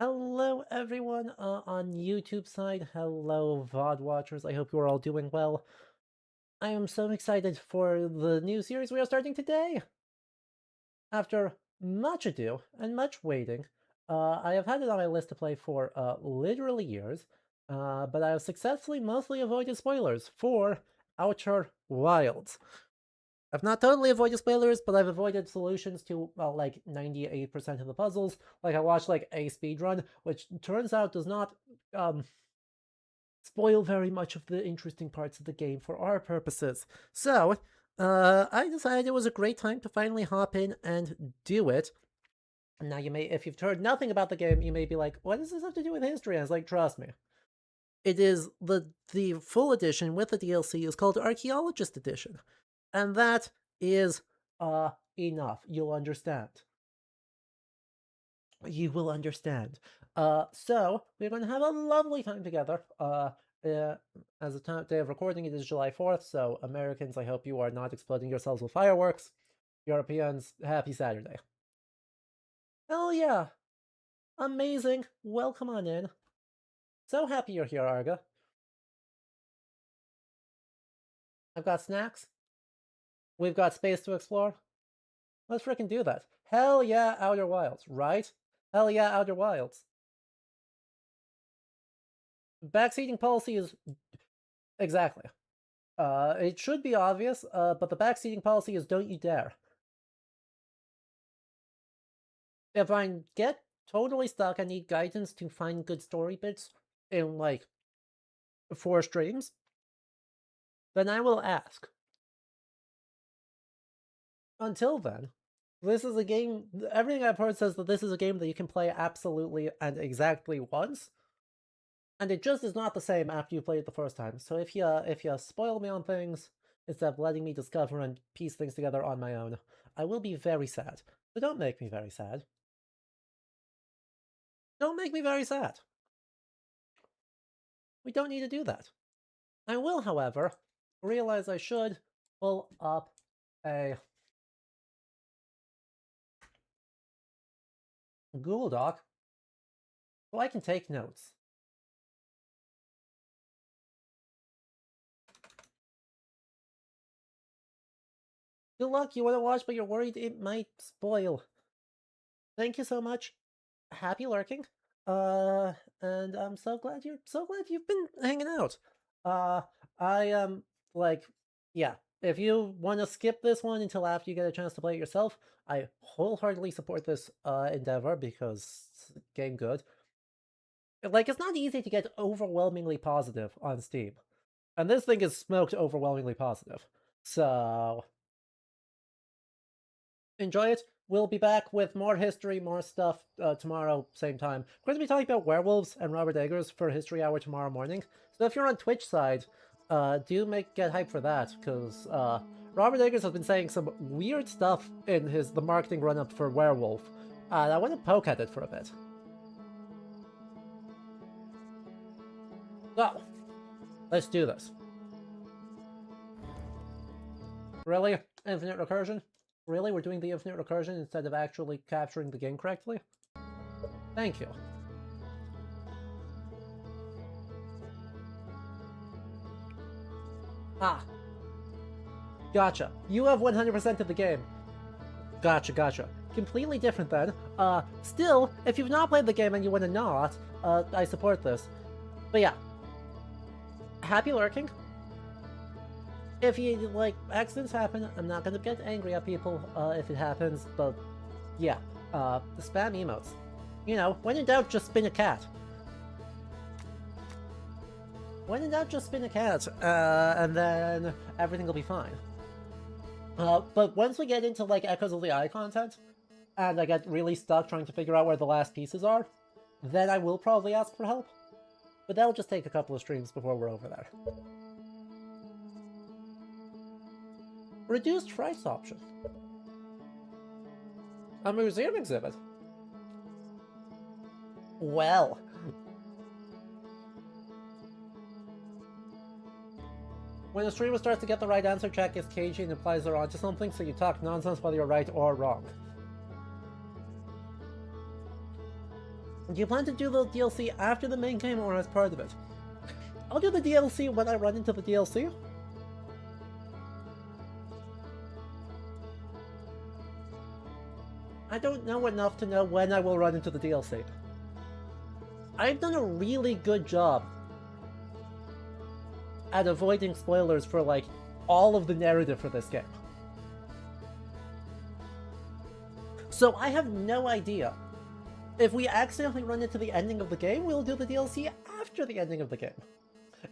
Hello everyone on YouTube side, hello VOD watchers, I hope you are all doing well. I am so excited for the new series we are starting today! After much ado and much waiting, I have had it on my list to play for literally years, but I have successfully mostly avoided spoilers for Outer Wilds. I've not totally avoided spoilers, but I've avoided solutions to, well, like 98% of the puzzles. Like, I watched, like, a speedrun, which turns out does not, spoil very much of the interesting parts of the game for our purposes. So, I decided it was a great time to finally hop in and do it. Now, you may, if you've heard nothing about the game, you may be like, what does this have to do with history? And I was like, trust me. It is, the full edition with the DLC is called Archaeologist Edition. And that is enough. You'll understand. You will understand. So we're going to have a lovely time together. As the day of recording, it is July 4th, so Americans, I hope you are not exploding yourselves with fireworks. Europeans, happy Saturday. Hell yeah! Amazing! Welcome on in. So happy you're here, Arga. I've got snacks. We've got space to explore. Let's frickin' do that. Hell yeah, Outer Wilds, right? Hell yeah, Outer Wilds. Backseating policy is... Exactly. It should be obvious, but the backseating policy is don't you dare. If I get totally stuck, I need guidance to find good story bits in, like, 4 streams, then I will ask. Until then, this is a game... Everything I've heard says that this is a game that you can play absolutely and exactly once, and it just is not the same after you play it the first time. So if you spoil me on things, instead of letting me discover and piece things together on my own, I will be very sad. But don't make me very sad. Don't make me very sad. We don't need to do that. I will, however, realize I should pull up a Google Doc so I can take notes. Good luck, you want to watch, but you're worried it might spoil. Thank you so much. Happy lurking. And I'm so glad you've been hanging out. I am, like, yeah, if you want to skip this one until after you get a chance to play it yourself, I wholeheartedly support this endeavor because game good. Like, it's not easy to get overwhelmingly positive on Steam. And this thing is smoked overwhelmingly positive. So enjoy it. We'll be back with more history, more stuff tomorrow, same time. We're going to be talking about werewolves and Robert Eggers for History Hour tomorrow morning. So if you're on Twitch side, do get hype for that, because Robert Eggers has been saying some weird stuff in the marketing run-up for Werewolf, and I want to poke at it for a bit. So, let's do this. Really? Infinite recursion? Really? We're doing the infinite recursion instead of actually capturing the game correctly? Thank you. Ah. Gotcha. You have 100% of the game. Gotcha. Completely different then. Still, if you've not played the game and you want to not, I support this. But yeah. Happy lurking. If you, like, accidents happen, I'm not gonna get angry at people if it happens, but yeah. The spam emotes. You know, when in doubt, just spin a cat. When in doubt, just spin a cat, and then everything will be fine. But once we get into, like, Echoes of the Eye content, and I get really stuck trying to figure out where the last pieces are, then I will probably ask for help. But that'll just take a couple of streams before we're over there. Reduced price option. A museum exhibit. Well. When a streamer starts to get the right answer, check is cagey and implies they're onto something, so you talk nonsense whether you're right or wrong. Do you plan to do the DLC after the main game or as part of it? I'll do the DLC when I run into the DLC. I don't know enough to know when I will run into the DLC. I've done a really good job at avoiding spoilers for, like, all of the narrative for this game. So I have no idea. If we accidentally run into the ending of the game, we'll do the DLC after the ending of the game.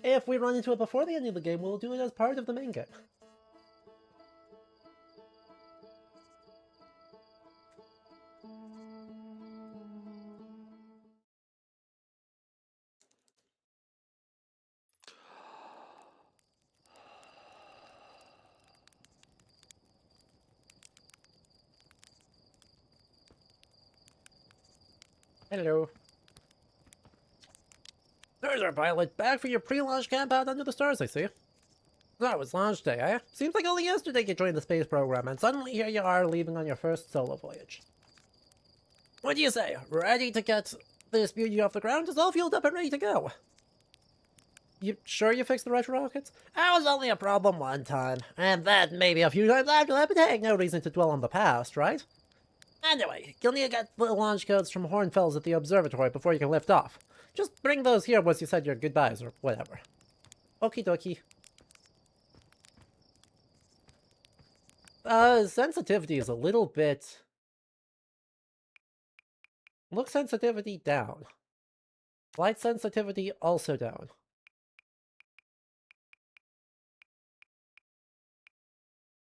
If we run into it before the ending of the game, we'll do it as part of the main game. Hello. There's our pilot, back for your pre-launch camp out under the stars, I see. That was launch day, eh? Seems like only yesterday you joined the space program, and suddenly here you are leaving on your first solo voyage. What do you say? Ready to get this beauty off the ground? It's all fueled up and ready to go. You sure you fixed the retro rockets? That was only a problem one time, and then maybe a few times after that, but hey, no reason to dwell on the past, right? Anyway, you'll need to get the launch codes from Hornfels at the observatory before you can lift off. Just bring those here once you said your goodbyes or whatever. Okie dokie. Sensitivity is a little bit... Look sensitivity down. Light sensitivity also down.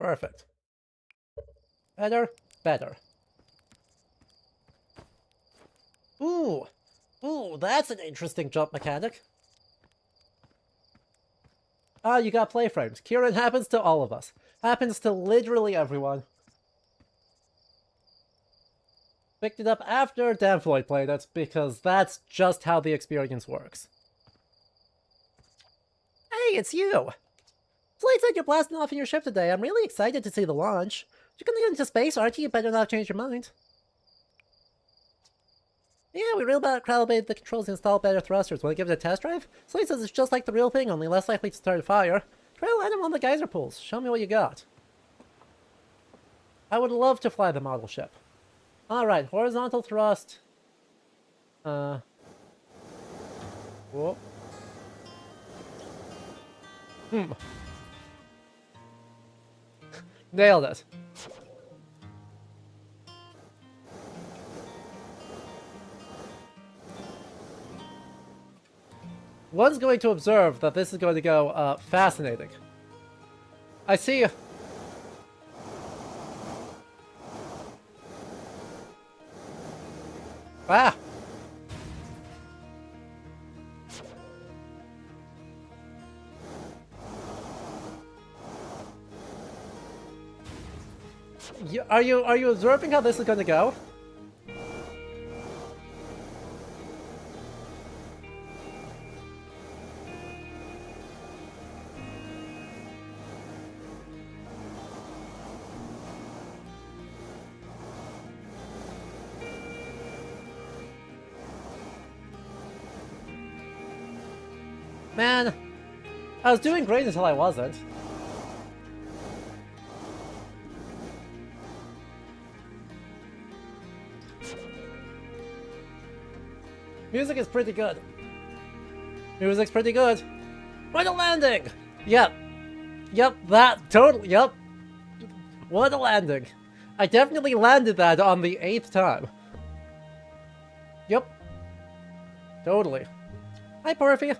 Perfect. Better, better. Ooh! Ooh, that's an interesting jump mechanic. Ah, you got play frames. Kieran, happens to all of us. Happens to literally everyone. Picked it up after Dan Floyd played it, because that's just how the experience works. Hey, it's you! Floyd said you're blasting off in your ship today. I'm really excited to see the launch. You're gonna get into space, aren't you? You better not change your mind. Yeah, we recalibrated the controls and installed better thrusters. Want to give it a test drive? Slade says it's just like the real thing, only less likely to start a fire. Try to land him on the geyser pools. Show me what you got. I would love to fly the model ship. Alright, horizontal thrust. Whoa. Nailed it. One's going to observe that this is going to go, fascinating. I see. Ah! Are you observing how this is going to go? Man, I was doing great until I wasn't. Music is pretty good. Music's pretty good. What a landing! Yep. Yep, that totally, yep. What a landing. I definitely landed that on the 8th time. Yep. Totally. Hi, Porphy.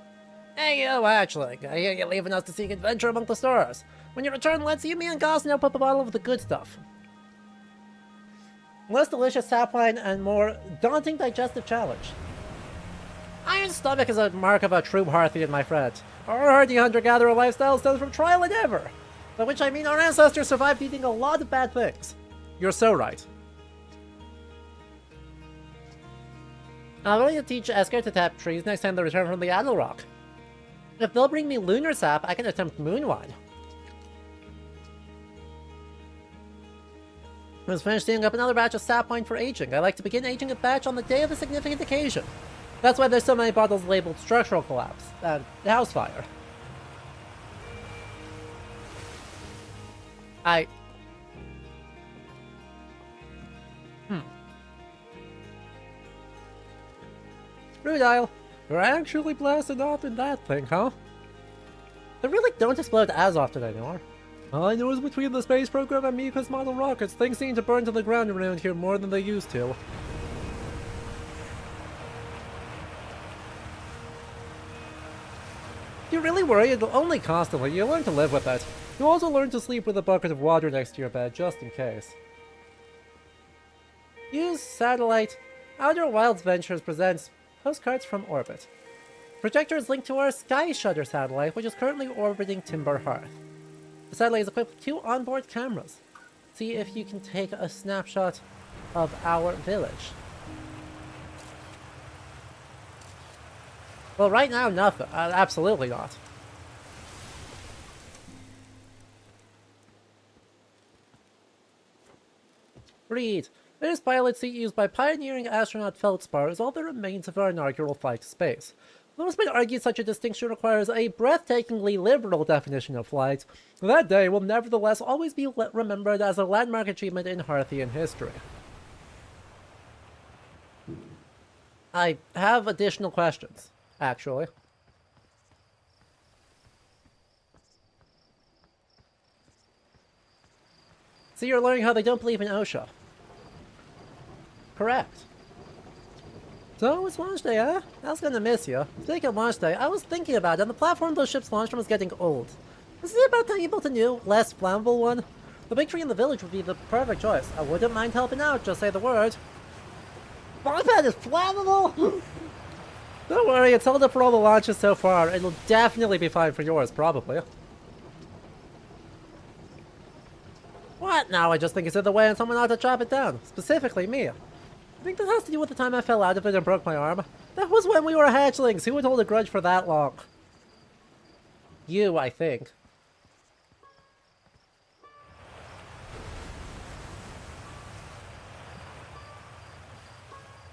Hey, you, actually. I hear you're leaving us to seek adventure among the stars. When you return, let's see me and Gosnell open up a bottle of the good stuff. Less delicious sapwine and more daunting digestive challenge. Iron stomach is a mark of a true Parthian, my friend. Our hardy hunter-gatherer lifestyle stems from trial and error. By which I mean our ancestors survived eating a lot of bad things. You're so right. I'm going to teach Esker to tap trees next time they return from the Adel Rock. If they'll bring me lunar sap, I can attempt moon wine. I was finished seeing up another batch of sap wine for aging. I like to begin aging a batch on the day of a significant occasion. That's why there's so many bottles labeled structural collapse and house fire. Rudile, you're actually blasted off in that thing, huh? They really don't explode as often anymore. All I know is between the space program and Mika's model rockets, things seem to burn to the ground around here more than they used to. You really worry only constantly. You learn to live with it. You also learn to sleep with a bucket of water next to your bed, just in case. Use Satellite. Outer Wilds Ventures presents Postcards from Orbit. Projector is linked to our Sky Shutter satellite, which is currently orbiting Timber Hearth. The satellite is equipped with 2 onboard cameras. See if you can take a snapshot of our village. Well, right now, nothing. Absolutely not. Read. This pilot seat used by pioneering astronaut Feldspar is all that remains of our inaugural flight to space. Though it's been argued such a distinction requires a breathtakingly liberal definition of flight, that day will nevertheless always be remembered as a landmark achievement in Hearthian history. I have additional questions, actually. So you're learning how they don't believe in OSHA. Correct. So it's launch day, huh? I was gonna miss you. Speaking of launch day, I was thinking about it, and the platform those ships launched from was getting old. Is it about time you built a new, less flammable one? The big tree in the village would be the perfect choice. I wouldn't mind helping out, just say the word. My pad is flammable! Don't worry, it's held up for all the launches so far. It'll definitely be fine for yours, probably. What? Now I just think it's in the way and someone ought to chop it down. Specifically me. I think that has to do with the time I fell out of it and broke my arm. That was when we were hatchlings. Who would hold a grudge for that long? You, I think.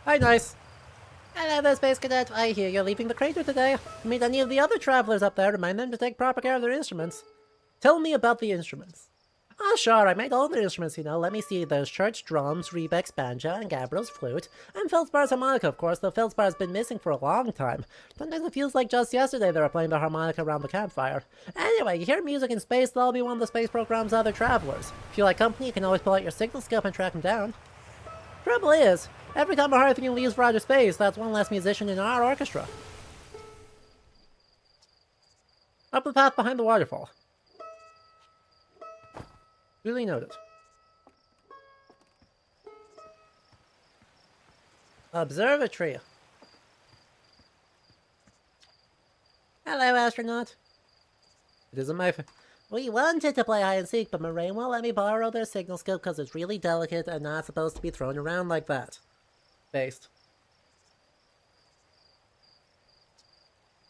Hi, Nice. Hello there, Space Cadet. I hear you're leaving the crater today. Meet any of the other travelers up there. Remind them to take proper care of their instruments. Tell me about the instruments. Ah, sure, I made all the instruments, you know. Let me see. There's Church drums, Rebec's banjo, and Gabriel's flute, and Feldspar's harmonica, of course, though Feldspar's been missing for a long time. Sometimes it feels like just yesterday they were playing the harmonica around the campfire. Anyway, you hear music in space, they'll be one of the space program's other travelers. If you like company, you can always pull out your signal scope and track them down. Trouble is, every time a Hearthian leaves for outer space, that's one less musician in our orchestra. Up the path behind the waterfall. Duly noted. Observatory. Hello, astronaut. It isn't my We wanted to play hide and seek, but Moraine won't let me borrow their signal scope because it's really delicate and not supposed to be thrown around like that. Based.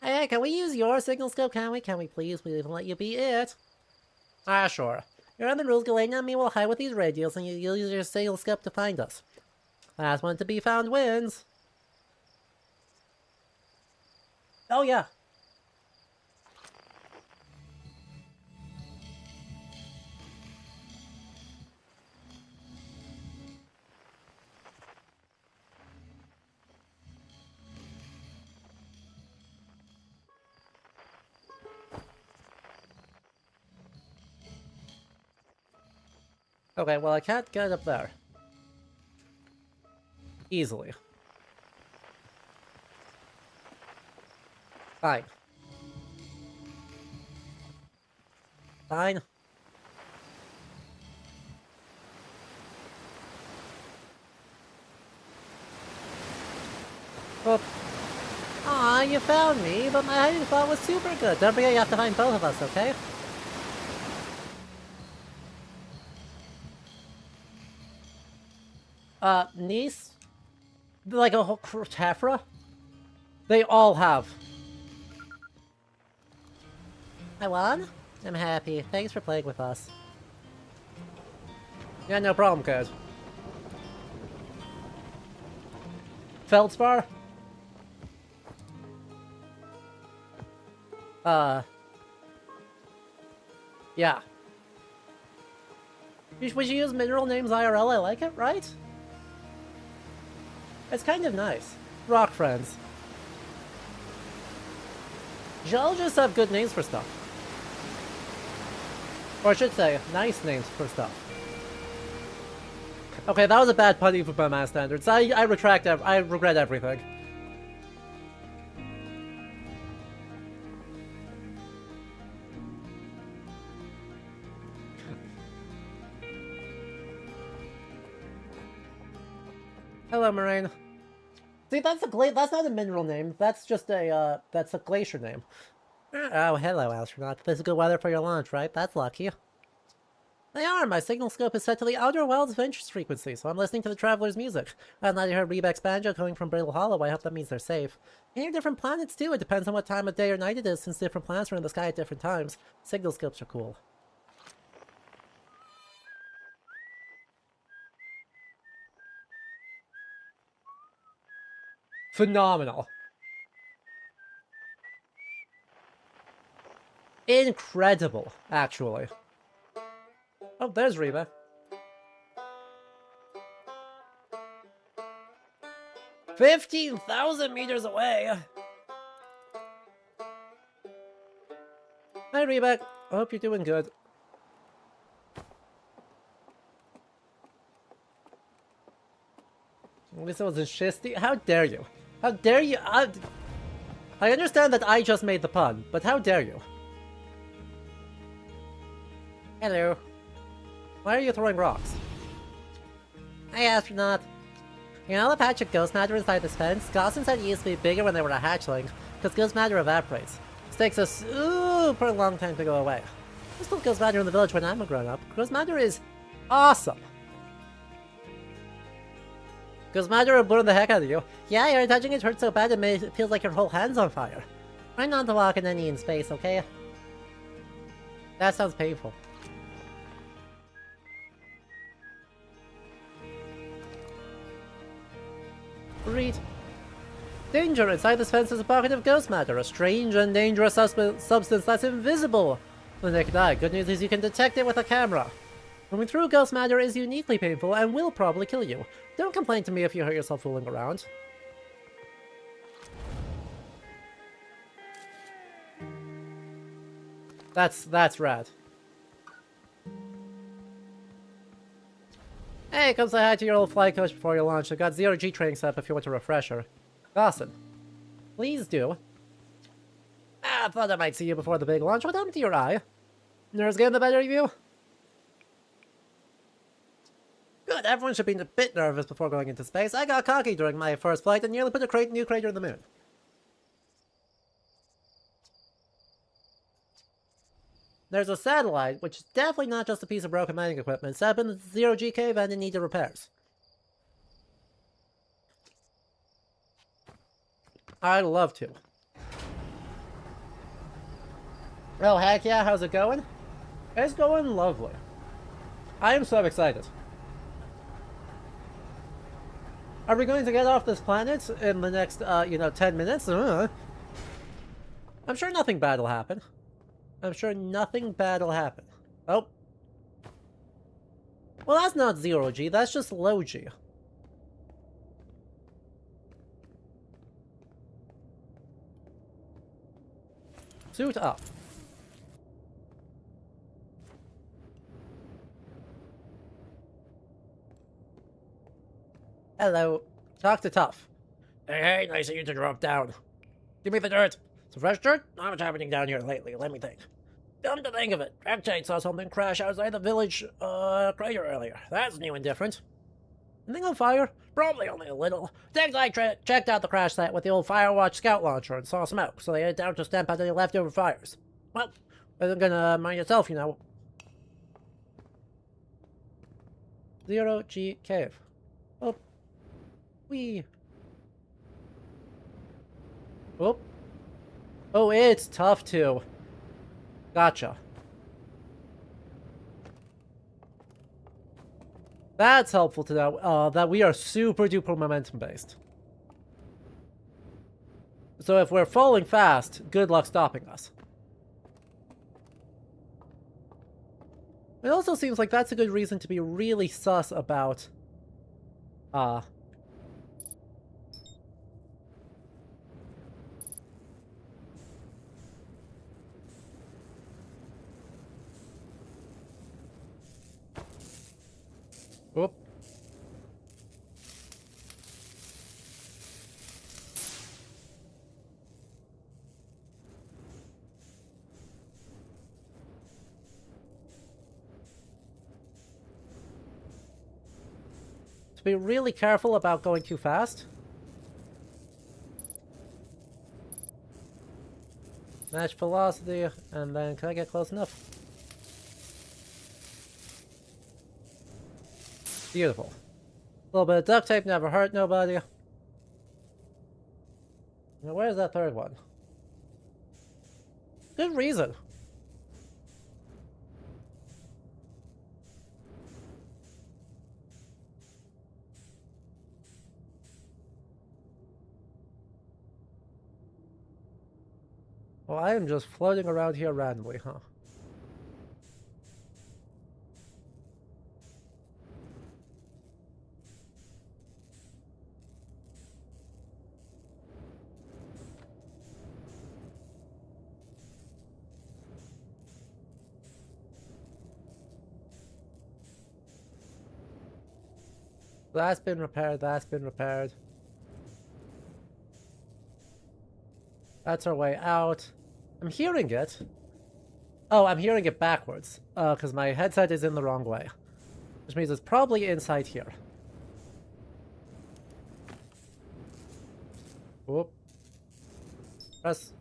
Hey, can we use your signal scope, can we? Can we please? We even let you be it. Ah, sure. You're on the rules, Galena and me will hide with these radios, and you'll use your signal scope to find us. Last one to be found wins. Oh, yeah. Okay, well, I can't get up there. Easily. Fine. Fine. Oh. Aw, you found me, but my hiding spot was super good. Don't forget you have to find both of us, okay? Niece? Like a whole Tephra? They all have. I won? I'm happy. Thanks for playing with us. Yeah, no problem, kid. Feldspar? Yeah. We should use mineral names IRL, I like it, right? It's kind of nice. Rock friends. Geologists have good names for stuff. Or I should say, nice names for stuff. Okay, that was a bad pun even by my standards. I retract, I regret everything. Hello, Moraine. See, that's not a mineral name. That's just a, that's a glacier name. Oh, hello, astronaut. This is good weather for your launch, right? That's lucky. They are! My signal scope is set to the Outer Wilds of Interest frequency, so I'm listening to the Traveler's music. I've not heard Rebec's banjo coming from Brittle Hollow. I hope that means they're safe. I hear different planets, too. It depends on what time of day or night it is, since different planets are in the sky at different times. Signal scopes are cool. Phenomenal. Incredible, actually. Oh, there's Reba. $15,000 meters away! Hi, Reba. I hope you're doing good. At least it wasn't shisty. How dare you? How dare you? I understand that I just made the pun, but how dare you? Hello. Why are you throwing rocks? Hey, astronaut. You know the patch of ghost matter inside this fence? Gaussen said it used to be bigger when they were a hatchling, because ghost matter evaporates. This takes a super long time to go away. There's still ghost matter in the village when I'm a grown-up. Ghost matter is awesome. Ghost matter will burn the heck out of you. Yeah, you're touching it hurts so bad it feels like your whole hand's on fire. Try not to walk in any in space, okay? That sounds painful. Read. Danger! Inside this fence is a pocket of ghost matter, a strange and dangerous substance that's invisible to the naked eye. Good news is you can detect it with a camera. Moving through ghost matter is uniquely painful and will probably kill you. Don't complain to me if you hurt yourself fooling around. That's rad. Hey, come say hi to your old flight coach before your launch. I've got zero-G training set up if you want a refresher. Gaussen. Please do. I thought I might see you before the big launch. What happened to your eye? Nerves getting the better of you? Good, everyone should be a bit nervous before going into space. I got cocky during my first flight and nearly put a new crater in the moon. There's a satellite, which is definitely not just a piece of broken mining equipment, set up in the zero-G cave and it needed repairs. I'd love to. Oh, heck yeah, how's it going? It's going lovely. I am so excited. Are we going to get off this planet in the next, 10 minutes? I'm sure nothing bad will happen. I'm sure nothing bad will happen. Oh. Well, that's not zero-G, that's just low-G. Suit up. Hello. Talk to Tough. Hey, nice of you to drop down. Give me the dirt. Some fresh dirt? Not much happening down here lately, let me think. Come to think of it, Reptite saw something crash outside the village, crater earlier. That's new and different. Anything on fire? Probably only a little. Things I checked out the crash site with the old Firewatch scout launcher and saw smoke, so they headed down to stamp out any leftover fires. Well, isn't gonna mind yourself, you know. Zero-G cave. Oh. Wee. Oh. Oh, it's tough too. Gotcha. That's helpful to know, that we are super duper momentum based. So if we're falling fast, good luck stopping us. It also seems like that's a good reason to be really sus about, Whoop. To be really careful about going too fast. Match velocity, and then can I get close enough? Beautiful. A little bit of duct tape never hurt nobody. Now where's that third one? Good reason. Well, I am just floating around here randomly, huh? That's been repaired, that's been repaired. That's our way out. I'm hearing it. Oh, I'm hearing it backwards. Because my headset is in the wrong way. Which means it's probably inside here. Whoop. Press.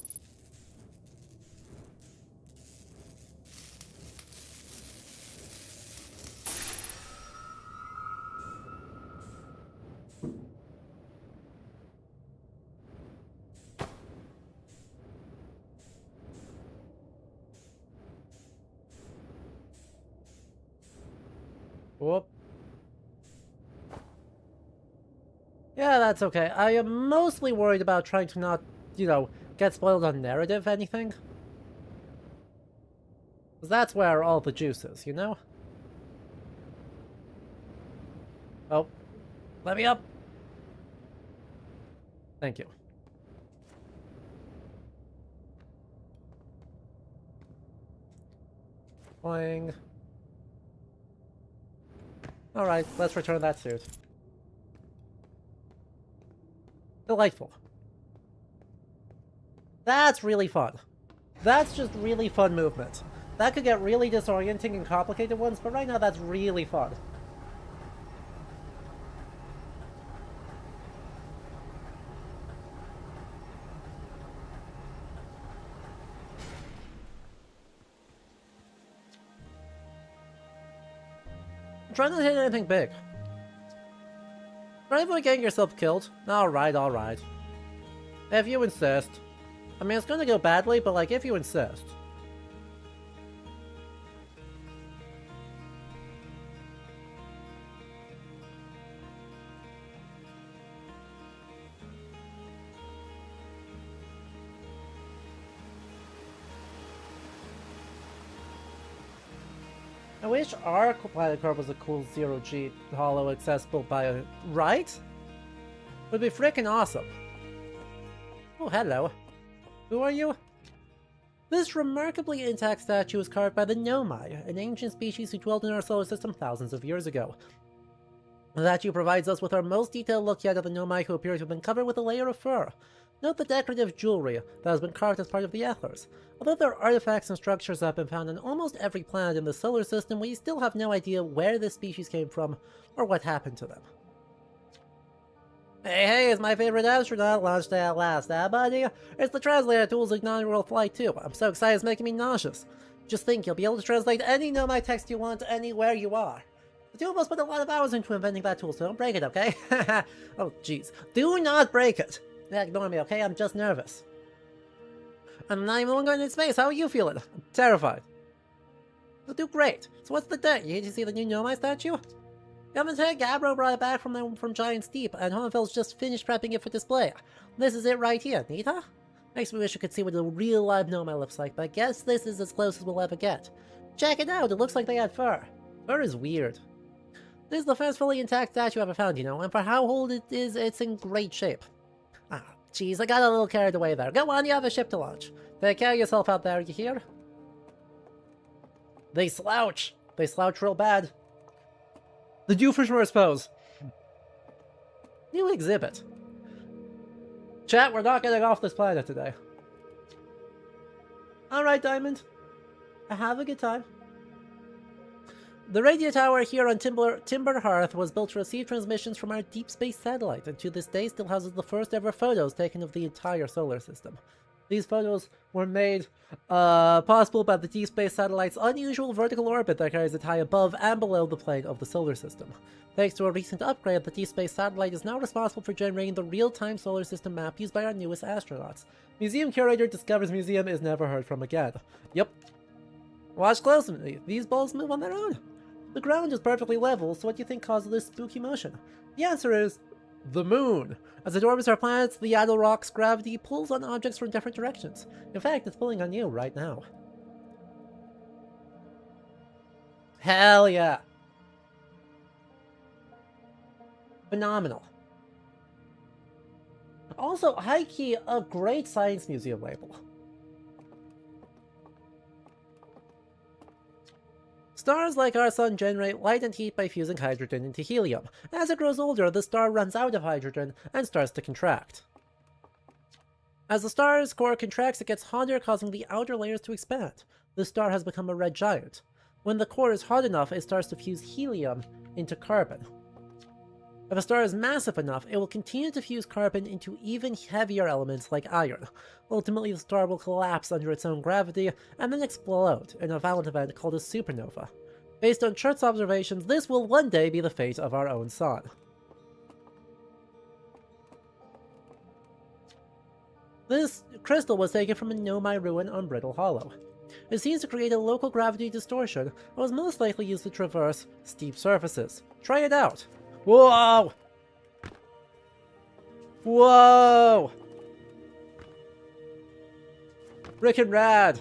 Whoop. Yeah, that's okay. I am mostly worried about trying to not, get spoiled on narrative anything. Because that's where all the juice is, you know? Oh. Let me up! Thank you. Boing. Alright, let's return that suit. Delightful. That's really fun. That's just really fun movement. That could get really disorienting in complicated ones, but right now that's really fun. Try not to hit anything big. Try avoid getting yourself killed. Alright, alright. If you insist. I mean, it's gonna go badly, but like, if you insist. I wish our planet car was a cool zero-G holo accessible by right? Would be freaking awesome. Oh, hello. Who are you? This remarkably intact statue was carved by the Nomai, an ancient species who dwelled in our solar system thousands of years ago. The statue provides us with our most detailed look yet of the Nomai, who appear to have been covered with a layer of fur. Note the decorative jewelry that has been carved as part of the Ethers. Although there are artifacts and structures that have been found on almost every planet in the solar system, we still have no idea where this species came from or what happened to them. Hey, it's my favorite astronaut launched at last, buddy? It's the translator tool's inaugural flight too. I'm so excited it's making me nauseous. Just think, you'll be able to translate any Nomai text you want anywhere you are. The two of us put a lot of hours into inventing that tool, so don't break it, okay? Oh, jeez. Do not break it! Ignore me, okay? I'm just nervous. I'm not even going into space. How are you feeling? I'm terrified. You'll do great. So what's the date? You need to see the new Nomai statue? Come and take Gabro brought it back from Giant's Deep, and Hohenfeld's just finished prepping it for display. This is it right here, neat, huh? Makes me wish you could see what a real live Nomai looks like, but I guess this is as close as we'll ever get. Check it out, it looks like they had fur. Fur is weird. This is the first fully intact statue I've ever found, you know, and for how old it is, it's in great shape. Ah, jeez, I got a little carried away there. Go on, you have a ship to launch. Take care of yourself out there, you hear? They slouch. They slouch real bad. The Doofenshmirtz pose. New exhibit. Chat, we're not getting off this planet today. Alright, Diamond. Have a good time. The radio tower here on Timber Hearth was built to receive transmissions from our deep space satellite, and to this day still houses the first ever photos taken of the entire solar system. These photos were made possible by the deep space satellite's unusual vertical orbit that carries it high above and below the plane of the solar system. Thanks to a recent upgrade, the deep space satellite is now responsible for generating the real-time solar system map used by our newest astronauts. Museum curator discovers museum is never heard from again. Yep. Watch closely. These balls move on their own. The ground is perfectly level, so what do you think causes this spooky motion? The answer is the moon. As it orbits our planets, the Yaddle Rock's gravity pulls on objects from different directions. In fact, it's pulling on you right now. Hell yeah. Phenomenal. Also, high-key, a great science museum label. Stars like our sun generate light and heat by fusing hydrogen into helium. As it grows older, the star runs out of hydrogen and starts to contract. As the star's core contracts, it gets hotter, causing the outer layers to expand. The star has become a red giant. When the core is hot enough, it starts to fuse helium into carbon. If a star is massive enough, it will continue to fuse carbon into even heavier elements like iron. Ultimately, the star will collapse under its own gravity and then explode in a violent event called a supernova. Based on Chert's observations, this will one day be the fate of our own sun. This crystal was taken from a Nomai ruin on Brittle Hollow. It seems to create a local gravity distortion and was most likely used to traverse steep surfaces. Try it out! Whoa! Whoa! Frickin' rad!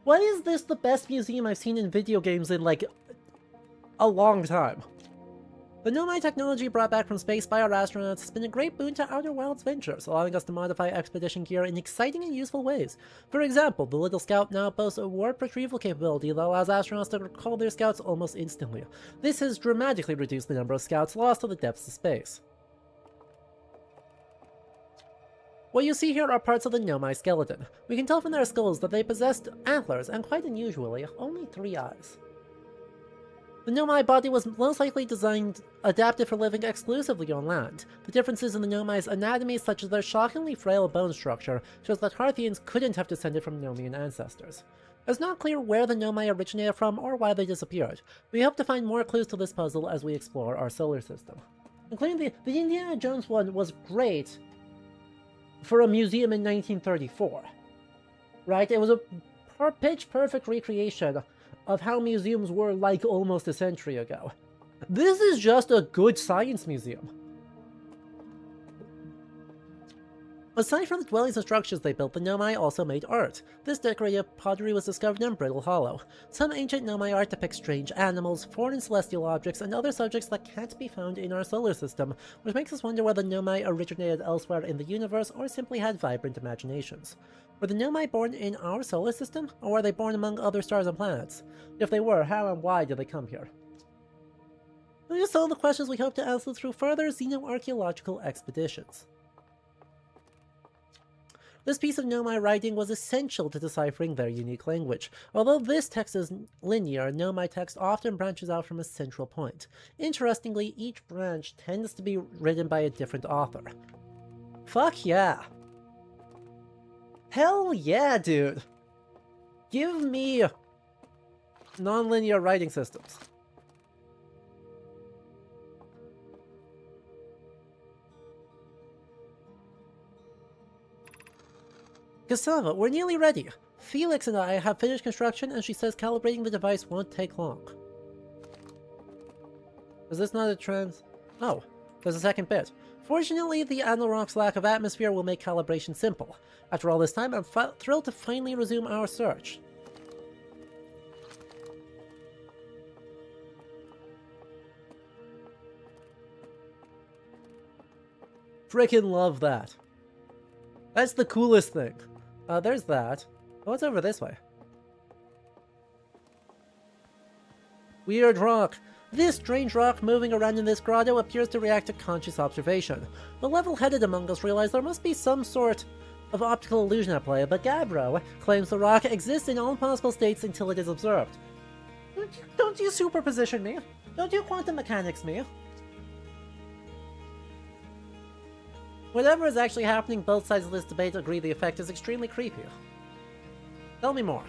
Why is this the best museum I've seen in video games in, like, a long time? The Nomai technology brought back from space by our astronauts has been a great boon to Outer Wilds ventures, allowing us to modify expedition gear in exciting and useful ways. For example, the Little Scout now boasts a warp retrieval capability that allows astronauts to recall their scouts almost instantly. This has dramatically reduced the number of scouts lost to the depths of space. What you see here are parts of the Nomai skeleton. We can tell from their skulls that they possessed antlers and, quite unusually, only 3 eyes. The Nomai body was most likely adapted for living exclusively on land. The differences in the Nomai's anatomy, such as their shockingly frail bone structure, shows that Hearthians couldn't have descended from Nomian ancestors. It's not clear where the Nomai originated from or why they disappeared. We hope to find more clues to this puzzle as we explore our solar system. Including the Indiana Jones one was great for a museum in 1934. Right? It was a pitch-perfect recreation of how museums were like almost a century ago. This is just a good science museum. Aside from the dwellings and structures they built, the Nomai also made art. This decorative pottery was discovered in Brittle Hollow. Some ancient Nomai art depicts strange animals, foreign and celestial objects, and other subjects that can't be found in our solar system, which makes us wonder whether Nomai originated elsewhere in the universe or simply had vibrant imaginations. Were the Nomai born in our solar system, or were they born among other stars and planets? If they were, how and why did they come here? These are some of the questions we hope to answer through further xenoarchaeological expeditions. This piece of Nomai writing was essential to deciphering their unique language. Although this text is linear, Nomai text often branches out from a central point. Interestingly, each branch tends to be written by a different author. Fuck yeah! Hell yeah, dude! Give me non-linear writing systems. Cassava, we're nearly ready. Felix and I have finished construction, and she says calibrating the device won't take long. Is this not a trans... Oh, there's a second bit. Fortunately, the Anil Rock's lack of atmosphere will make calibration simple. After all this time, I'm thrilled to finally resume our search. Frickin' love that. That's the coolest thing. There's that. What's over this way? Weird rock. This strange rock moving around in this grotto appears to react to conscious observation. The level-headed among us realize there must be some sort of optical illusion at play, but Gabbro claims the rock exists in all possible states until it is observed. Don't you superposition me? Don't you quantum mechanics me? Whatever is actually happening, both sides of this debate agree the effect is extremely creepy. Tell me more.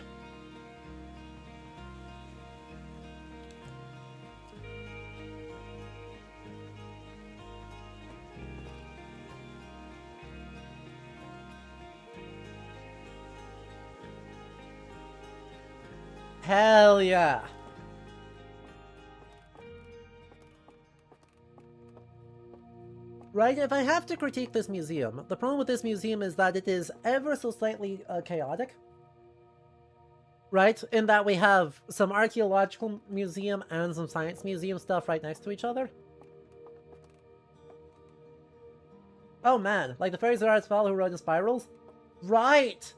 Hell yeah! Right, if I have to critique this museum, the problem with this museum is that it is ever so slightly chaotic. Right, in that we have some archaeological museum and some science museum stuff right next to each other. Oh man, like the Fairies of Arts fellow who wrote the Spirals? Right!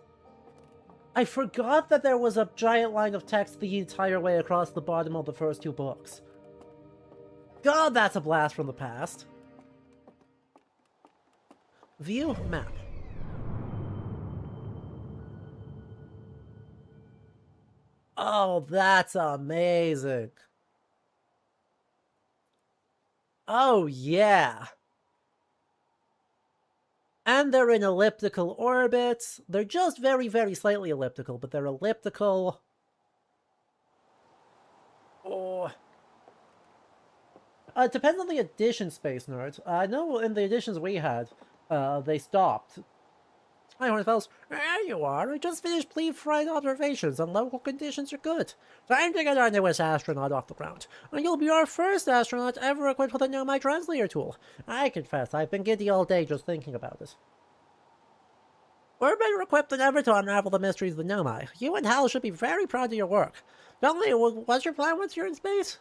I forgot that there was a giant line of text the entire way across the bottom of the first two books. God, that's a blast from the past. View map. Oh, that's amazing. Oh, yeah. And they're in elliptical orbits. They're just very, very slightly elliptical, but they're elliptical. Oh. It depends on the edition, Space Nerd. I know in the editions we had, they stopped. Hi, Hornfells. There you are. We just finished pre-flight observations, and local conditions are good. Time to get our newest astronaut off the ground. And you'll be our first astronaut ever equipped with a Nomai translator tool. I confess, I've been giddy all day just thinking about it. We're better equipped than ever to unravel the mysteries of the Nomai. You and Hal should be very proud of your work. Tell me, what's your plan once you're in space?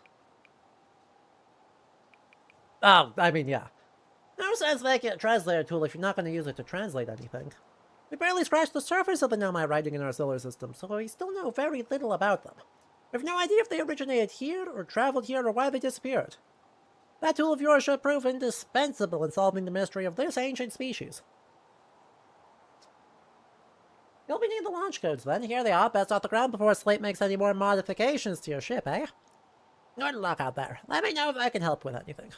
Oh, I mean, yeah. No sense making a translator tool if you're not going to use it to translate anything. We barely scratched the surface of the Nomai riding in our solar system, so we still know very little about them. We have no idea if they originated here, or traveled here, or why they disappeared. That tool of yours should prove indispensable in solving the mystery of this ancient species. You'll be needing the launch codes then. Here they are, best off the ground before Slate makes any more modifications to your ship, eh? Good luck out there. Let me know if I can help with anything.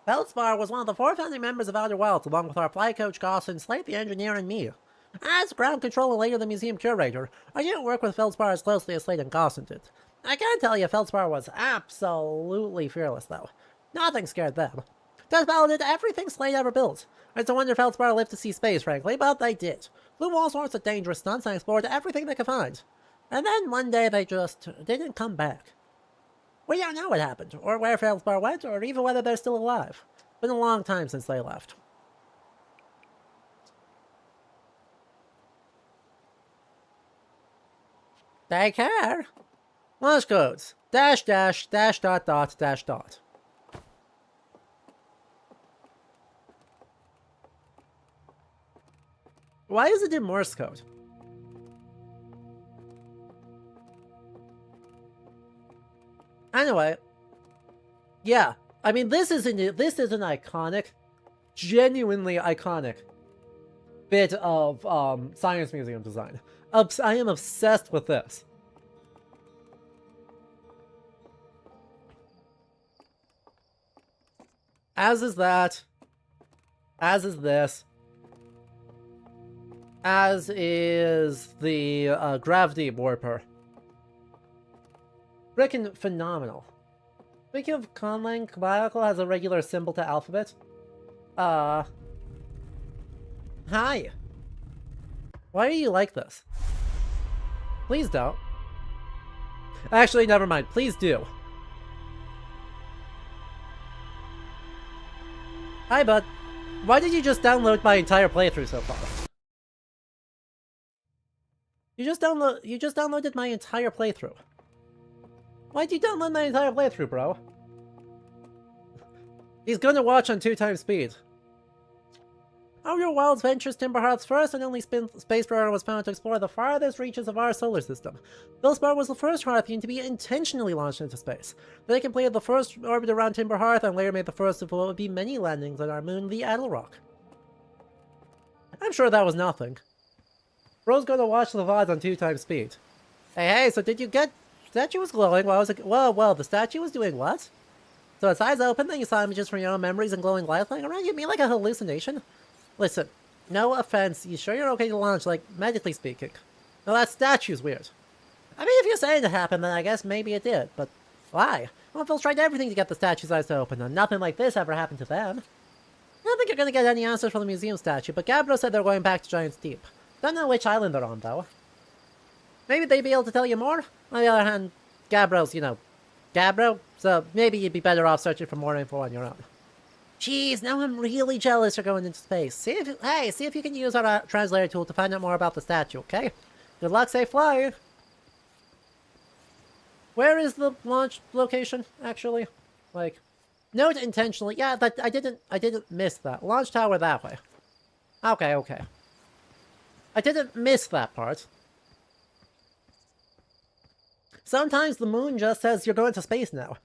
Feldspar was one of the 4 founding members of Outer Wilds, along with our flight coach Gossin, Slate the engineer, and me. As ground control and later the museum curator, I didn't work with Feldspar as closely as Slate and Gossin did. I can tell you Feldspar was absolutely fearless, though. Nothing scared them. Just piloted everything Slate ever built. It's a wonder Feldspar lived to see space, frankly, but they did. Flew all sorts of dangerous stunts and explored everything they could find. And then one day they just didn't come back. We don't know what happened, or where Feldspar went, or even whether they're still alive. Been a long time since they left. Take care. Launch codes. Dash dash dash dot dot dash dot. Why is it in Morse code? Anyway, yeah, I mean this is an iconic, genuinely iconic bit of science museum design. I am obsessed with this. As is that. As is this. As is the gravity warper. Frickin' phenomenal. Speaking of Conlang, Biacle has a regular symbol to alphabet. Hi. Why are you like this? Please don't. Actually, never mind. Please do. Hi, bud. Why did you just download my entire playthrough so far? You just downloaded my entire playthrough. Why'd you download my entire playthrough, bro? He's gonna watch on 2x speed. Outer Wilds ventures Timber Heart's first and only space program was found to explore the farthest reaches of our solar system. Billspar was the first Hearthian to be intentionally launched into space. They completed the first orbit around Timber Hearth and later made the first of what would be many landings on our moon, the Adelrock. I'm sure that was nothing. Bro's gonna watch the VODs on 2x speed. Hey, so did you get... Statue was glowing while I was... Whoa, the statue was doing what? So its eyes open, then you saw images from your own memories and glowing light flying around? You mean like a hallucination? Listen, no offense, you sure you're okay to launch, like, medically speaking? No, that statue's weird. I mean, if you're saying it happened, then I guess maybe it did, but why? Well, Phil's tried everything to get the statue's eyes to open, and nothing like this ever happened to them. I don't think you're gonna get any answers from the museum statue, but Gabbro said they're going back to Giant's Deep. Don't know which island they're on, though. Maybe they'd be able to tell you more? On the other hand, Gabbro's, you know, Gabbro, so maybe you'd be better off searching for more info on your own. Jeez, now I'm really jealous you're going into space. See if you can use our translator tool to find out more about the statue, okay? Good luck, safe flying! Where is the launch location, actually? Like, note intentionally. Yeah, that I didn't miss that. Launch tower that way. Okay. I didn't miss that part. Sometimes the moon just says you're going to space now.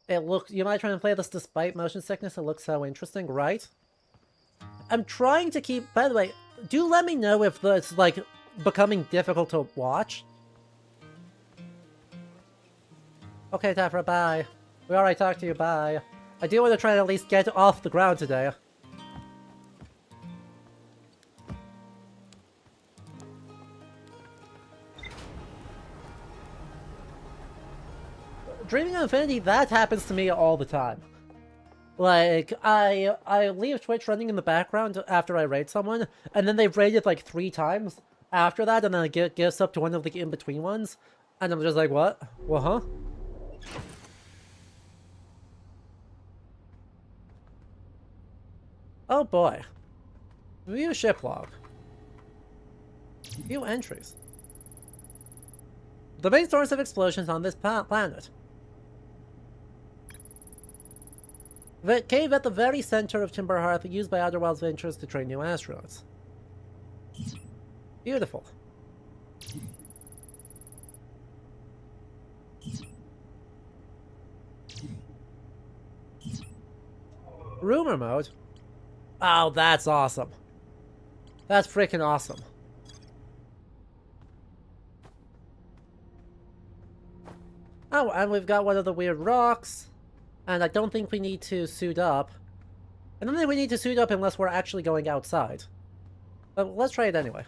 It looks... You might try and play this despite motion sickness. It looks so interesting, right? I'm trying to keep... By the way, do let me know if it's, like, becoming difficult to watch. Okay, Tafra, bye. We already talked to you, bye. I do want to try to at least get off the ground today. Dreaming of Infinity, that happens to me all the time. Like, I leave Twitch running in the background after I raid someone, and then they've raided like 3 times after that, and then I get gifts up to one of the in-between ones, and I'm just like, what? Well, huh? Oh boy. View ship log. View entries. The main source of explosions on this planet. The cave at the very center of Timber Hearth used by Outer Wilds Ventures to train new astronauts. Beautiful. Rumor mode? Oh, that's awesome. That's freaking awesome. Oh, and we've got one of the weird rocks. And I don't think we need to suit up. I don't think we need to suit up unless we're actually going outside. But let's try it anyway.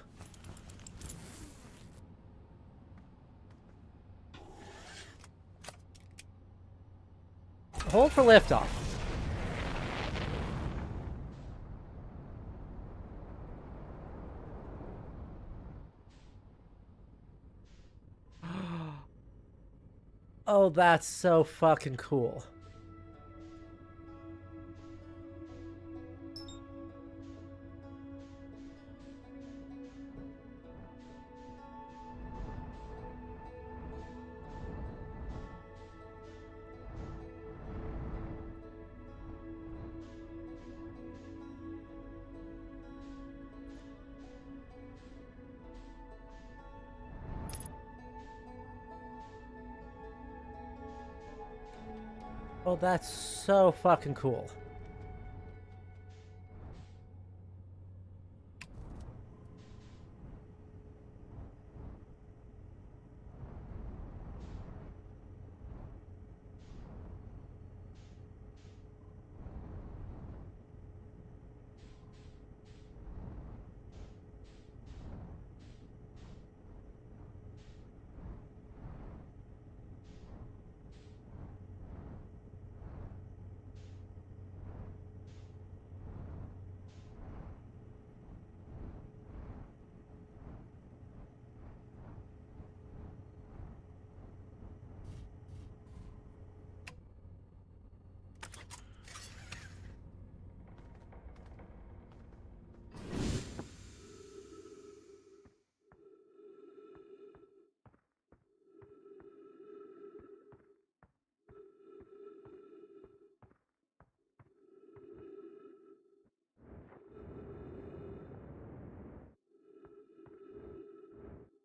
Hold for liftoff. Oh, that's so fucking cool. Oh, that's so fucking cool.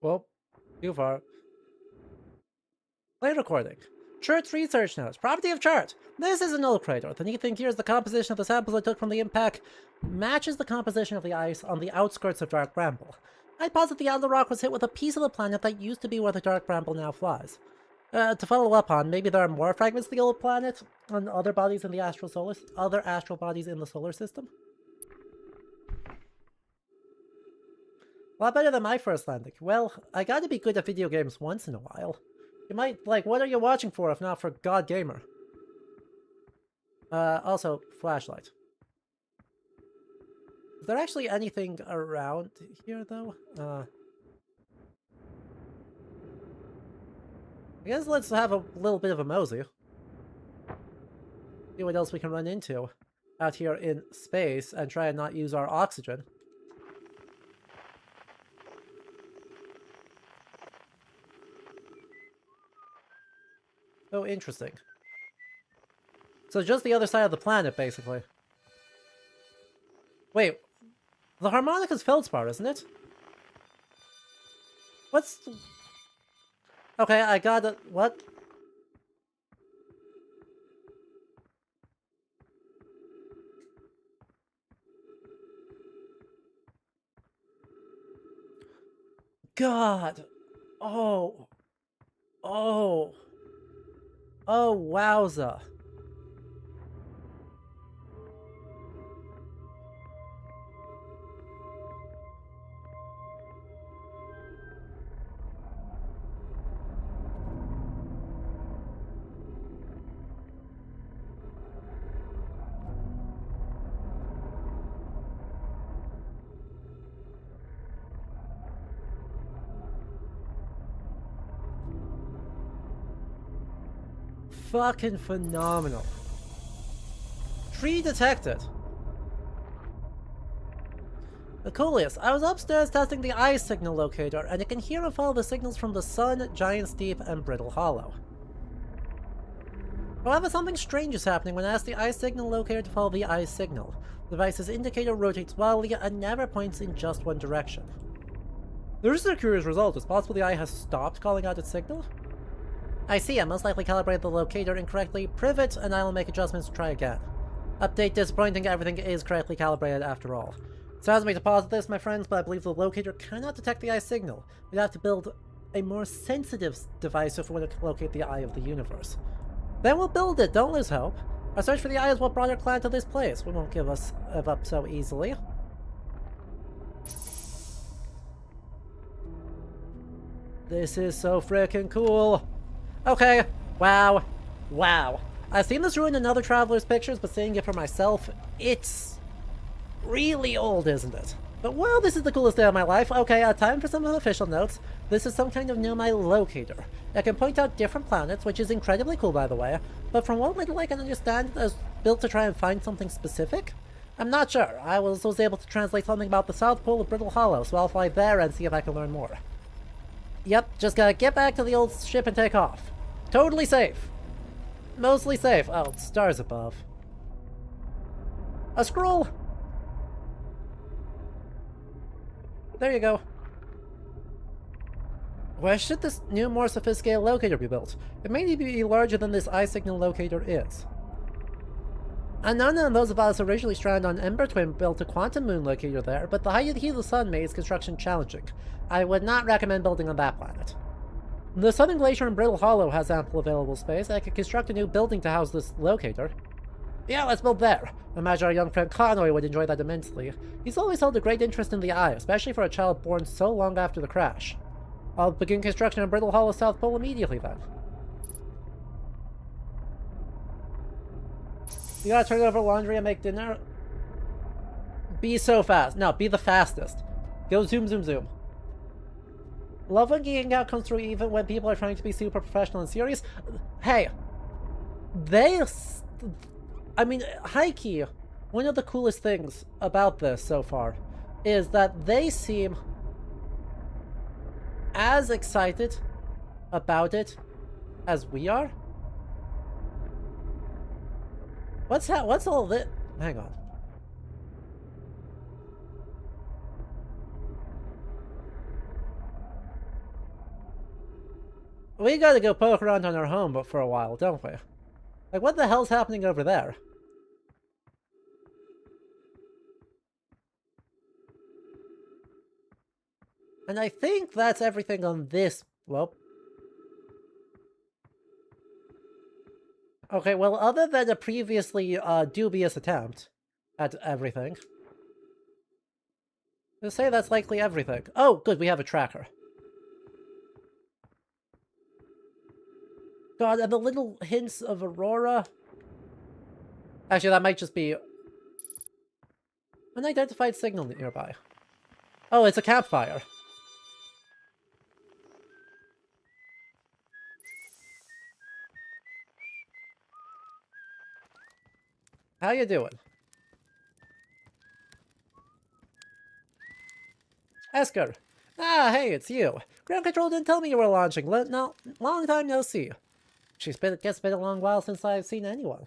Well, too far. Play recording. Chart's research notes. Property of chart. This is a null crater. The neat thing here is the composition of the samples I took from the impact matches the composition of the ice on the outskirts of Dark Bramble. I'd posit the outer rock was hit with a piece of the planet that used to be where the Dark Bramble now flies. To follow up on, maybe there are more fragments of the old planet and other bodies in the other astral bodies in the solar system. A lot better than my first landing. Well, I gotta be good at video games once in a while. You might, like, what are you watching for if not for God Gamer? Also, flashlight. Is there actually anything around here, though? I guess let's have a little bit of a mosey. See what else we can run into out here in space and try and not use our oxygen. Oh, interesting. So just the other side of the planet, basically. Wait, the harmonica's feldspar, isn't it? What's... Okay, I got it. What? God. Oh. Oh. Oh, wowza. Fucking phenomenal. Tree detected. The coolest. I was upstairs testing the eye signal locator, and it can hear and follow the signals from the sun, Giant's Deep, and Brittle Hollow. However, something strange is happening when I ask the eye signal locator to follow the eye signal. The device's indicator rotates wildly and never points in just one direction. This is a curious result. It's possible the eye has stopped calling out its signal? I see, I most likely calibrated the locator incorrectly. Privet, and I will make adjustments to try again. Update disappointing, everything is correctly calibrated after all. It sounds me to posit this, my friends, but I believe the locator cannot detect the eye signal. We'd have to build a more sensitive device if we want to locate the eye of the universe. Then we'll build it, don't lose hope. Our search for the eye is what brought our clan to this place. We won't give up so easily. This is so freaking cool. Okay, wow, wow. I've seen this ruin in other travelers' pictures, but seeing it for myself, it's really old, isn't it? But wow, this is the coolest day of my life. Okay, time for some official notes. This is some kind of Nomai locator. It can point out different planets, which is incredibly cool, by the way, but from what little I can understand, it was built to try and find something specific? I'm not sure. I was able to translate something about the South Pole of Brittle Hollow, so I'll fly there and see if I can learn more. Yep, just gotta get back to the old ship and take off. Totally safe. Mostly safe. Oh, stars above. A scroll! There you go. Where should this new, more sophisticated locator be built? It may need to be larger than this eye signal locator is. Anana and those of us originally stranded on Ember Twin built a quantum moon locator there, but the high heat of the sun made its construction challenging. I would not recommend building on that planet. The Southern Glacier in Brittle Hollow has ample available space. I could construct a new building to house this locator. Yeah, let's build there. I imagine our young friend Conway would enjoy that immensely. He's always held a great interest in the eye, especially for a child born so long after the crash. I'll begin construction on Brittle Hollow South Pole immediately then. You gotta turn over laundry and make dinner? Be so fast. No, be the fastest. Go zoom, zoom, zoom. Love when geeking out comes through even when people are trying to be super professional and serious. Hey, I mean, high-key, one of the coolest things about this so far is that they seem as excited about it as we are. What's all this? Hang on. We gotta go poke around on our home for a while, don't we? Like, what the hell's happening over there? And I think that's everything on this... Well... Okay, well, other than a previously dubious attempt at everything... Let's say that's likely everything. Oh, good, we have a tracker. God, and the little hints of Aurora... Actually, that might just be... Unidentified signal nearby. Oh, it's a campfire. How you doing? Esker. Ah, hey, it's you. Ground Control didn't tell me you were launching. No, long time no see. Guess been a long while since I've seen anyone.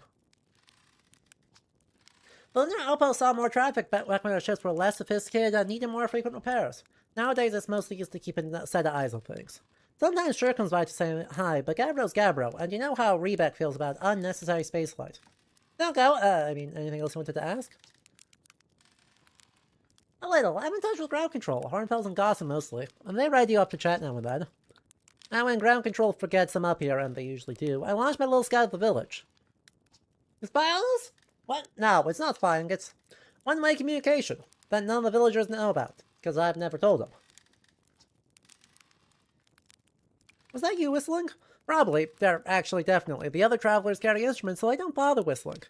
The lunar outpost saw more traffic back when our ships were less sophisticated and needed more frequent repairs. Nowadays, it's mostly used to keep a set of eyes on things. Sometimes sure comes by to say hi, but Gabbro's Gabbro, and you know how Rebeck feels about unnecessary spaceflight. Don't go. Anything else you wanted to ask? A little. I'm in touch with ground control, Hornfels and Gossam mostly, and they ride you up to chat now and then. Now when ground control forgets I'm up here, and they usually do, I launch my little scout at the village. You spy on us? What? No, it's not spying, it's one-way communication that none of the villagers know about, because I've never told them. Was that you whistling? Probably. They're actually definitely. The other travelers carry instruments, so I don't bother whistling.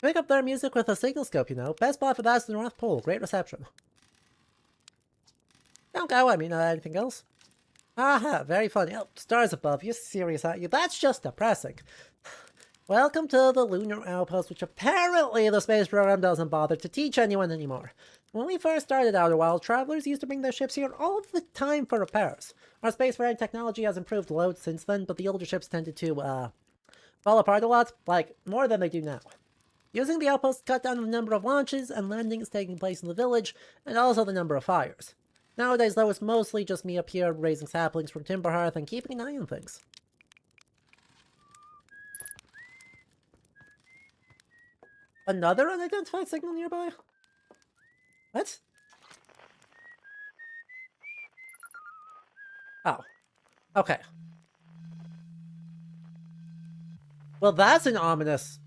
Pick up their music with a signal scope, you know. Best spot for that's the North Pole. Great reception. Don't go, anything else? Aha, very funny. Oh, stars above. You're serious, aren't you? That's just depressing. Welcome to the lunar outpost, which apparently the space program doesn't bother to teach anyone anymore. When we first started Outer Wild, travelers used to bring their ships here all the time for repairs. Our spacefaring technology has improved loads since then, but the older ships tended to, fall apart a lot, like, more than they do now. Using the outpost cut down the number of launches and landings taking place in the village, and also the number of fires. Nowadays, though, it's mostly just me up here raising saplings from Timber Hearth and keeping an eye on things. Another unidentified signal nearby? What? Oh. Okay. Well, that's an ominous...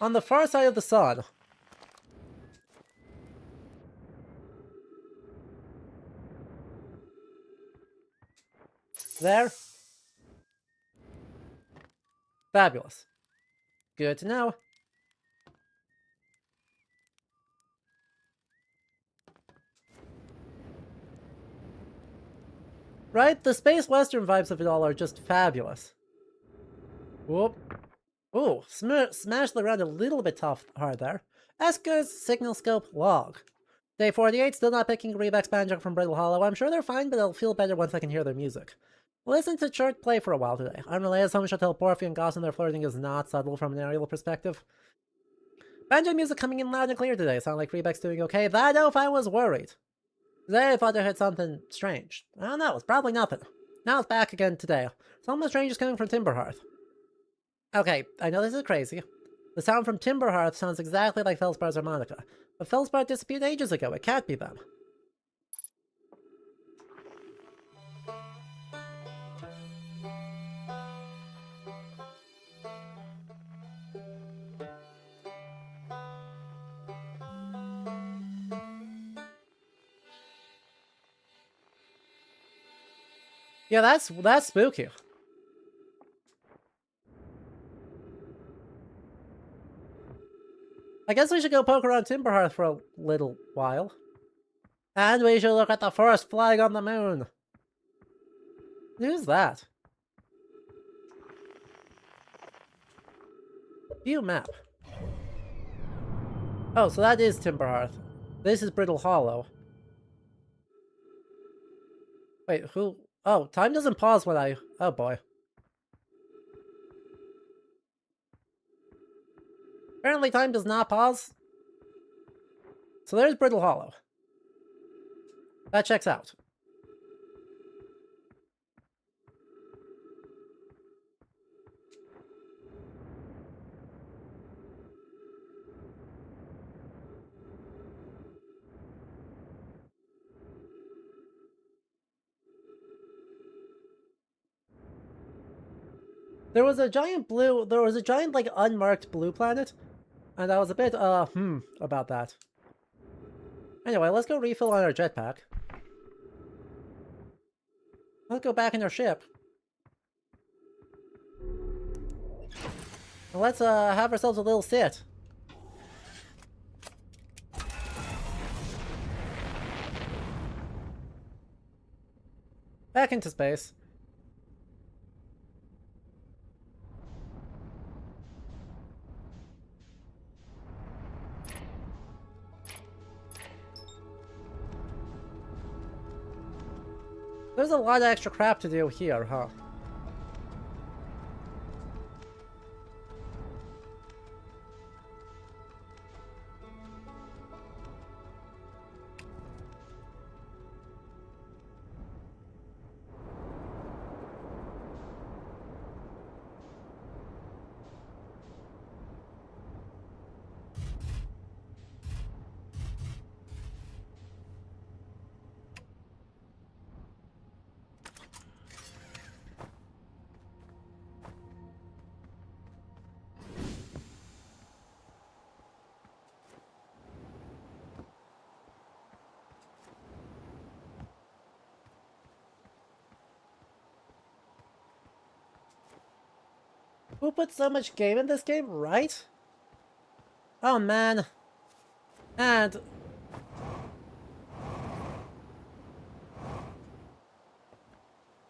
On the far side of the sun. There. Fabulous. Good to know. Right? The space western vibes of it all are just fabulous. Whoop. Ooh, smashed the ground a little bit hard there. Esker's signal scope log. Day 48, still not picking Rebeck's banjo from Brittle Hollow. I'm sure they're fine, but I'll feel better once I can hear their music. Listen to Chert play for a while today. Unrelated, someone should tell Porphy and Goss their flirting is not subtle from an aerial perspective. Banjo music coming in loud and clear today. Sound like Rebeck's doing okay? That if I was worried. Today I thought I heard something strange. I don't know, it's probably nothing. Now it's back again today. Something strange is coming from Timber Hearth. Okay, I know this is crazy. The sound from Timber Hearth sounds exactly like Felspar's harmonica. But Felspar disappeared ages ago, it can't be them. Yeah, that's spooky. I guess we should go poke around Timber Hearth for a little while. And we should look at the first flag on the moon. Who's that? View map. Oh, so that is Timber Hearth. This is Brittle Hollow. Wait, who? Oh, time doesn't pause when I... Oh boy. Apparently time does not pause. So there's Brittle Hollow. That checks out. There was a giant, like, unmarked blue planet, and I was a bit, about that. Anyway, let's go refill on our jetpack. Let's go back in our ship. And let's, have ourselves a little sit. Back into space. There's a lot of extra crap to do here, huh? Who put so much game in this game, right? Oh man. And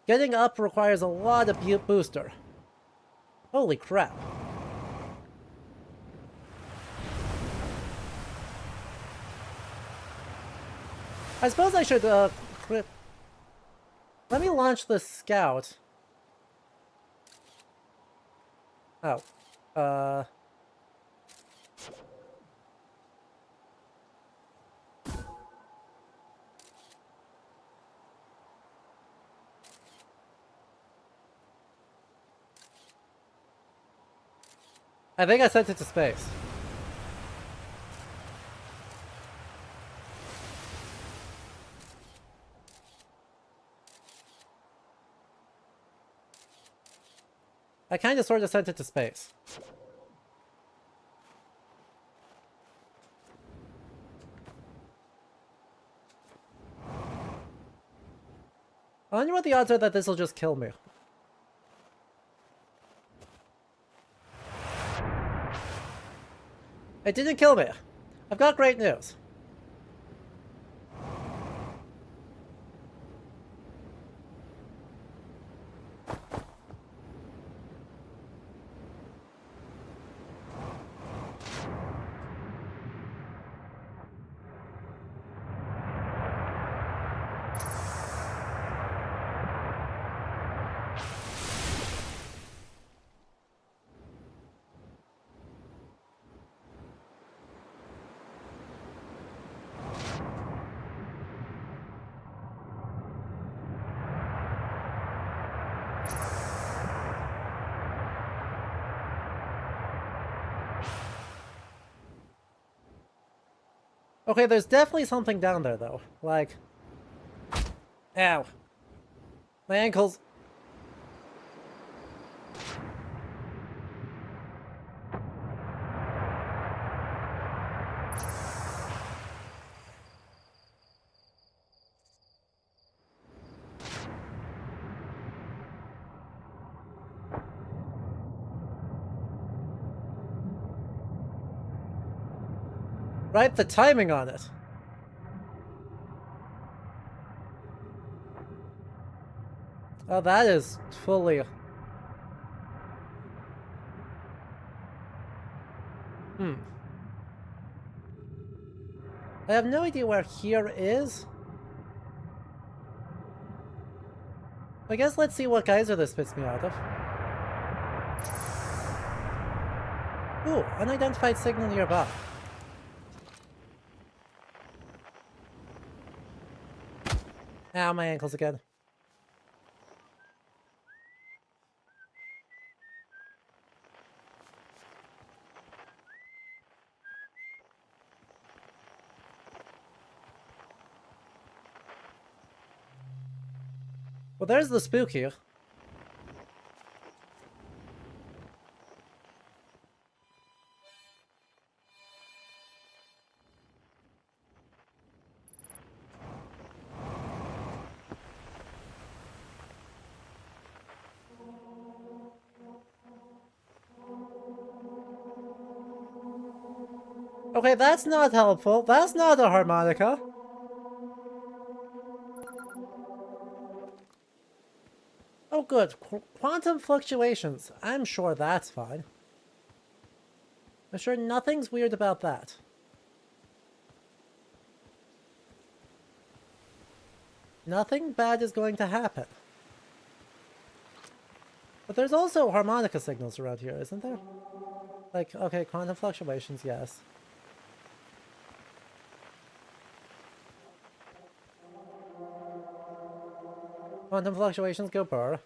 getting up requires a lot of booster. Holy crap. I suppose I should, let me launch the scout. Oh. I think I sent it to space. I kinda sorta sent it to space. I wonder what the odds are that this will just kill me. It didn't kill me. I've got great news. Okay, there's definitely something down there, though. Like... Ow. My ankles. Right, the timing on it. Oh, that is fully... I have no idea where here is. I guess let's see what geyser this spits me out of. Ooh, unidentified signal nearby. Ow, my ankles again. Well, there's the spooky. Okay, that's not helpful. That's not a harmonica. Oh, good. Quantum fluctuations. I'm sure that's fine. I'm sure nothing's weird about that. Nothing bad is going to happen. But there's also harmonica signals around here, isn't there? Like, okay, quantum fluctuations, yes. Quantum fluctuations go burr.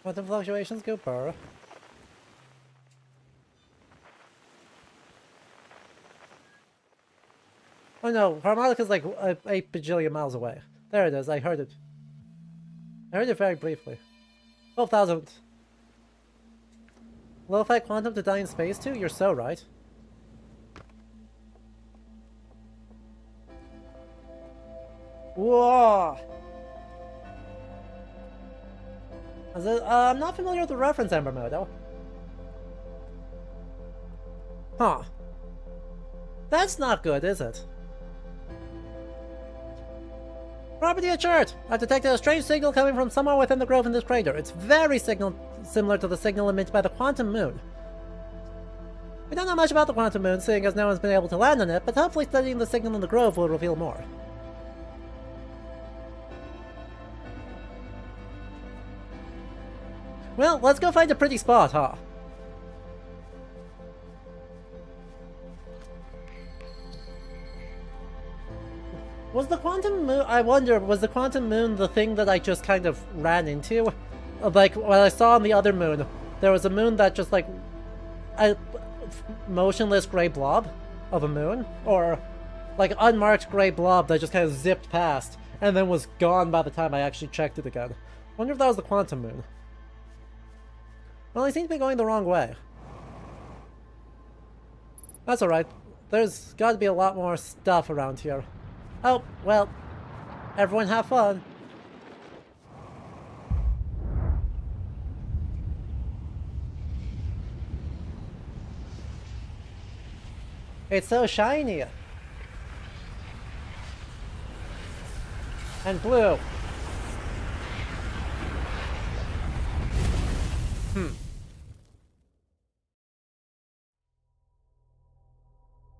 Quantum fluctuations go burr. Oh no, harmonica's like 8 bajillion miles away. There it is, I heard it. I heard it very briefly. 12,000. Lo-fi quantum to die in space too? You're so right. Whoa! I'm not familiar with the reference, Ember Moto. Huh. That's not good, is it? Property assured! I've detected a strange signal coming from somewhere within the grove in this crater. It's very similar to the signal emitted by the quantum moon. We don't know much about the quantum moon, seeing as no one's been able to land on it, but hopefully studying the signal in the grove will reveal more. Well, let's go find a pretty spot, huh? Was the quantum moon... I wonder, was the quantum moon the thing that I just kind of ran into? Like, what I saw on the other moon, there was a moon that just, like... a motionless gray blob of a moon? Or, like, unmarked gray blob that just kind of zipped past, and then was gone by the time I actually checked it again. Wonder if that was the quantum moon. Well, I seem to be going the wrong way. That's alright. There's gotta be a lot more stuff around here. Oh, well, everyone have fun. It's so shiny. And blue.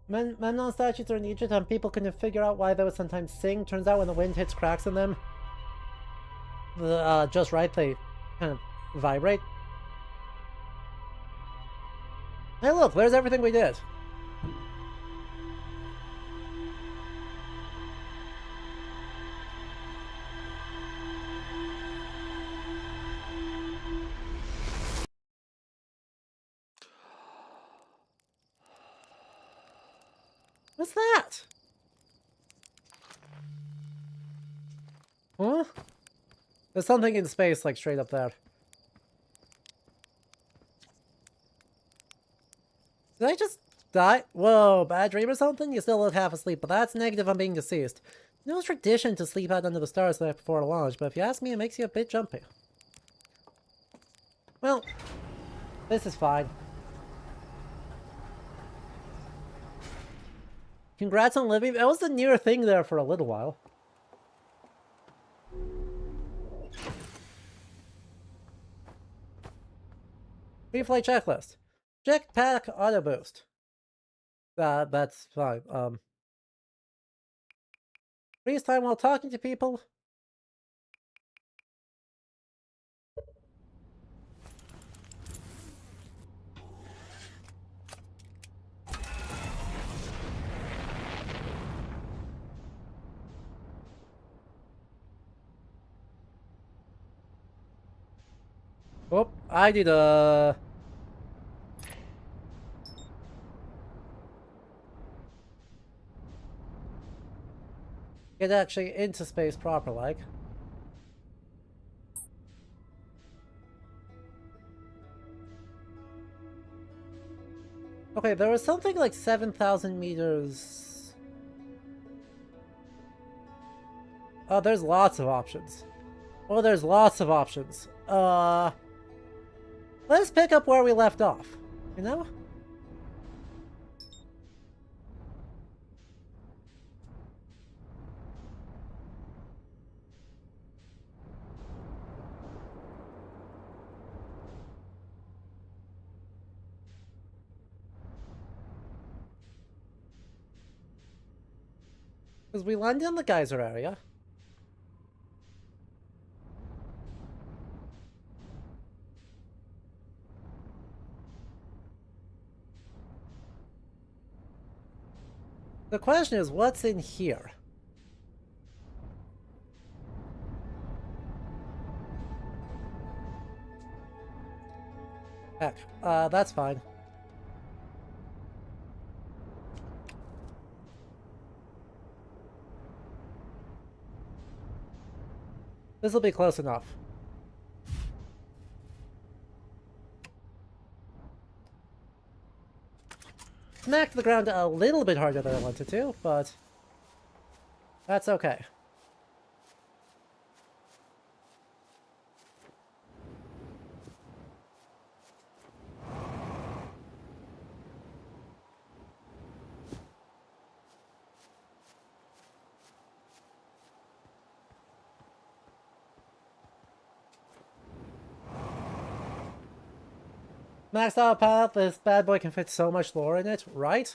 Memnon statues are in Egypt and people couldn't figure out why they would sometimes sing. Turns out when the wind hits cracks in them, just right, they kind of vibrate. Hey look, there's everything we did. What's that? Huh? There's something in space, like, straight up there. Did I just die? Whoa, bad dream or something? You still look half asleep, but that's negative on being deceased. No tradition to sleep out under the stars the night before launch, but if you ask me, it makes you a bit jumpy. Well, this is fine. Congrats on living. That was the near thing there for a little while. Pre-flight checklist. Jetpack auto boost. That's fine. Freeze time while talking to people. Oh, I need a... get actually into space proper, like. Okay, there was something like 7,000 meters. Oh, there's lots of options. Oh, there's lots of options. Let's pick up where we left off, you know? Because we landed in the geyser area. The question is, what's in here? Heck, that's fine. This'll be close enough. Smacked the ground a little bit harder than I wanted to, but that's okay. Maxed out path, this bad boy can fit so much lore in it, right?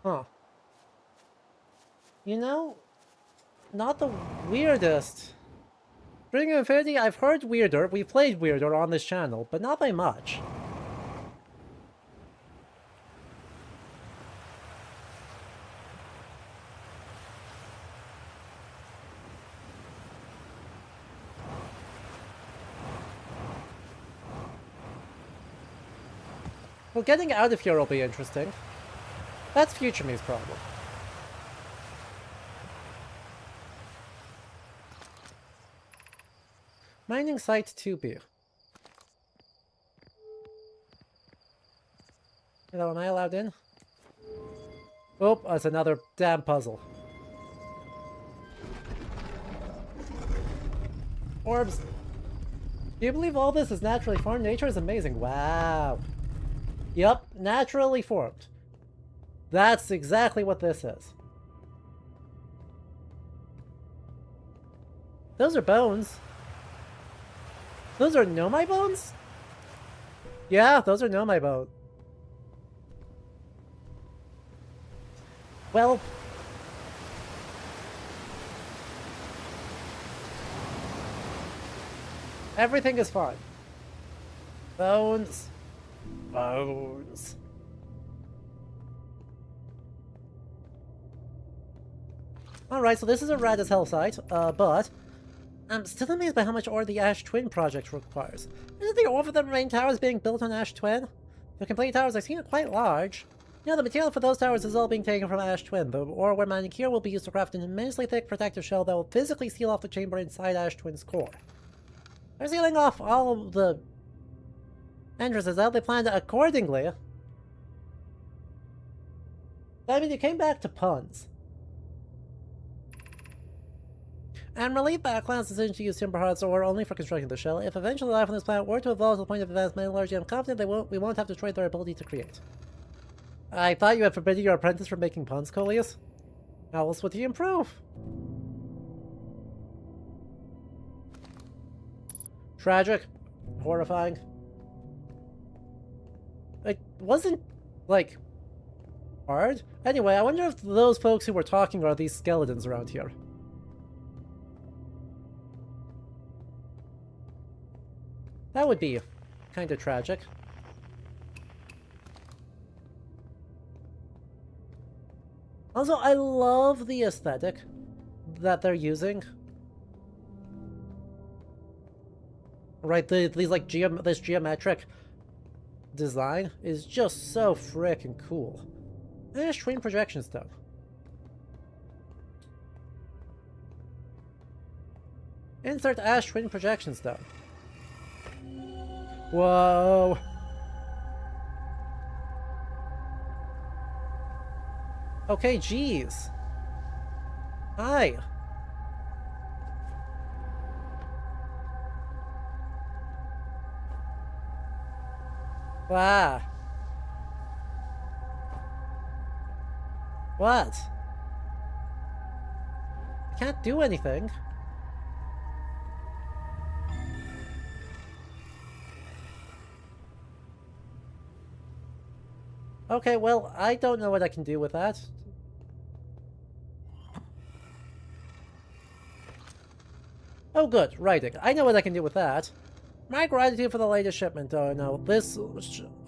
Huh. You know, not the weirdest. Ring of Infinity, I've heard weirder, we've played weirder on this channel, but not by much. Well, getting out of here will be interesting. That's future me's problem. Mining site 2B. Hello, am I allowed in? Oh, that's another damn puzzle. Orbs. Do you believe all this is naturally formed? Nature is amazing. Wow. Yup, naturally formed. That's exactly what this is. Those are bones. Those are Nomai bones? Yeah, those are Nomai bones. Well... everything is fine. Bones. Bones. Alright, so this is a rad as hell site, but I'm still amazed by how much ore the Ash Twin project requires. Isn't the ore for the main towers being built on Ash Twin? The complete towers are seen quite large. Yeah, the material for those towers is all being taken from Ash Twin. The ore we're mining here will be used to craft an immensely thick protective shell that will physically seal off the chamber inside Ash Twin's core. They're sealing off all of the entrances out. They planned accordingly. I mean, you came back to puns. I'm relieved by our clan's decision to use timber hearts ore only for constructing the shell. If eventually life on this planet were to evolve to the point of advanced metallurgy, I'm confident we won't have destroyed their ability to create. I thought you had forbidden your apprentice from making puns, Coleus. How else would he improve? Tragic. Horrifying. It wasn't, like, hard. Anyway, I wonder if those folks who were talking are these skeletons around here. That would be kind of tragic. Also, I love the aesthetic that they're using. Right, these like this geometric design is just so frickin' cool. Ash Twin Projection Stone. Insert Ash Twin Projection Stone. Whoa. Okay, geez. Hi. Wow. What? I can't do anything. Okay, well, I don't know what I can do with that. Oh good, writing. I know what I can do with that. My gratitude for the latest shipment. Oh no, this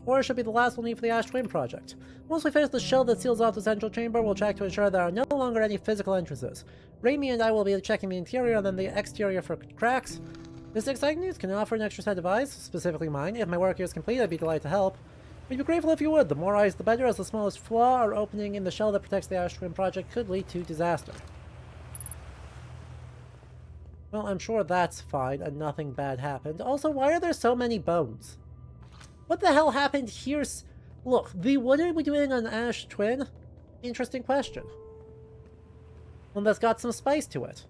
ore should be the last we'll need for the Ash Twin project. Once we finish the shell that seals off the central chamber, we'll check to ensure there are no longer any physical entrances. Raimi and I will be checking the interior and then the exterior for cracks. This exciting news. Can I offer an extra set of eyes, specifically mine? If my work here is complete, I'd be delighted to help. We'd be grateful if you would. The more eyes the better, as the smallest flaw or opening in the shell that protects the Ash Twin project could lead to disaster. Well, I'm sure that's fine and nothing bad happened. Also, why are there so many bones? What the hell happened here? Look, what are we doing on Ash Twin? Interesting question. One that's got some spice to it.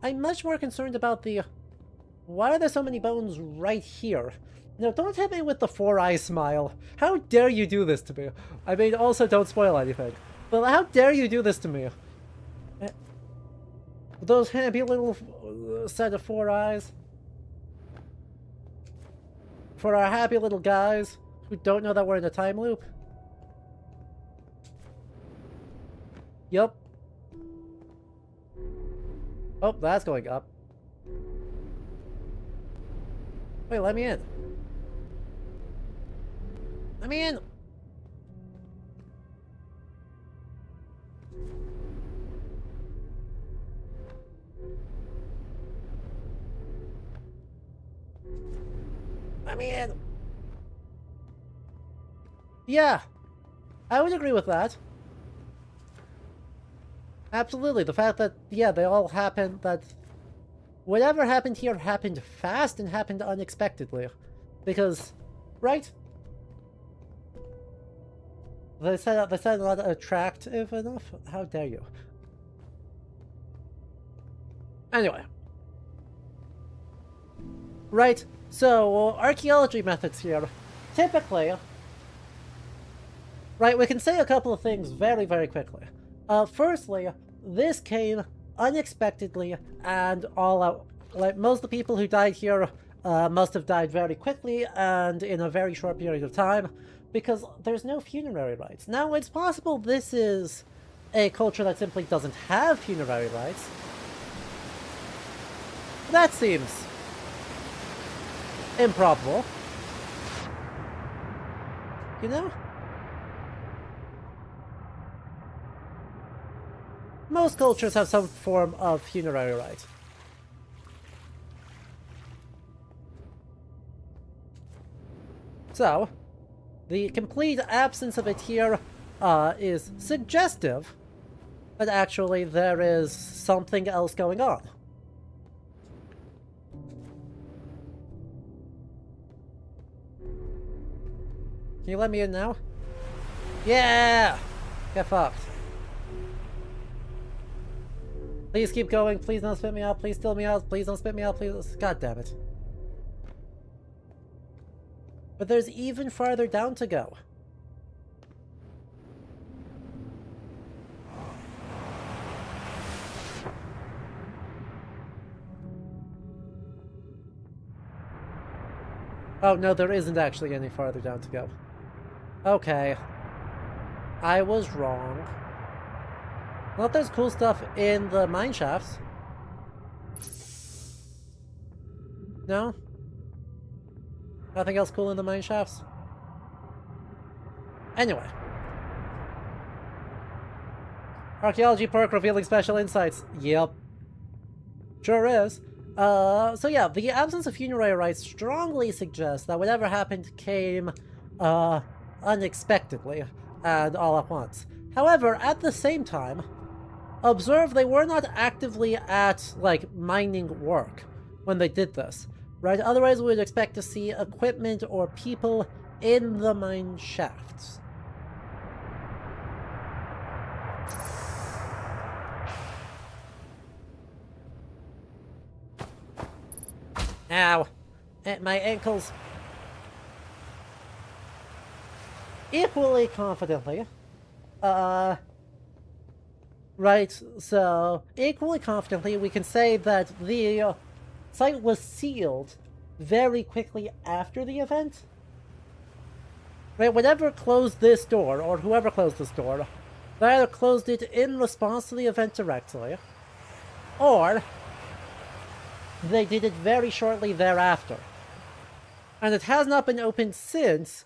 I'm much more concerned about the... Why are there so many bones right here? No, don't hit me with the 4-eye smile. How dare you do this to me? I mean, also don't spoil anything. But how dare you do this to me? Those happy little set of 4 eyes. For our happy little guys who don't know that we're in a time loop. Yup. Oh, that's going up. Wait, let me in. Let me in! Let me in! Yeah! I would agree with that. Absolutely. The fact that, yeah, they all happened, that whatever happened here happened fast and happened unexpectedly. Because, right? They said not attractive enough? How dare you? Anyway. Right, so archaeology methods here. Typically, right, we can say a couple of things very, very quickly. Firstly, this came unexpectedly and all out. Like, most of the people who died here must have died very quickly and in a very short period of time, because there's no funerary rites. Now, it's possible this is a culture that simply doesn't have funerary rites. That seems improbable. You know? Most cultures have some form of funerary rite. So, the complete absence of it here is suggestive that actually there is something else going on. Can you let me in now? Yeah! Get fucked. Please keep going. Please don't spit me out. Please steal me out. Please don't spit me out. Please. God damn it. But there's even farther down to go. Oh, no, there isn't actually any farther down to go. Okay. I was wrong. Well, there's cool stuff in the mine shafts. No? Nothing else cool in the mine shafts? Anyway. Archaeology perk revealing special insights. Yep. Sure is. So yeah, the absence of funerary rites strongly suggests that whatever happened came, unexpectedly and all at once. However, at the same time, observe they were not actively at, like, mining work when they did this, right? Otherwise we would expect to see equipment or people in the mine shafts. Ow. My ankles. Equally confidently. Right, so equally confidently we can say that the site was sealed very quickly after the event. Right, whatever closed this door, or whoever closed this door, they either closed it in response to the event directly, or they did it very shortly thereafter. And it has not been opened since,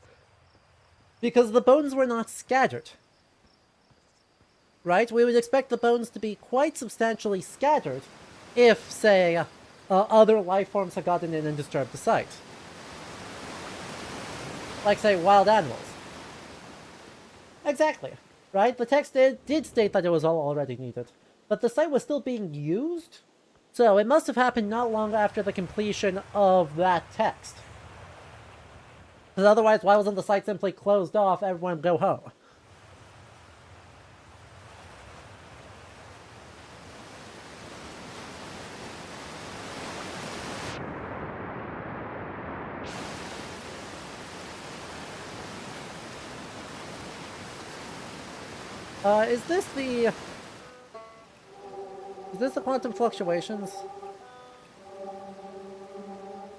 because the bones were not scattered. Right? We would expect the bones to be quite substantially scattered if, say, other life forms had gotten in and disturbed the site. Like, say, wild animals. Exactly. Right? The text did state that it was all already needed. But the site was still being used? So it must have happened not long after the completion of that text. Because otherwise, why wasn't the site simply closed off, everyone go home? Is this the quantum fluctuations?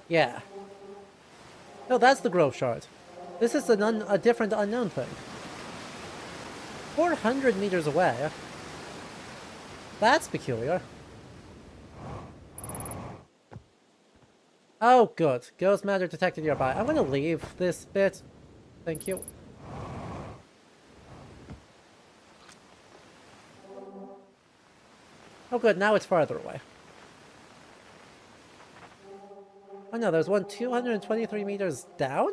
Yeah. No, that's the growth shard. This is a different unknown thing. 400 meters away. That's peculiar. Oh, good. Ghost matter detected nearby. I'm gonna leave this bit. Thank you. Oh good, now it's farther away. Oh no, there's one 223 meters down?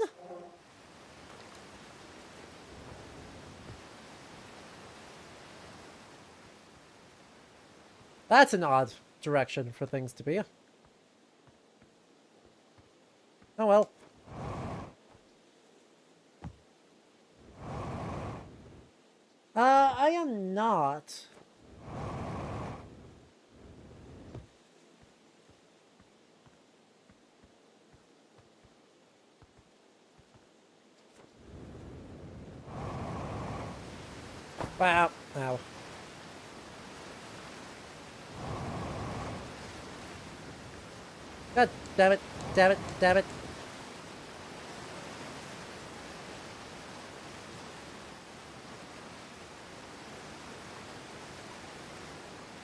That's an odd direction for things to be. Oh well. I am not. Wow. Ow. God damn it. Damn it. Damn it.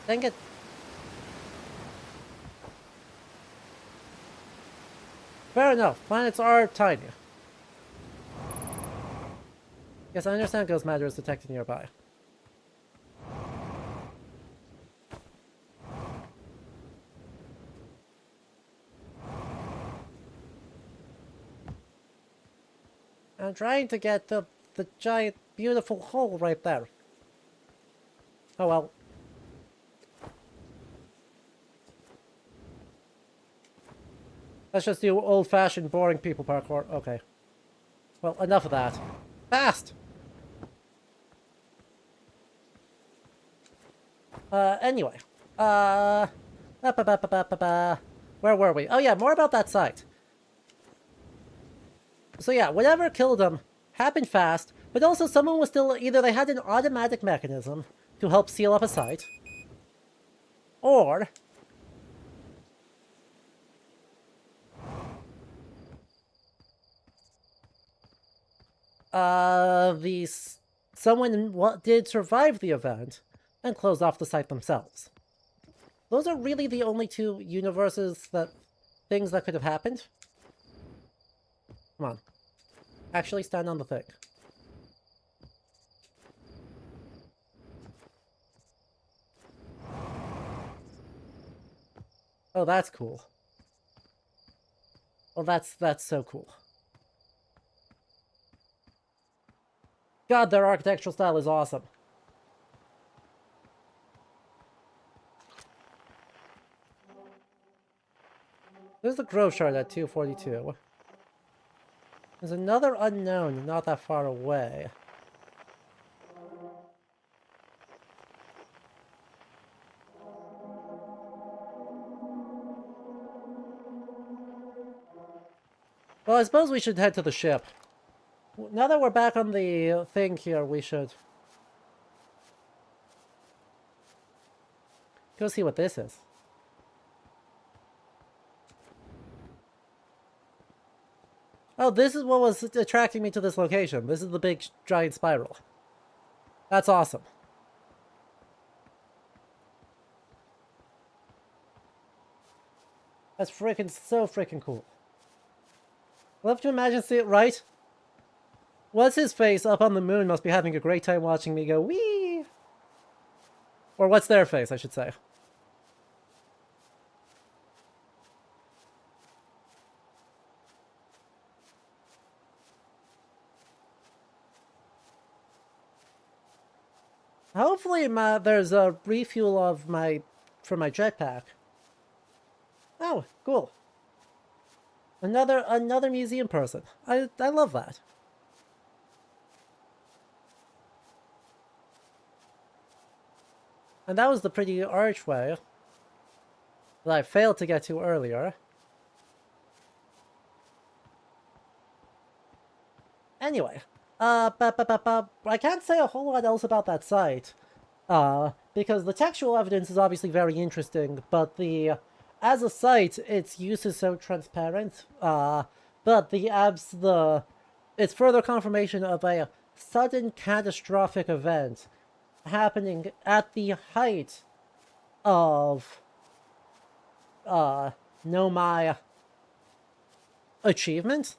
Dang it. Fair enough. Planets are tiny. Yes, I understand ghost matter is detected nearby. I'm trying to get the giant, beautiful hole right there. Oh well. Let's just do old-fashioned, boring people parkour. Okay. Well, enough of that. Fast! Anyway. Where were we? Oh yeah, more about that site. So yeah, whatever killed them happened fast, but also someone was still, either they had an automatic mechanism to help seal up a site, or someone did survive the event and closed off the site themselves. Those are really the only two universes things that could have happened. Come on. Actually stand on the thing. Oh, that's cool. Oh, that's so cool. God, their architectural style is awesome. There's the Grove Shard at 242. There's another unknown not that far away. Well, I suppose we should head to the ship. Now that we're back on the thing here, we should go see what this is. Oh, this is what was attracting me to this location. This is the big giant spiral. That's awesome. That's so freaking cool. Love to imagine see it right. What's his face up on the moon must be having a great time watching me go wee. Or what's their face, I should say. Hopefully there's a refuel for my jetpack. Oh, cool. Another museum person. I love that. And that was the pretty archway that I failed to get to earlier. Anyway, I can't say a whole lot else about that site, because the textual evidence is obviously very interesting, but as a site, its use is so transparent, but it's further confirmation of a sudden catastrophic event happening at the height of Nomai achievement.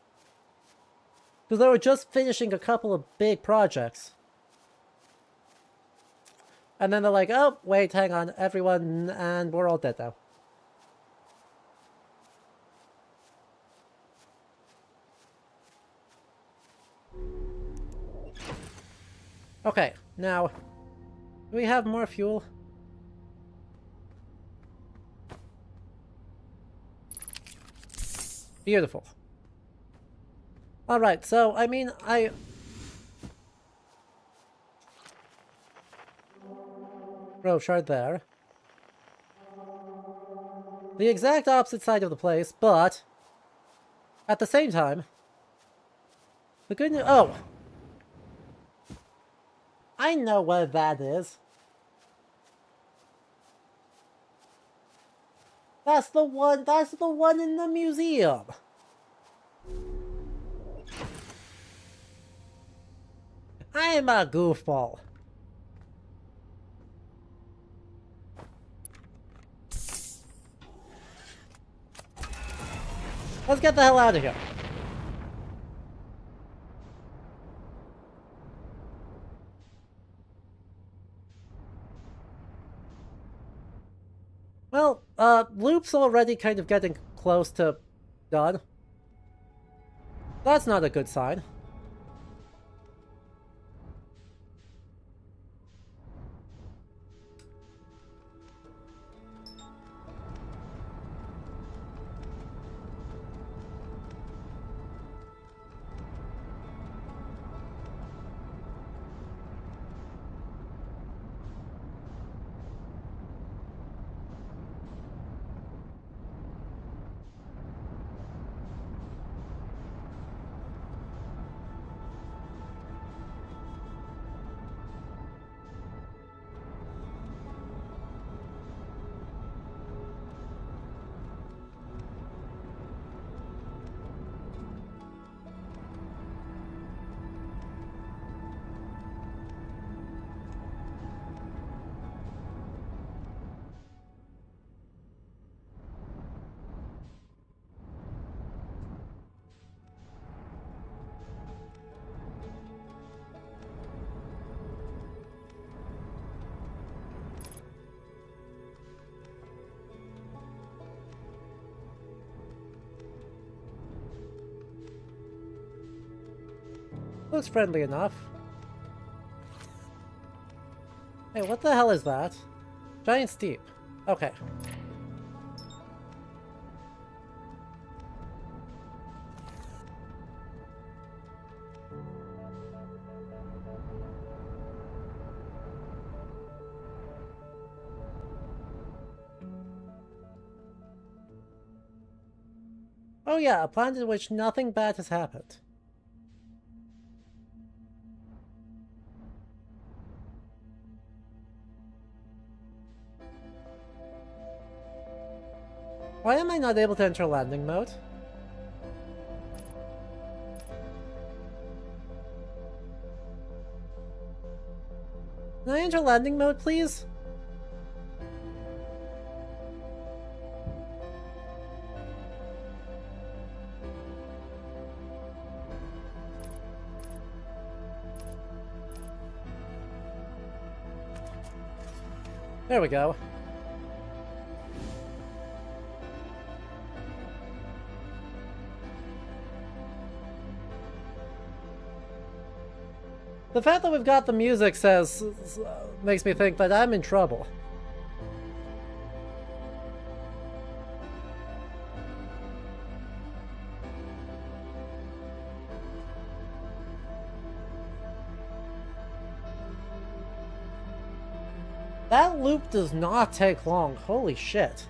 Because they were just finishing a couple of big projects. And then they're like, oh, wait, hang on, everyone, and we're all dead now. Okay, now, do we have more fuel? Beautiful. Alright, so, I mean, Grove Shard there. The exact opposite side of the place, but at the same time, the good news... Oh! I know what that is. That's the one in the museum. I'm a goofball. Let's get the hell out of here. Well, Loop's already kind of getting close to done. That's not a good sign. Looks friendly enough. Hey, what the hell is that? Giant steep. Okay. Oh yeah, a planet in which nothing bad has happened. Why am I not able to enter landing mode? Can I enter landing mode, please? There we go. The fact that we've got the music makes me think that I'm in trouble. That loop does not take long. Holy shit.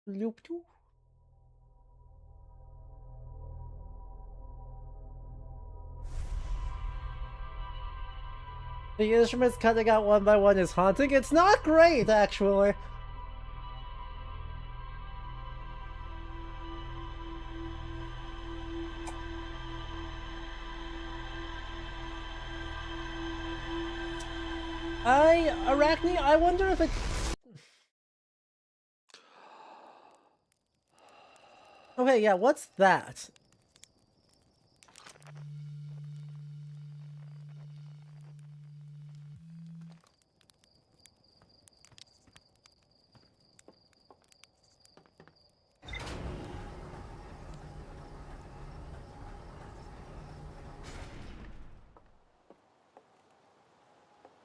Loop 2. The instruments cutting out one by one is haunting. It's not great, actually. Arachne, I wonder if it... Okay, yeah, what's that?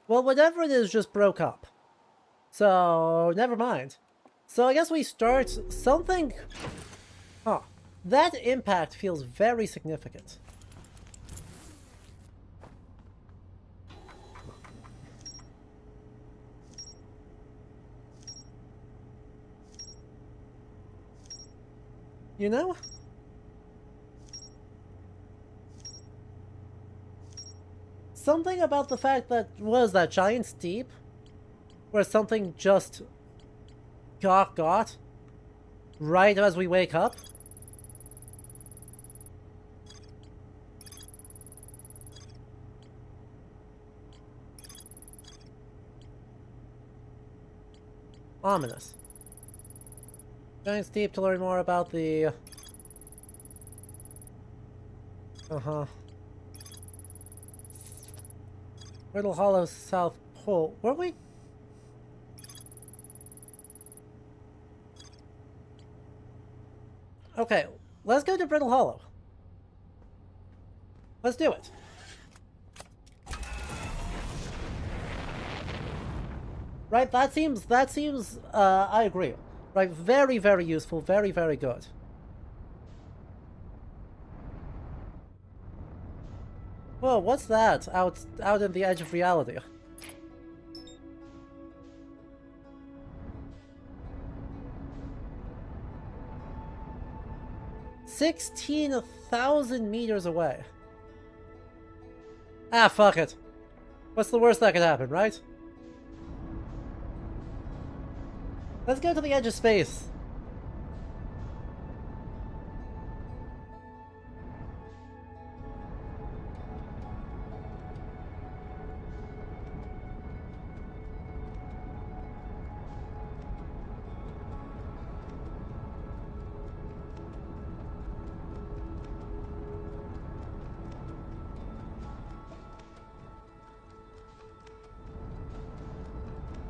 Well, whatever it is just broke up. So, never mind. So I guess we start something... Huh. That impact feels very significant. You know? Something about the fact that, was that giant steep? Where something just got right as we wake up? Ominous. Giant steep to learn more about the... Brittle Hollow South Pole. Were we? Okay, let's go to Brittle Hollow. Let's do it. Right, that seems, I agree. Right, very, very useful, very, very good. Whoa, what's that out in the edge of reality? 16,000 meters away. Ah, fuck it. What's the worst that could happen, right? Let's go to the edge of space.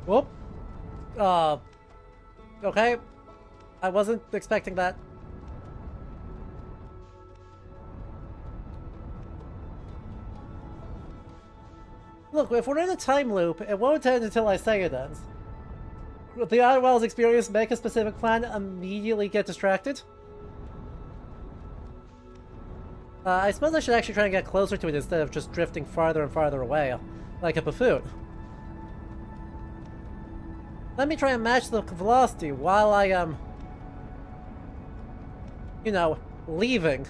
Whoop. Okay. I wasn't expecting that. Look, if we're in a time loop, it won't end until I say it ends. With the Outer Wilds experience, make a specific plan, immediately get distracted. I suppose I should actually try and get closer to it instead of just drifting farther and farther away, like a buffoon. Let me try and match the velocity while I am, you know, leaving.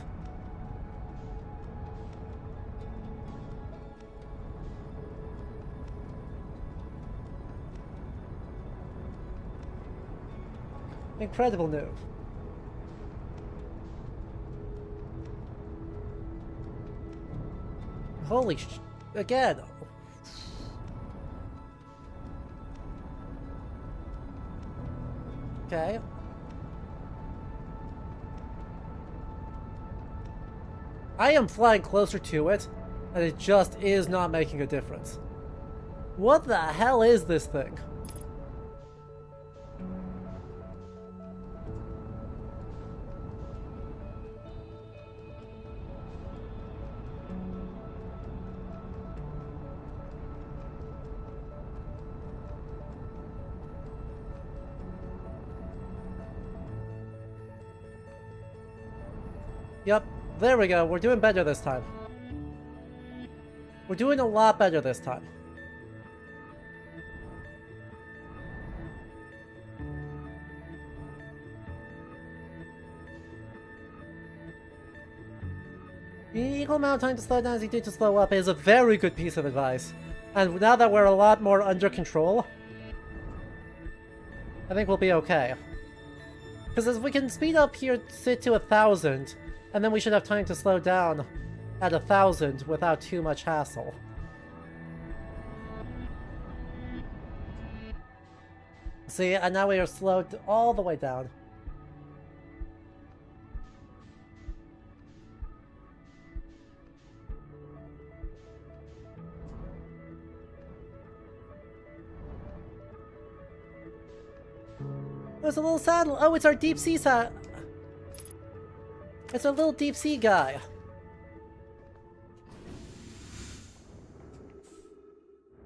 Incredible move. Holy again. Okay. I am flying closer to it, and it just is not making a difference. What the hell is this thing? Yep, there we go. We're doing better this time. We're doing a lot better this time. The equal amount of time to slow down as you do to slow up is a very good piece of advice. And now that we're a lot more under control, I think we'll be okay. Because if we can speed up here to 1,000, and then we should have time to slow down at 1,000 without too much hassle. See, and now we are slowed all the way down. There's a little saddle. Oh, it's our deep sea It's a little deep sea guy.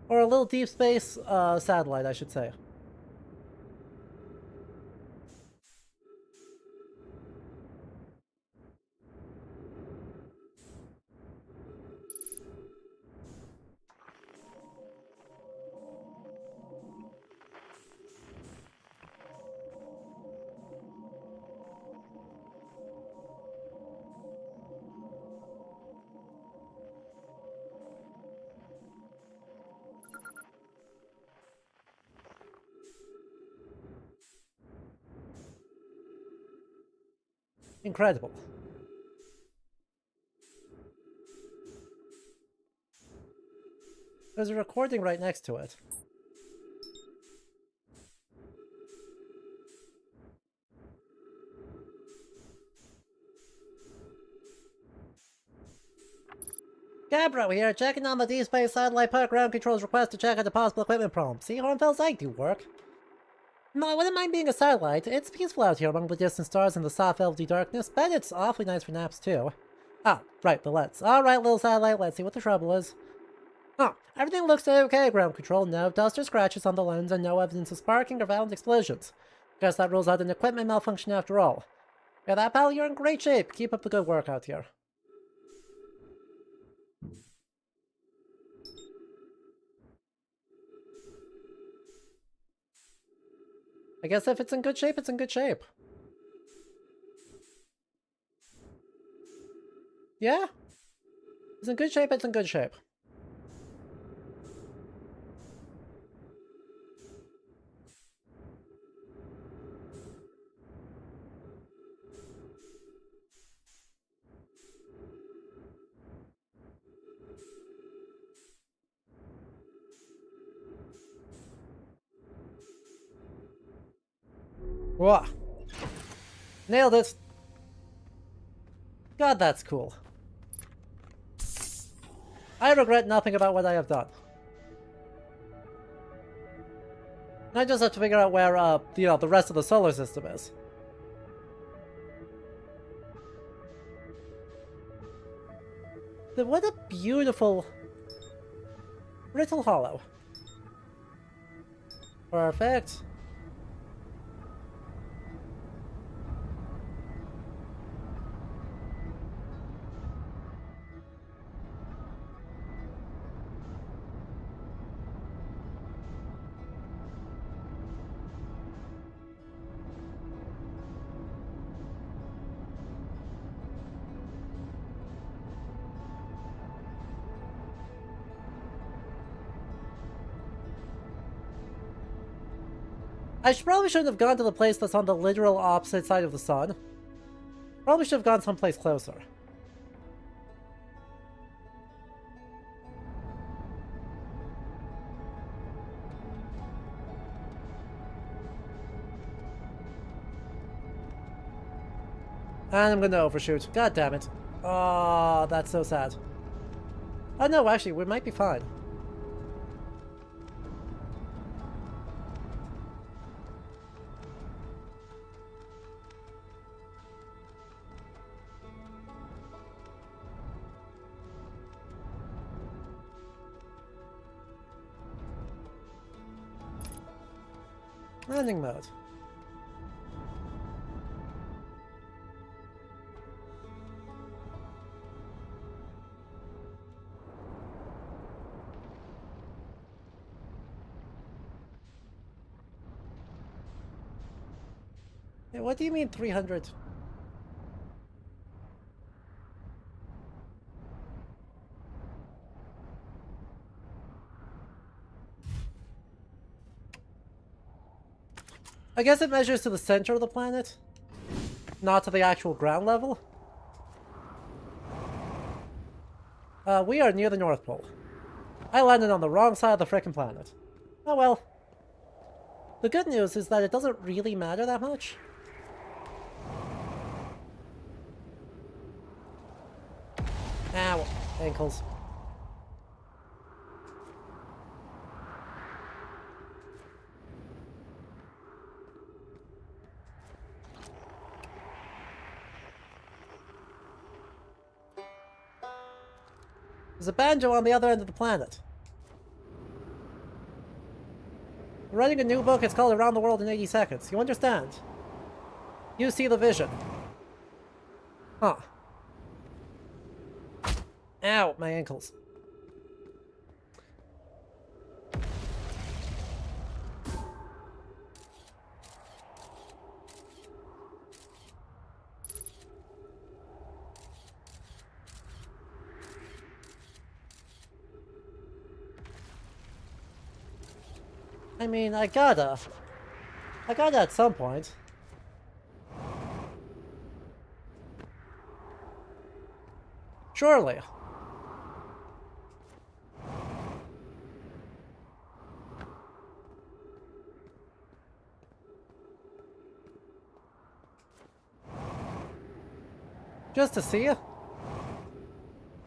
Or a little deep space satellite, I should say. Incredible. There's a recording right next to it. Gabbro here, checking on the Deep Space Satellite Park Ground Control's request to check out the possible equipment problem. See, Hornfels, I do work. No, I wouldn't mind being a satellite. It's peaceful out here among the distant stars in the soft velvety darkness, but it's awfully nice for naps too. Ah, right, but let's. Alright, little satellite, let's see what the trouble is. Oh, everything looks okay, ground control. No dust or scratches on the lens and no evidence of sparking or violent explosions. Guess that rules out an equipment malfunction after all. Yeah, that pal, you're in great shape. Keep up the good work out here. I guess if it's in good shape, it's in good shape. Yeah? It's in good shape, it's in good shape. Whoa. Nailed it. God, that's cool. I regret nothing about what I have done. I just have to figure out where, you know, the rest of the solar system is. What a beautiful Brittle Hollow. Perfect. Probably shouldn't have gone to the place that's on the literal opposite side of the sun. Probably should have gone someplace closer. And I'm gonna overshoot. God damn it. Oh, that's so sad. Oh no, actually, we might be fine. Landing mode. Hey, what do you mean 300? I guess it measures to the center of the planet, not to the actual ground level. We are near the North Pole. I landed on the wrong side of the frickin' planet. Oh well. The good news is that it doesn't really matter that much. Ow, ankles. There's a banjo on the other end of the planet. I'm writing a new book, it's called Around the World in 80 Seconds. You understand? You see the vision. Huh. Ow, my ankles. I mean, I gotta at some point. Surely. Just to see?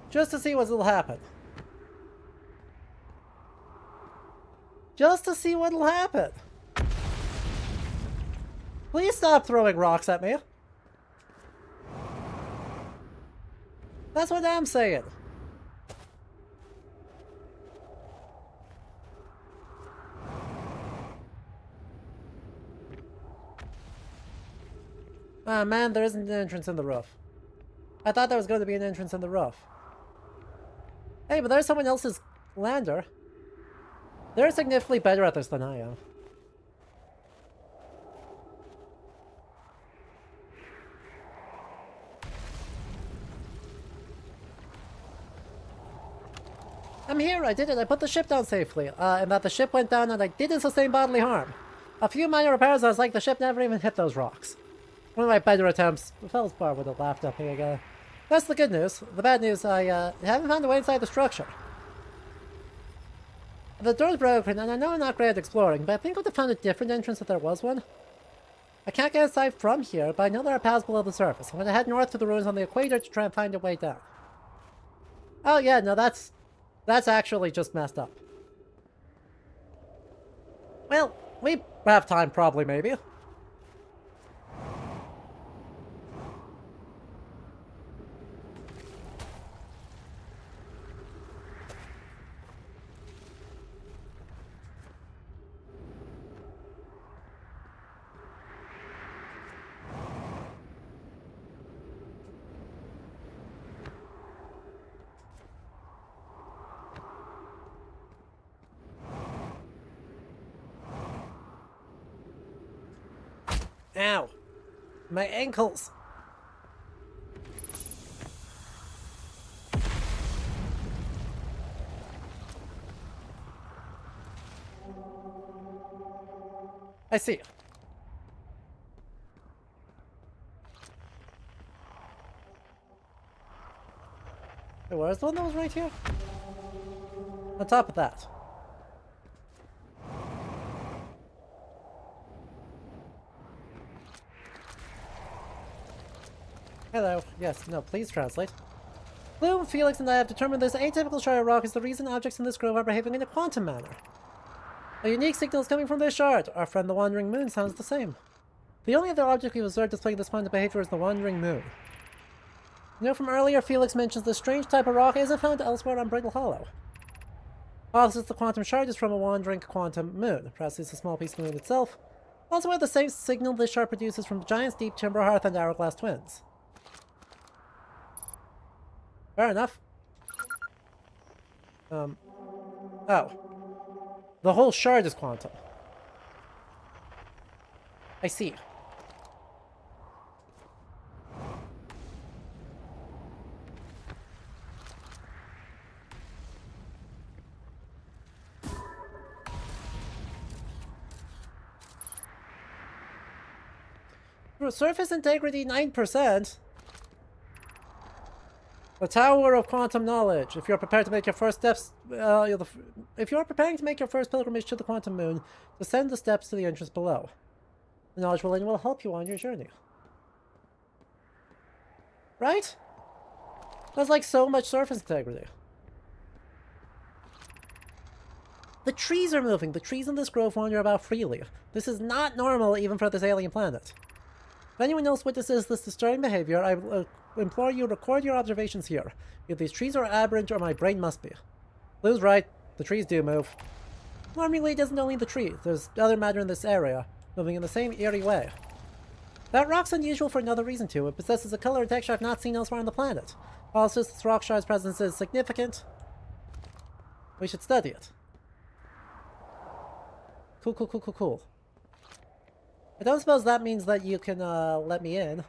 Just to see what'll happen. Just to see what'll happen. Please stop throwing rocks at me. That's what I'm saying. Ah, man, there isn't an entrance in the roof. I thought there was going to be an entrance in the roof. Hey, but there's someone else's lander. They're significantly better at this than I am. I'm here, I did it, I put the ship down safely, and that the ship went down and I didn't sustain bodily harm. A few minor repairs, I was like, the ship never even hit those rocks. One of my better attempts, the Feldspar would have laughed at me again. That's the good news. The bad news, I haven't found a way inside the structure. The door's broken, and I know I'm not great at exploring, but I think I would have found a different entrance if there was one. I can't get inside from here, but I know there are paths below the surface. I'm going to head north to the ruins on the equator to try and find a way down. Oh yeah, no, that's actually just messed up. Well, we have time, probably, maybe. Ow. My ankles. I see. Wait, where's the one that was right here? On top of that. Hello. Yes, no, please translate. Bloom, Felix, and I have determined this atypical shard of rock is the reason objects in this grove are behaving in a quantum manner. A unique signal is coming from this shard. Our friend the Wandering Moon sounds the same. The only other object we've observed displaying this quantum behavior is the Wandering Moon. You know from earlier, Felix mentions this strange type of rock isn't found elsewhere on Brittle Hollow. Also, since the quantum shard is from a wandering quantum moon, perhaps it's a small piece of the moon itself. Also, we have the same signal this shard produces from the Giant's Deep, Timber Hearth, and Hourglass Twins. Fair enough. Oh. The whole shard is quantum. I see. Surface integrity 9%. The Tower of Quantum Knowledge. If you're prepared to make your first steps, if you are preparing to make your first pilgrimage to the Quantum Moon, descend the steps to the entrance below. The knowledge will help you on your journey. Right? That's like so much surface integrity. The trees are moving. The trees in this grove wander about freely. This is not normal even for this alien planet. If anyone else witnesses this disturbing behavior, I implore you to record your observations here. Either these trees are aberrant or my brain must be. Lou's right. The trees do move. Alarmingly, it isn't only the trees. There's other matter in this area, moving in the same eerie way. That rock's unusual for another reason too. It possesses a color and texture I've not seen elsewhere on the planet. Also, since this rock shard's presence is significant, we should study it. Cool. I don't suppose that means that you can, let me in.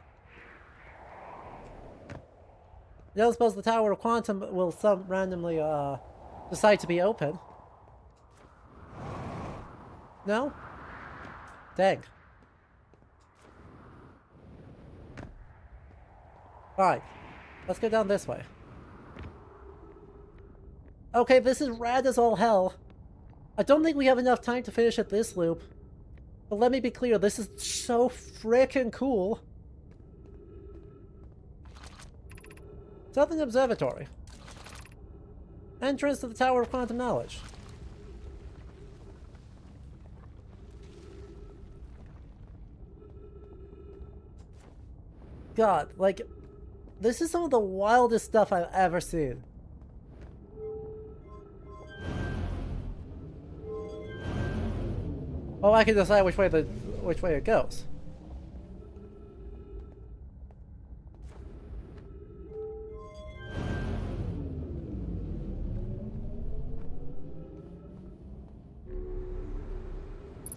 I don't suppose the Tower of Quantum will randomly, decide to be open. No? Dang. Fine. Let's go down this way. Okay, this is rad as all hell. I don't think we have enough time to finish at this loop. But let me be clear, this is so frickin' cool. Southern Observatory. Entrance to the Tower of Quantum Knowledge. God, like, this is some of the wildest stuff I've ever seen. Oh, I can decide which way it goes.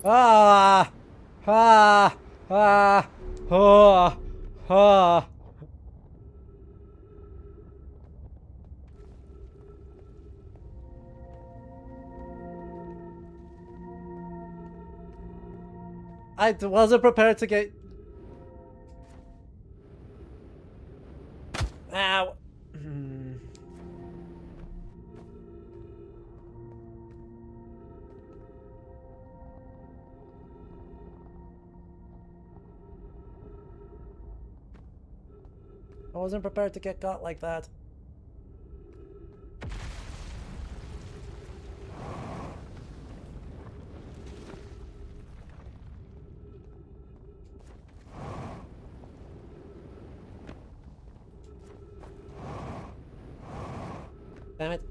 Ah! Ah! Ah! Ah! Ah! I wasn't prepared to get... Ow. I wasn't prepared to get got like that. Damn it.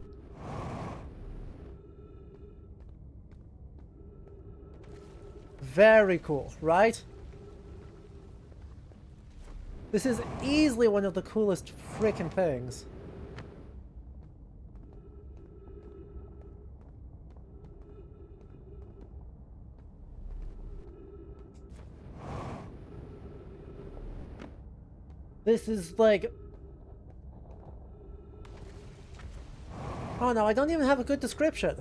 Very cool, right? This is easily one of the coolest frickin' things. This is like... Oh no, I don't even have a good description.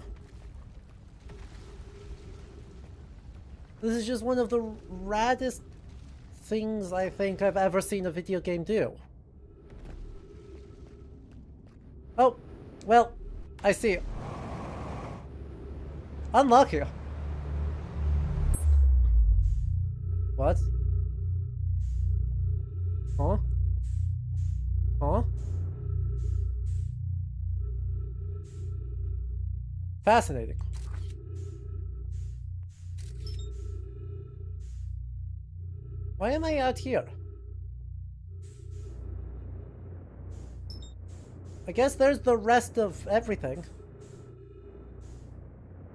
This is just one of the raddest things I think I've ever seen a video game do. Oh, well, I see. Unlucky. What? Huh? Huh? Fascinating. Why am I out here? I guess there's the rest of everything.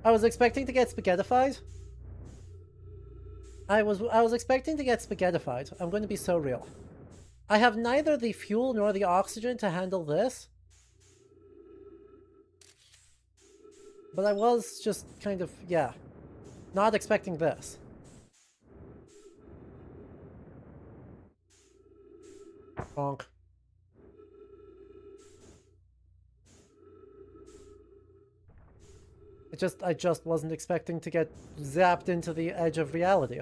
I was expecting to get spaghettified. I was expecting to get spaghettified. I'm going to be so real. I have neither the fuel nor the oxygen to handle this. But I was just kind of, yeah, not expecting this. Bonk. I just wasn't expecting to get zapped into the edge of reality.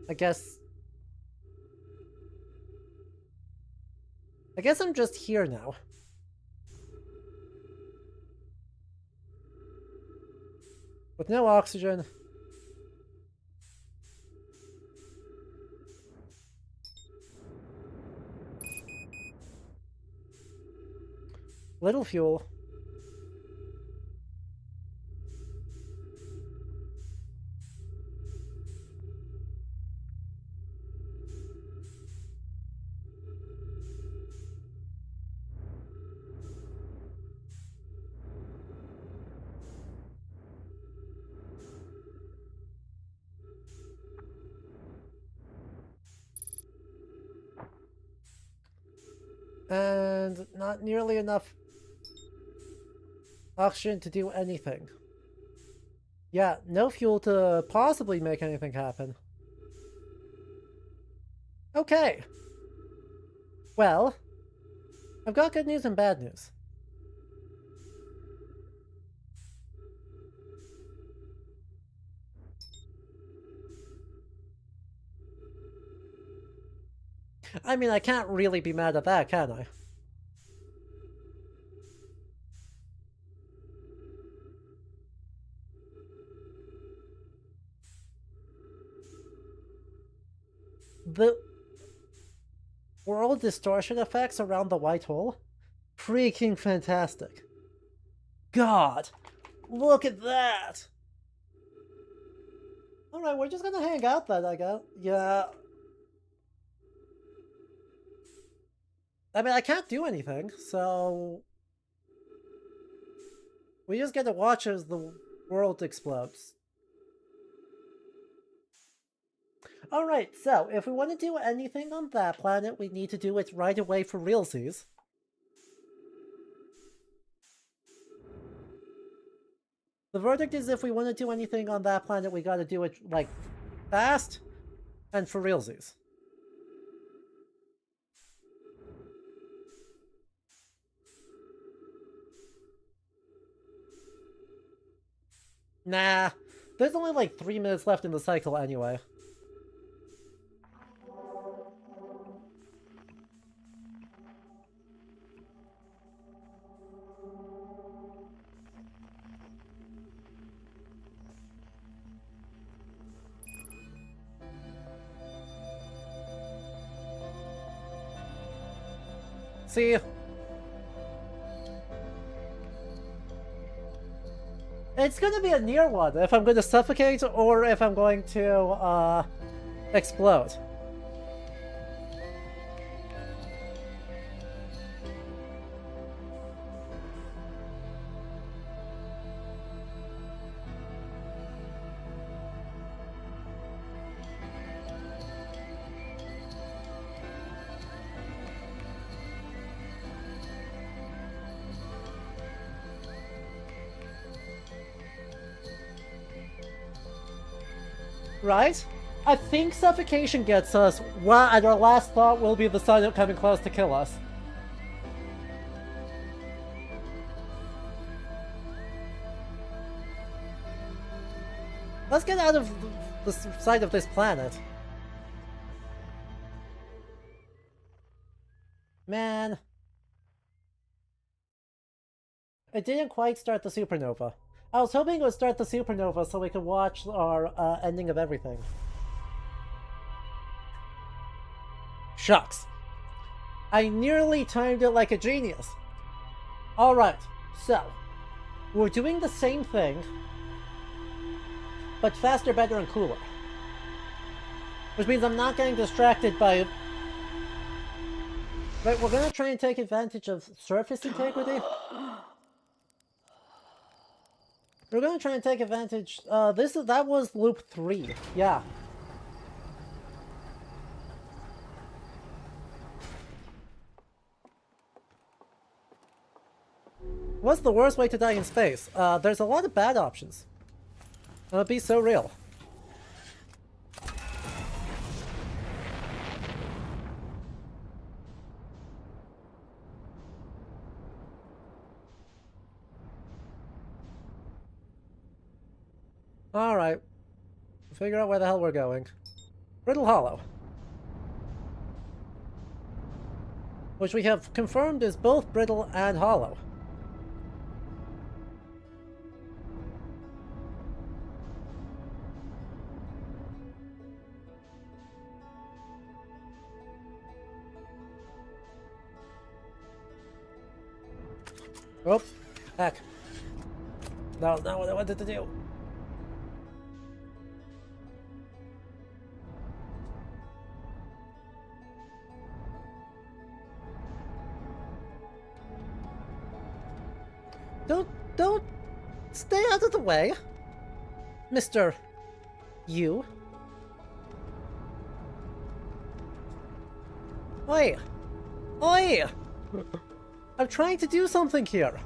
I guess I'm just here now. With no oxygen. Little fuel. And not nearly enough oxygen to do anything. Yeah, no fuel to possibly make anything happen. Okay. Well, I've got good news and bad news. I mean, I can't really be mad at that, can I? The world distortion effects around the white hole? Freaking fantastic. God, look at that! Alright, we're just gonna hang out then, I guess. Yeah. I mean, I can't do anything, so... we just get to watch as the world explodes. Alright, so, if we want to do anything on that planet, we need to do it right away for realsies. The verdict is if we want to do anything on that planet, we gotta do it, like, fast and for realsies. Nah. There's only like 3 minutes left in the cycle anyway. See? It's gonna be a near one if I'm gonna suffocate or if I'm going to, explode. Right? I think suffocation gets us, and our last thought will be the sun coming close to kill us. Let's get out of the sight of this planet. Man. It didn't quite start the supernova. I was hoping it would start the supernova so we could watch our ending of everything. Shucks. I nearly timed it like a genius. Alright, so we're doing the same thing, but faster, better, and cooler. Which means I'm not getting distracted by... Right, we're gonna try and take advantage of surface integrity. We're gonna try and take advantage... that was loop 3. Yeah. What's the worst way to die in space? There's a lot of bad options. It'll be so real. Alright. Figure out where the hell we're going. Brittle Hollow. Which we have confirmed is both brittle and hollow. Oh, heck. That was not what I wanted to do. Don't stay out of the way, Mr. You. Oi! Oi! I'm trying to do something here.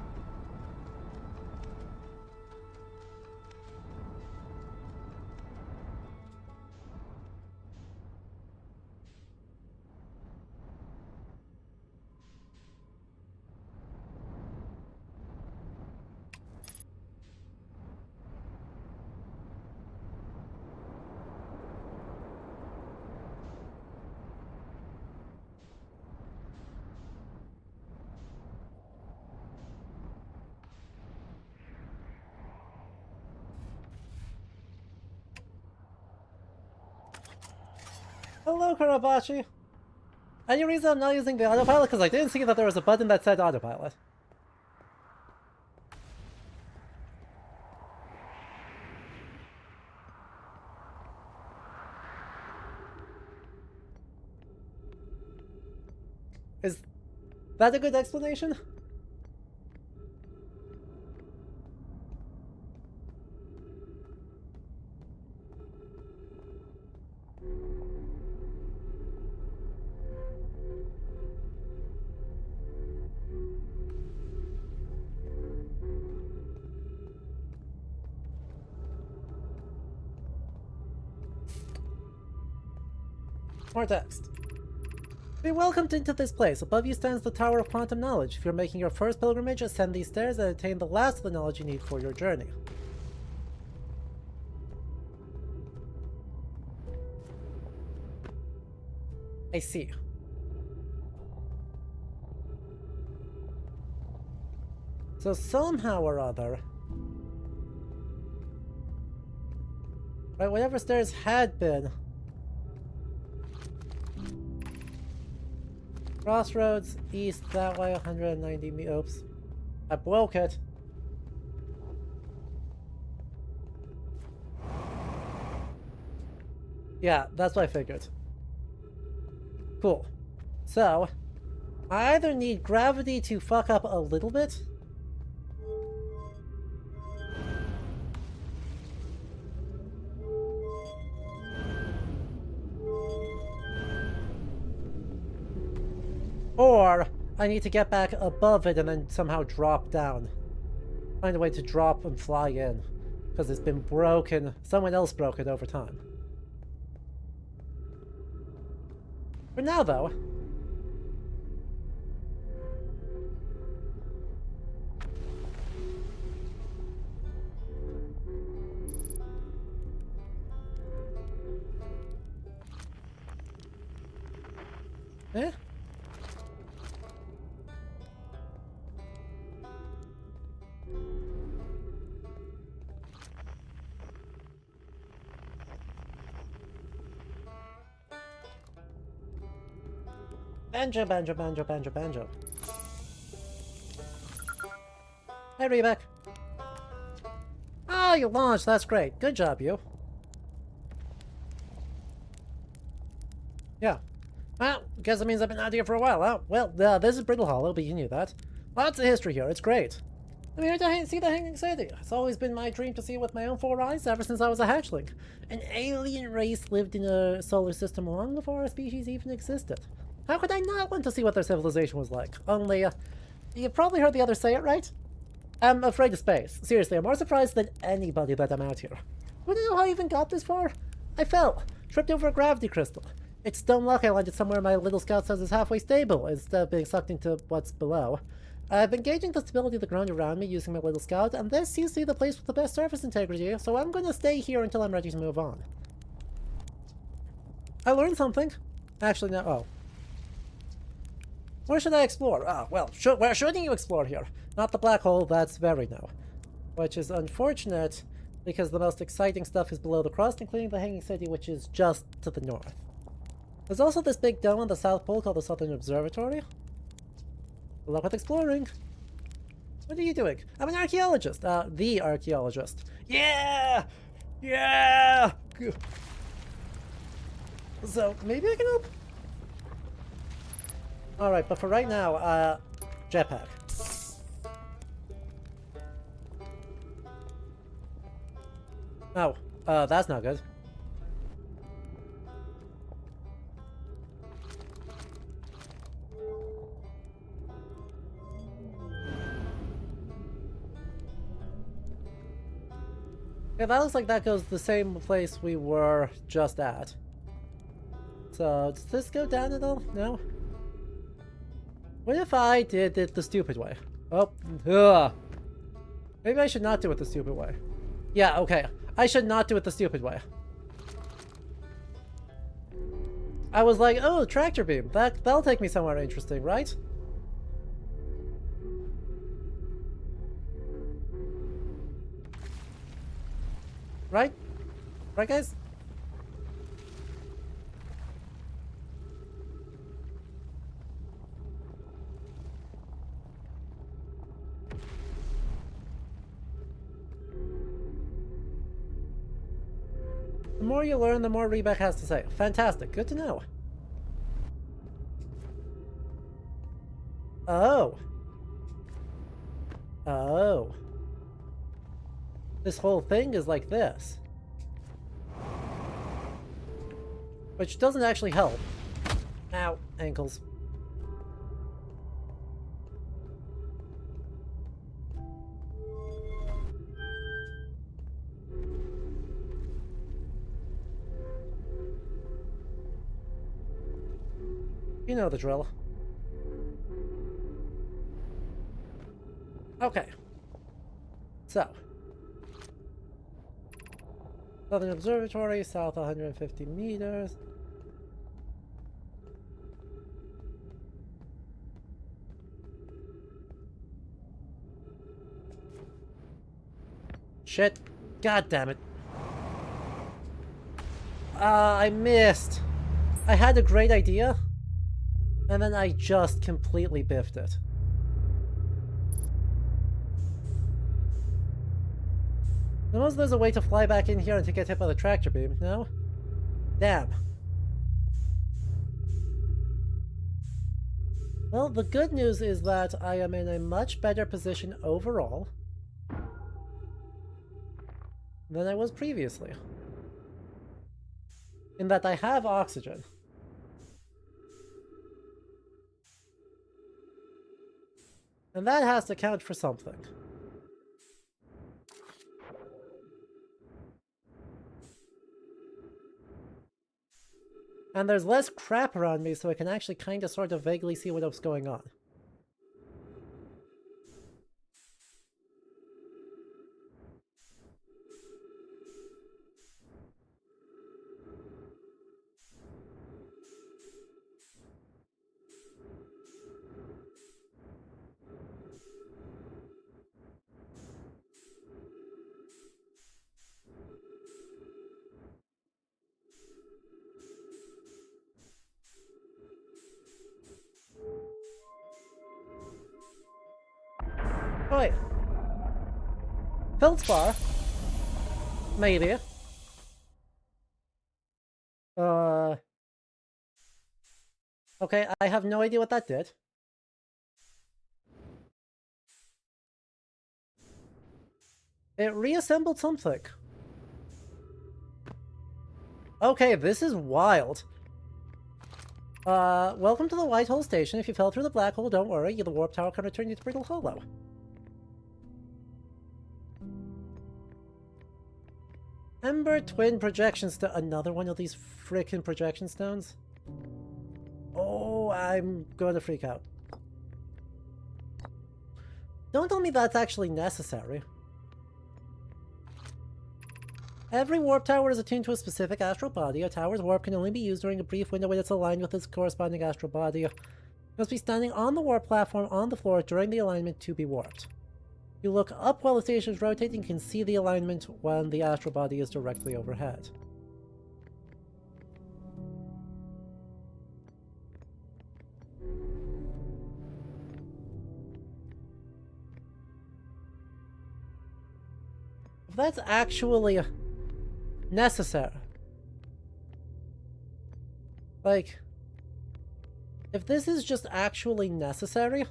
Hello, Karabachi. Any reason I'm not using the autopilot? Because I didn't see that there was a button that said autopilot. Is that a good explanation? More text. Be welcomed into this place. Above you stands the Tower of Quantum Knowledge. If you're making your first pilgrimage, ascend these stairs and attain the last of the knowledge you need for your journey. I see. So somehow or other, right, whatever stairs had been, crossroads east that way, 190 meters. Oops, I broke it. Yeah, that's what I figured. Cool. So, I either need gravity to fuck up a little bit, or I need to get back above it and then somehow drop down. Find a way to drop and fly in, because it's been broken. Someone else broke it over time. For now, though, eh? Banjo, banjo, banjo, banjo, banjo. Hey, Rebeck. Oh, you launched. That's great. Good job, you. Yeah. Well, guess it means I've been out here for a while, huh? Well, this is Brittle Hollow, but you knew that. Lots of history here. It's great. I'm here to see the Hanging City. It's always been my dream to see it with my own 4 eyes ever since I was a hatchling. An alien race lived in a solar system long before our species even existed. How could I not want to see what their civilization was like? Only, you've probably heard the others say it, right? I'm afraid of space. Seriously, I'm more surprised than anybody that I'm out here. Wanna know how I even got this far? I fell. Tripped over a gravity crystal. It's dumb luck I landed somewhere my little scout says is halfway stable, instead of being sucked into what's below. I've been gauging the stability of the ground around me using my little scout, and this seems to be the place with the best surface integrity, so I'm gonna stay here until I'm ready to move on. I learned something. Actually, no. Oh. Where should I explore? Ah, well, where shouldn't you explore here? Not the black hole, that's very no. Which is unfortunate, because the most exciting stuff is below the crust, including the Hanging City, which is just to the north. There's also this big dome on the South Pole called the Southern Observatory. Good luck with exploring. What are you doing? I'm an archaeologist. The archaeologist. Yeah! Yeah! So, maybe I can help? Alright, but for right now, jetpack. Oh, that's not good. Yeah, that looks like that goes the same place we were just at. So, does this go down at all? No? What if I did it the stupid way? Oh, ugh. Maybe I should not do it the stupid way. Yeah, okay. I should not do it the stupid way. I was like, oh, tractor beam. That'll take me somewhere interesting, right? Right? Right, guys? The more you learn, the more Rebeck has to say. Fantastic. Good to know. Oh. Oh. This whole thing is like this. Which doesn't actually help. Ow. Ankles. You know the drill. Okay. So. Southern Observatory, south 150 meters. shit. God damn it. I missed. I had a great idea, and then I just completely biffed it. Unless there's a way to fly back in here and to get hit by the tractor beam, no? Damn. Well, the good news is that I am in a much better position overall than I was previously. In that I have oxygen. And that has to count for something. And there's less crap around me, so I can actually kind of sort of vaguely see what's going on. Right. Feldspar. Maybe. Okay, I have no idea what that did. It reassembled something. Okay, this is wild. Welcome to the White Hole Station. If you fell through the black hole, don't worry. The warp tower can return you to Brittle Hollow. Ember Twin Projection Stone. Another one of these frickin' projection stones? Oh, I'm gonna freak out. Don't tell me that's actually necessary. Every warp tower is attuned to a specific astral body. A tower's warp can only be used during a brief window when it's aligned with its corresponding astral body. You must be standing on the warp platform on the floor during the alignment to be warped. You look up while the station is rotating, you can see the alignment when the astral body is directly overhead. If that's actually necessary, like, if this is just actually necessary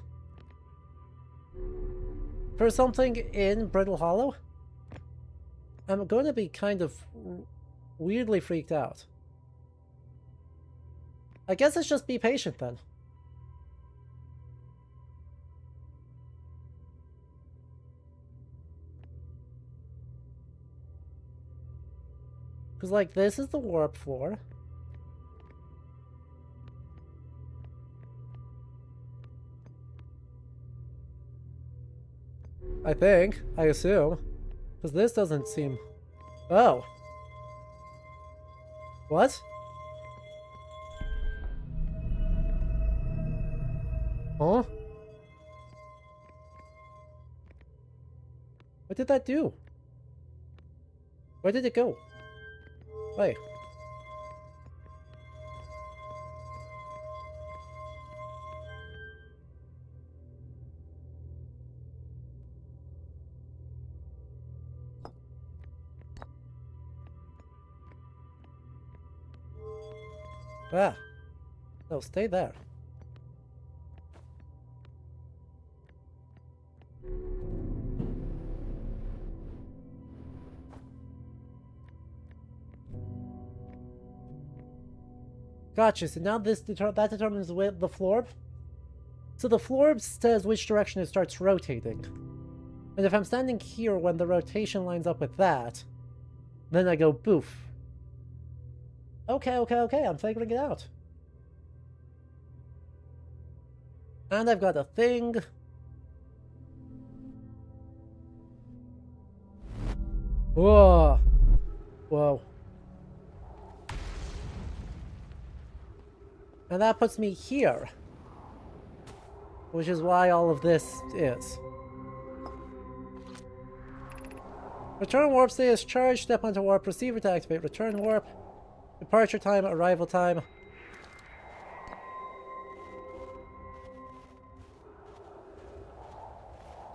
for something in Brittle Hollow, I'm going to be kind of weirdly freaked out. I guess let's just be patient then. Because, like, this is the warp floor. I think. I assume. Because this doesn't seem... Oh. What? Huh? What did that do? Where did it go? Wait. Ah. No, stay there. Gotcha, so now that determines the florb. So the florb says which direction it starts rotating. And if I'm standing here when the rotation lines up with that, then I go boof. Okay, I'm figuring it out. And I've got a thing. Whoa. Whoa. And that puts me here. Which is why all of this is. Return warp state is charged. Step onto warp receiver to activate return warp. Departure time, arrival time.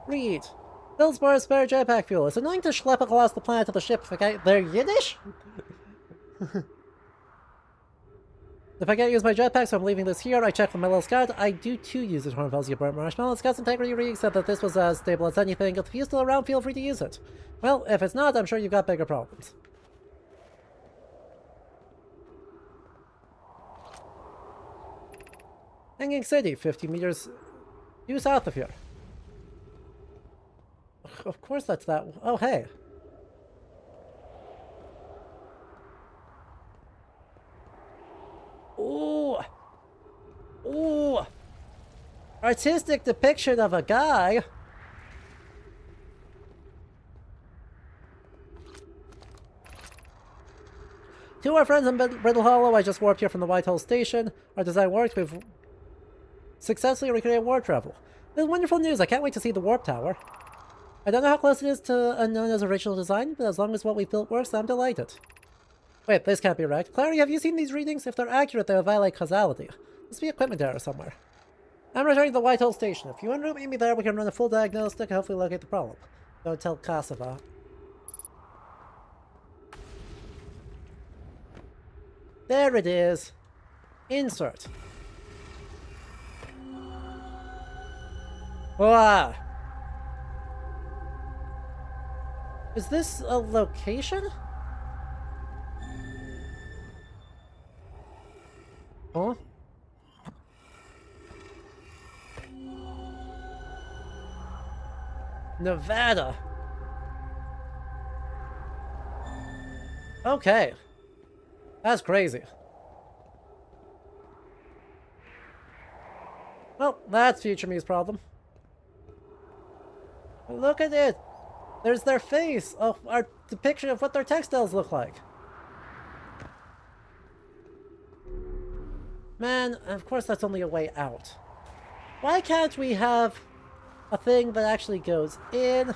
Read. Build spare jetpack fuel. It's annoying to schlep across the planet to the ship if I can't... They're Yiddish? If I can't use my jetpack, so I'm leaving this here. I checked with my little scout. I do too use it. Hornfels, you burnt marshmallow. Scout's integrity reading said that this was as stable as anything. If you're still around, feel free to use it. Well, if it's not, I'm sure you've got bigger problems. Hanging City, 50 meters due south of here. Of course that's that. Oh, hey. Ooh. Ooh. Artistic depiction of a guy. To our friends in Brittle Hollow, I just warped here from the Whitehall Station. Our design worked. We've successfully recreated warp travel. This is wonderful news. I can't wait to see the warp tower. I don't know how close it is to Unknown's original design, but as long as what we've built works, I'm delighted. Wait, this can't be right. Clary, have you seen these readings? If they're accurate, they will violate causality. Must be equipment error somewhere. I'm returning to the Whitehall Station. If you want to meet me there, we can run a full diagnostic and hopefully locate the problem. Don't tell Kasava. There it is. Insert. Wow. Is this a location? Huh? Nevada. Okay. That's crazy. Well, that's Future Me's problem. Look at it! There's their face! Oh, our depiction of what their textiles look like. Man, of course that's only a way out. Why can't we have a thing that actually goes in?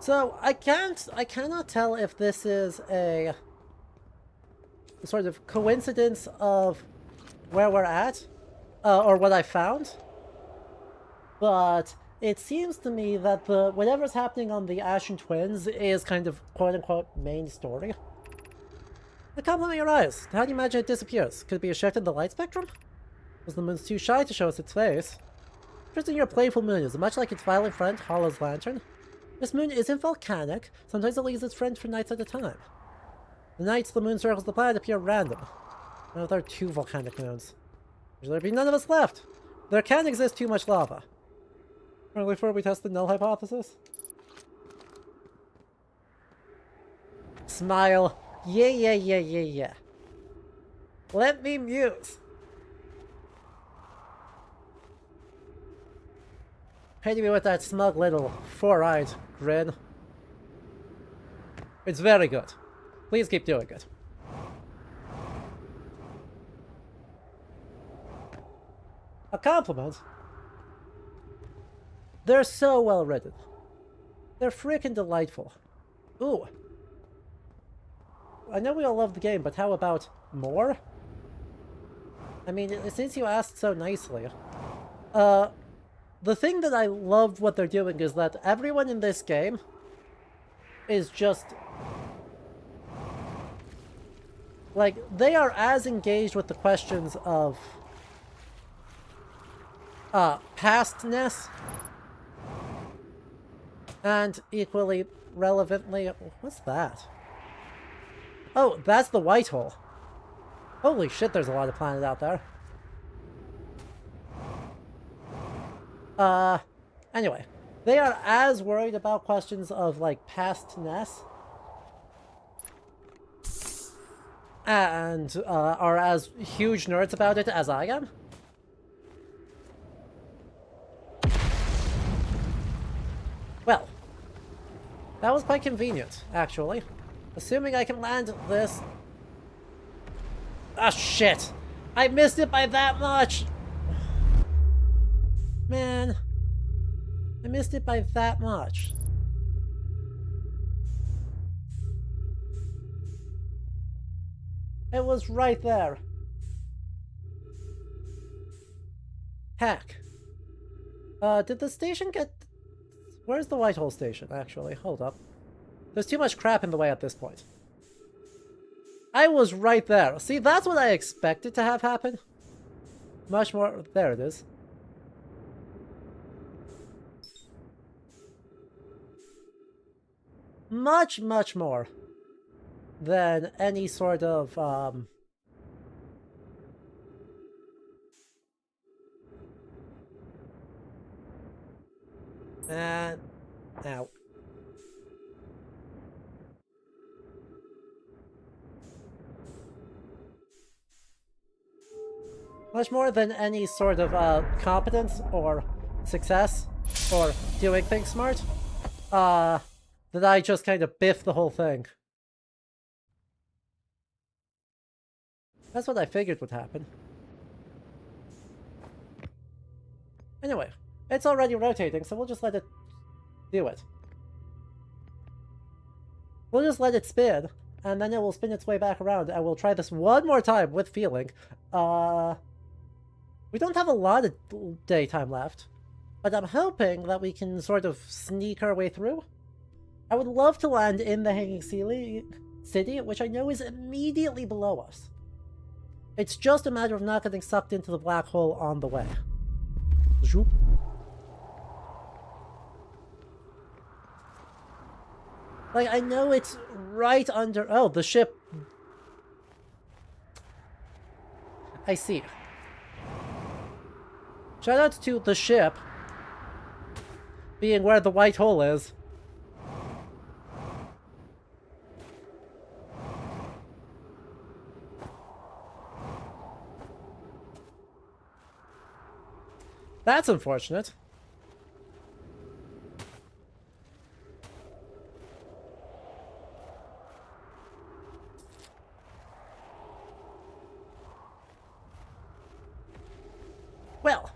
So, I cannot tell if this is a sort of coincidence of where we're at, or what I found, but it seems to me that whatever's happening on the Ashen Twins is kind of quote-unquote main story. The compliment your eyes. How do you imagine it disappears? Could it be a shift in the light spectrum? Was the moon's too shy to show us its face? Interesting, your playful moon is much like its violent friend, Hollow's lantern. This moon isn't volcanic. Sometimes it leaves its friend for nights at a time. The nights the moon circles the planet appear random. Now there are 2 volcanic moons. There'd be none of us left. There can't exist too much lava. Early before we test the null hypothesis. Smile. Yeah. Let me muse. Hitting me with that smug little 4-eyed grin. It's very good. Please keep doing it. A compliment? They're so well written. They're freaking delightful. Ooh. I know we all love the game, but how about more? I mean, since you asked so nicely. The thing that I love what they're doing is that everyone in this game is just... like, they are as engaged with the questions of pastness and equally relevantly... what's that? Oh, that's the white hole. Holy shit, there's a lot of planet out there. Anyway, they are as worried about questions of, like, pastness and are as huge nerds about it as I am. Well, that was quite convenient, actually. Assuming I can land this... ah, shit! I missed it by that much! Man. I missed it by that much. It was right there. Heck. Did the station get... Where's the Whitehall station, actually? Hold up. There's too much crap in the way at this point. I was right there. See, that's what I expected to have happen. Much more... There it is. Much, much more than any sort of, and... Ow. Much more than any sort of, competence or success or doing things smart, that I just kind of biffed the whole thing. That's what I figured would happen. Anyway, it's already rotating, so we'll just let it do it. We'll just let it spin, and then it will spin its way back around, and we'll try this one more time with feeling. We don't have a lot of daytime left, but I'm hoping that we can sort of sneak our way through. I would love to land in the Hanging City, which I know is immediately below us. It's just a matter of not getting sucked into the black hole on the way. Zoop. Like, I know it's right under... Oh, the ship... I see. Shout out to the ship being where the white hole is. That's unfortunate. Well,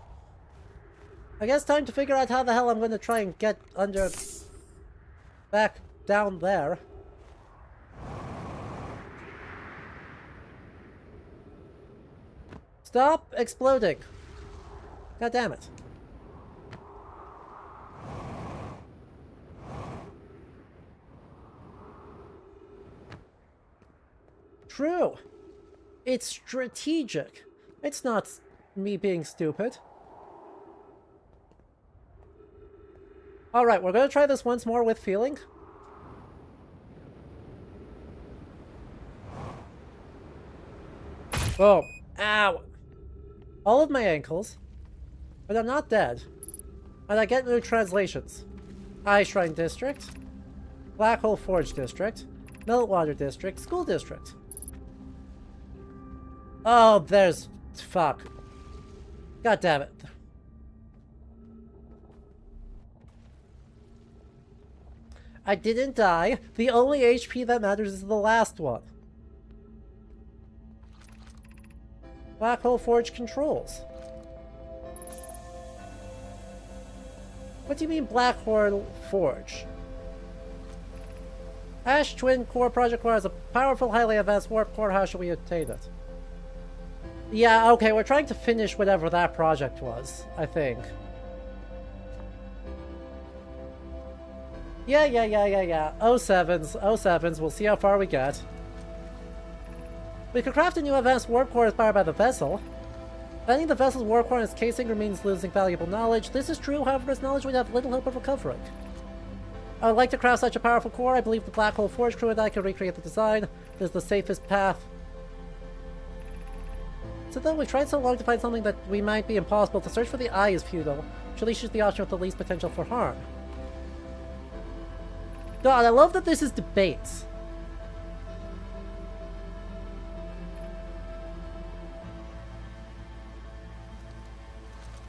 I guess time to figure out how the hell I'm going to try and get under... back down there. Stop exploding. God damn it. True. It's strategic. It's not me being stupid. Alright, we're gonna try this once more with feeling. Boom. Ow. All of my ankles. But I'm not dead. And I get new translations. Eye Shrine District. Black Hole Forge District. Meltwater District. School District. Oh, there's... Fuck. God damn it. I didn't die. The only HP that matters is the last one. Black Hole Forge controls. What do you mean Black Hole Forge? Ash Twin Core Project Core has a powerful, highly advanced warp core. How should we obtain it? Yeah, okay, we're trying to finish whatever that project was, I think. Yeah. 07s, we'll see how far we get. We could craft a new advanced warp core inspired by the vessel. Finding the vessel's warp core in its casing means losing valuable knowledge. This is true, however, this knowledge would have little hope of recovering. I would like to craft such a powerful core. I believe the Black Hole Forge crew and I can recreate the design. This is the safest path. So though we tried so long to find something that we might be impossible, to search for the eye is futile. Surely choose the option with the least potential for harm. God, I love that this is debates.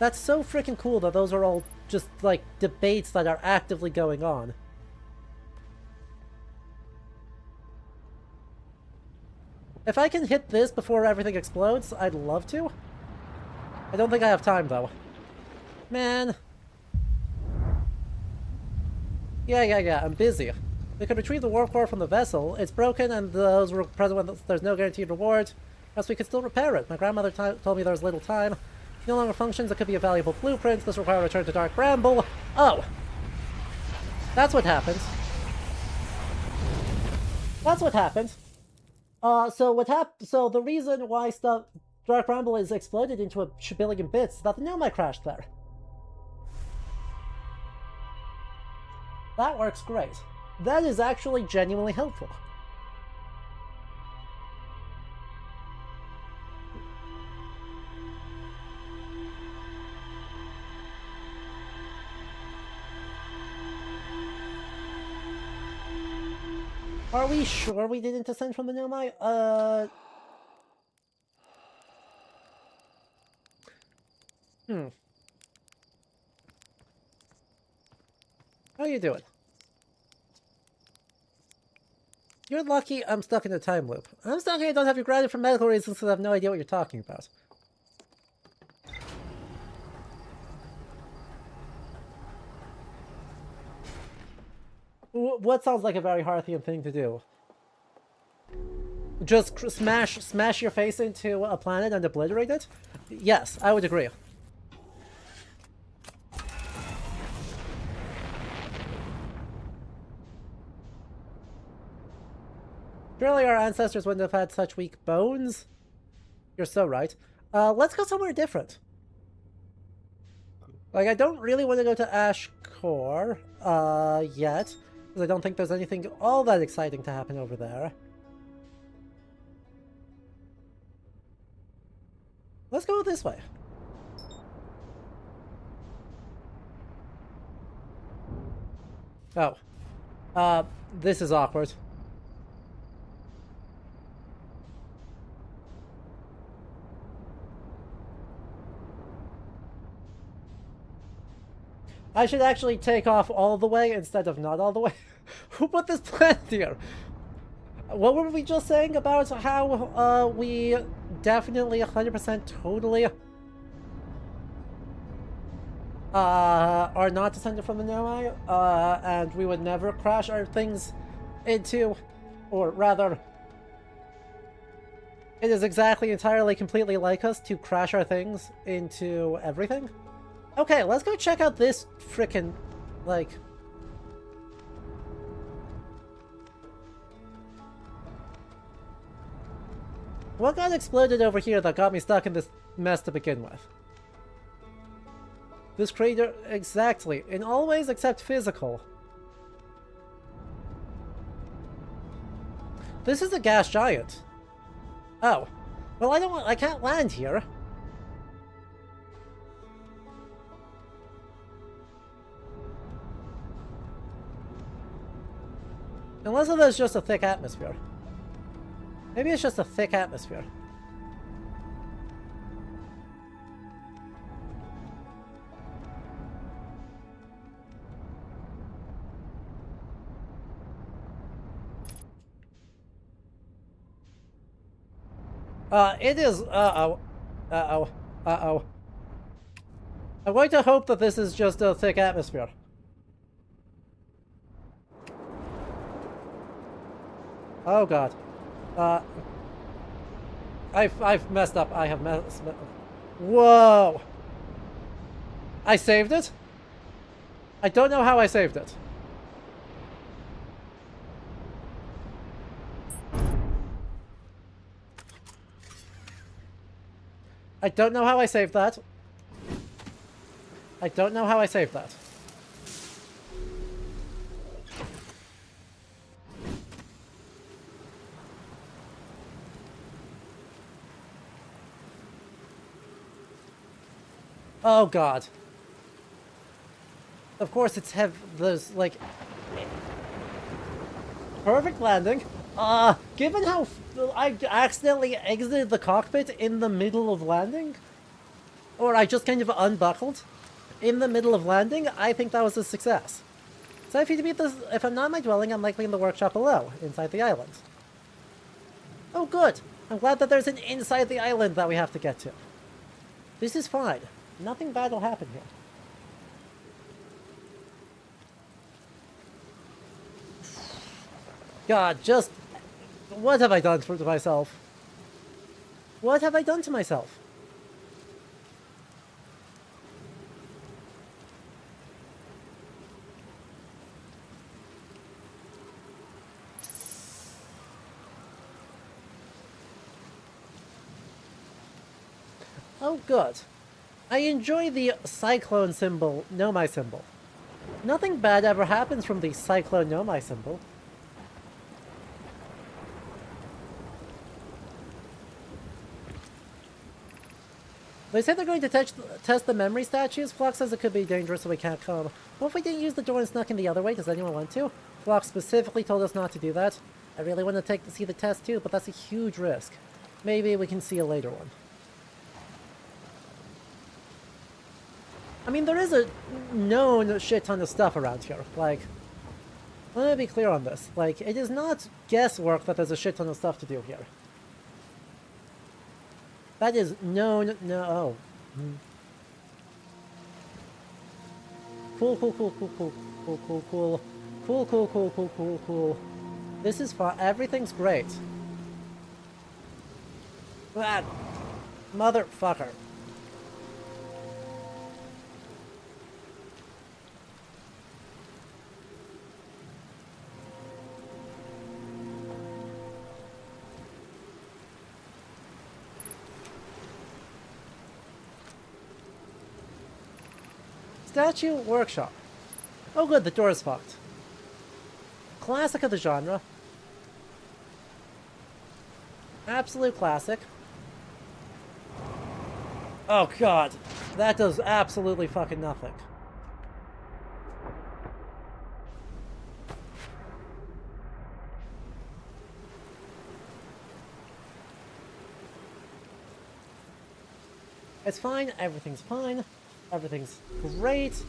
That's so freaking cool that those are all just, like, debates that are actively going on. If I can hit this before everything explodes, I'd love to. I don't think I have time, though. Man. Yeah, I'm busy. We could retrieve the warp core from the vessel. It's broken, and those were present when there's no guaranteed reward. Else we could still repair it. My grandmother told me there was little time. It no longer functions. It could be a valuable blueprint. This requires a return to Dark Bramble. Oh! That's what happened. That's what happened. So the reason why Dark Bramble is exploded into a billion bits is that the Nomai crashed there. That works great. That is actually genuinely helpful. Are we sure we didn't descend from the Nomai? How you doing? You're lucky I'm stuck in a time loop. I'm stuck here, I don't have you grounded for medical reasons, so I have no idea what you're talking about. What sounds like a very Hearthian thing to do? Just smash your face into a planet and obliterate it? Yes, I would agree. Surely our ancestors wouldn't have had such weak bones? You're so right. Let's go somewhere different. Like, I don't really want to go to Ash Core, yet. Because I don't think there's anything all that exciting to happen over there. Let's go this way. Oh. This is awkward. I should actually take off all the way instead of not all the way. Who put this plan here? What were we just saying about how we definitely 100% totally are not descended from the Nomai, and we would never crash our things into, or rather, it is exactly entirely completely like us to crash our things into everything? Okay, let's go check out this frickin', like... What got exploded over here that got me stuck in this mess to begin with? This crater, exactly, in all ways except physical. This is a gas giant. Oh. Well, I can't land here. Unless there's just a thick atmosphere. Maybe it's just a thick atmosphere. It is... Uh-oh. Uh-oh. Uh-oh. I'm going to hope that this is just a thick atmosphere. Oh god. I've messed up. I have messed up. Whoa! I saved it? I don't know how I saved it. I don't know how I saved that. I don't know how I saved that. Oh god. Of course it's there's like... Perfect landing. Given how I accidentally exited the cockpit in the middle of landing, or I just kind of unbuckled in the middle of landing, I think that was a success. So if you beat this, if I'm not in my dwelling, I'm likely in the workshop below, inside the island. Oh good. I'm glad that there's an inside the island that we have to get to. This is fine. Nothing bad will happen here. God, just... What have I done to myself? What have I done to myself? Oh, good. I enjoy the cyclone symbol, Nomai symbol. Nothing bad ever happens from the cyclone Nomai symbol. They say they're going to test the memory statues. Flock says it could be dangerous, so we can't come. What if we didn't use the door and snuck in the other way? Does anyone want to? Flock specifically told us not to do that. I really want to see the test too, but that's a huge risk. Maybe we can see a later one. I mean, there is a known shit ton of stuff around here. Like, let me be clear on this. Like, it is not guesswork that there's a shit ton of stuff to do here. That is known. No. Oh. Cool. Cool. This is fun. Everything's great. That motherfucker. Statue workshop. Oh good, the door is fucked. Classic of the genre. Absolute classic. Oh god, that does absolutely fucking nothing. It's fine, everything's fine. Everything's great.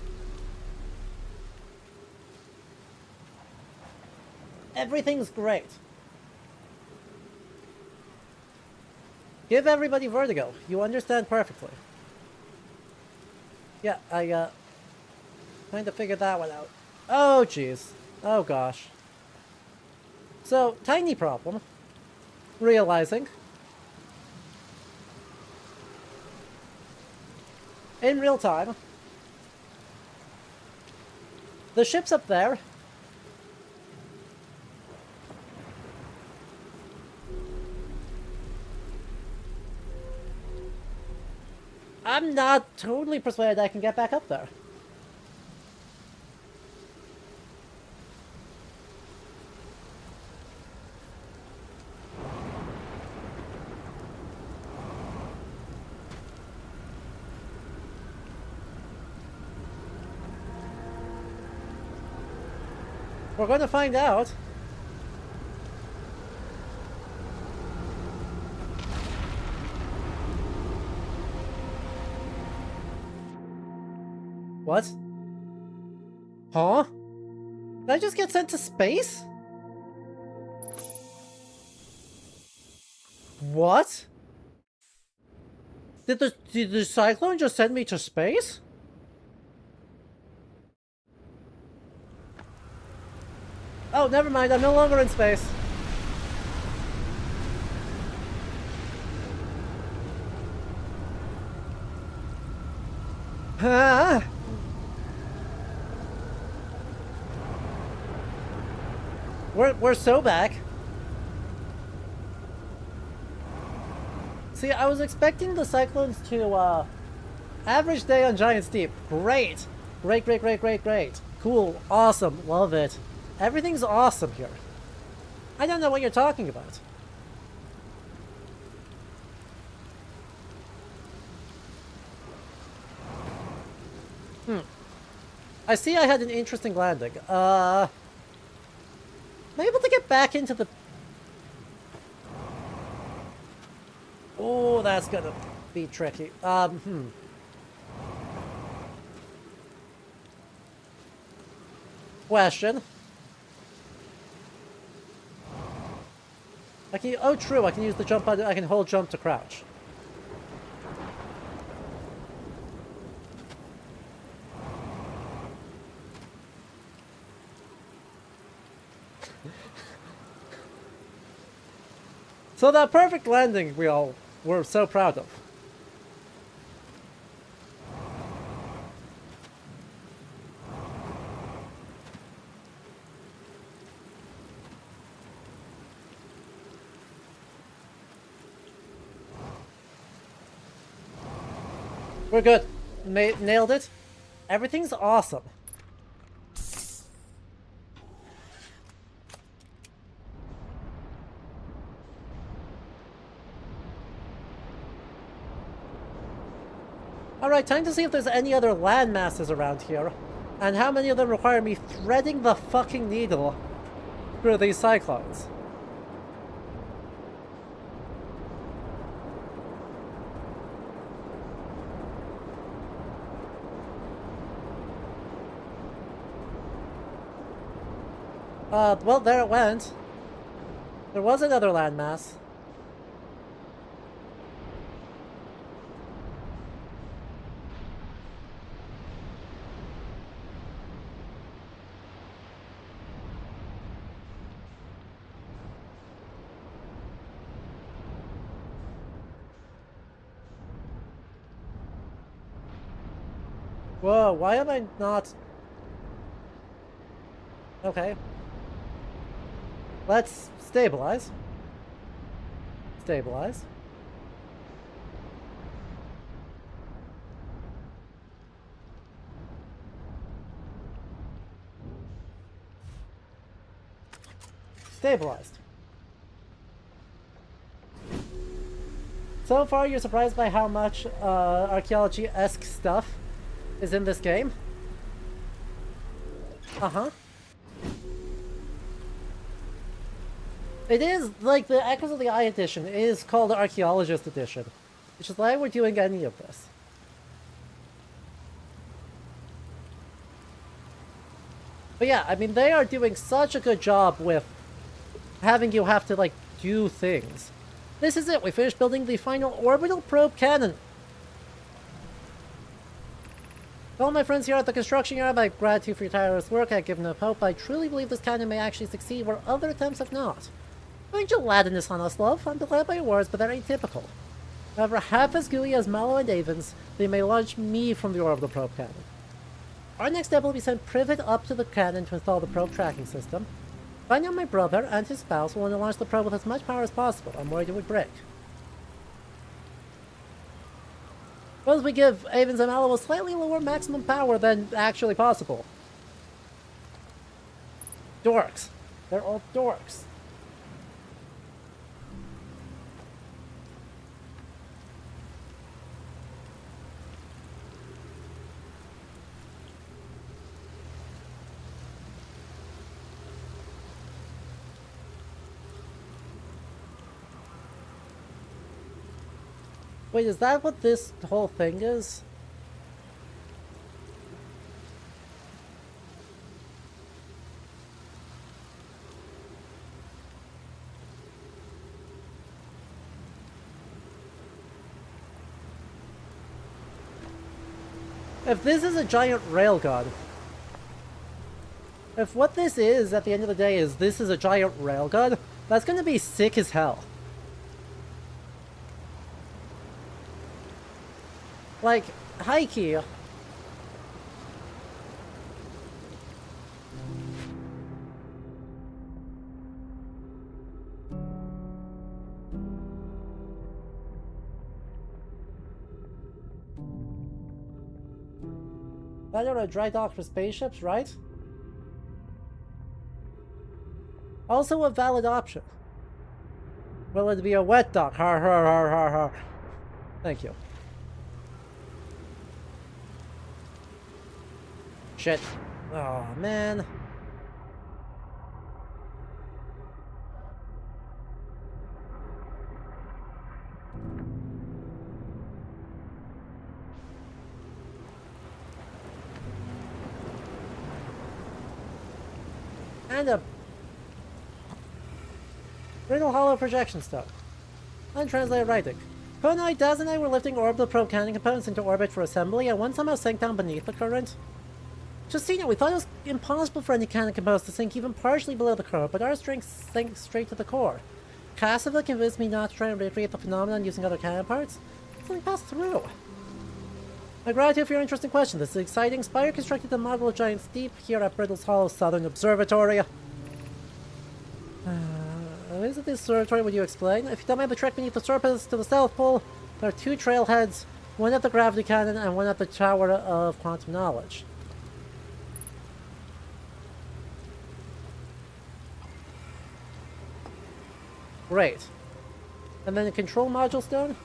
Everything's great. Give everybody vertigo. You understand perfectly. Yeah, I, kind of figured that one out. Oh, jeez. Oh, gosh. So, tiny problem. Realizing. In real time. The ship's up there. I'm not totally persuaded I can get back up there. We're going to find out. What? Huh? Did I just get sent to space? What? Did the cyclone just send me to space? Oh, never mind, I'm no longer in space. Huh? We're so back. See, I was expecting the cyclones to, average day on Giant's Deep. Great! Great. Cool. Awesome. Love it. Everything's awesome here. I don't know what you're talking about. I see I had an interesting landing. Am I able to get back into the... Oh, that's gonna be tricky. Question. I can. Oh, true. I can use the jump button. I can hold jump to crouch. So that perfect landing we all were so proud of. We're good. Nailed it. Everything's awesome. Alright, time to see if there's any other land masses around here, and how many of them require me threading the fucking needle through these cyclones. Well, there it went. There was another landmass. Whoa, why am I not... Okay. Let's stabilize. Stabilize. Stabilized. So far, you're surprised by how much archaeology-esque stuff is in this game? Uh-huh. It is, like, the Echoes of the Eye edition is called the Archaeologist edition, which is why we're doing any of this. But yeah, I mean, they are doing such a good job with having you have to, like, do things. This is it, we finished building the final orbital probe cannon. To all my friends here at the construction yard, my gratitude for your tireless work. I have given up hope. I truly believe this cannon may actually succeed where other attempts have not. Angel Ladinus on us, love. I'm delighted by your words, but they're atypical. However, half as gooey as Mallow and Avens, they may launch me from the orbital probe cannon. Our next step will be send Privet up to the cannon to install the probe tracking system. Finding out my brother and his spouse will want to launch the probe with as much power as possible. I'm worried it would break. Suppose we give Avens and Mallow a slightly lower maximum power than actually possible. Dorks. They're all dorks. Wait, is that what this whole thing is? If this is a giant railgun, if what this is at the end of the day is this is a giant railgun, that's gonna be sick as hell. Like, high-key. Better a dry dock for spaceships, right? Also a valid option. Will it be a wet dock? Har har har har har. Thank you. Shit. Oh, man. And a... Riddle Hollow Projection Stone. Untranslated writing. Konai, Daz, and I were lifting orbital probe cannon components into orbit for assembly, and one somehow sank down beneath the current. Just seen it, we thought it was impossible for any cannon components to sink even partially below the current, but ours sank straight to the core. Cassava convinced me not to try and recreate the phenomenon using other cannon parts. Something passed through. My gratitude for your interesting question. This is exciting. Spire constructed the model of Giant's Deep here at Brittle's Hollow Southern Observatory. Is it this observatory? Would you explain? If you don't mind the trek beneath the surface to the South Pole, there are two trailheads, one at the gravity cannon and one at the Tower of Quantum Knowledge. Great. And then the control module stone?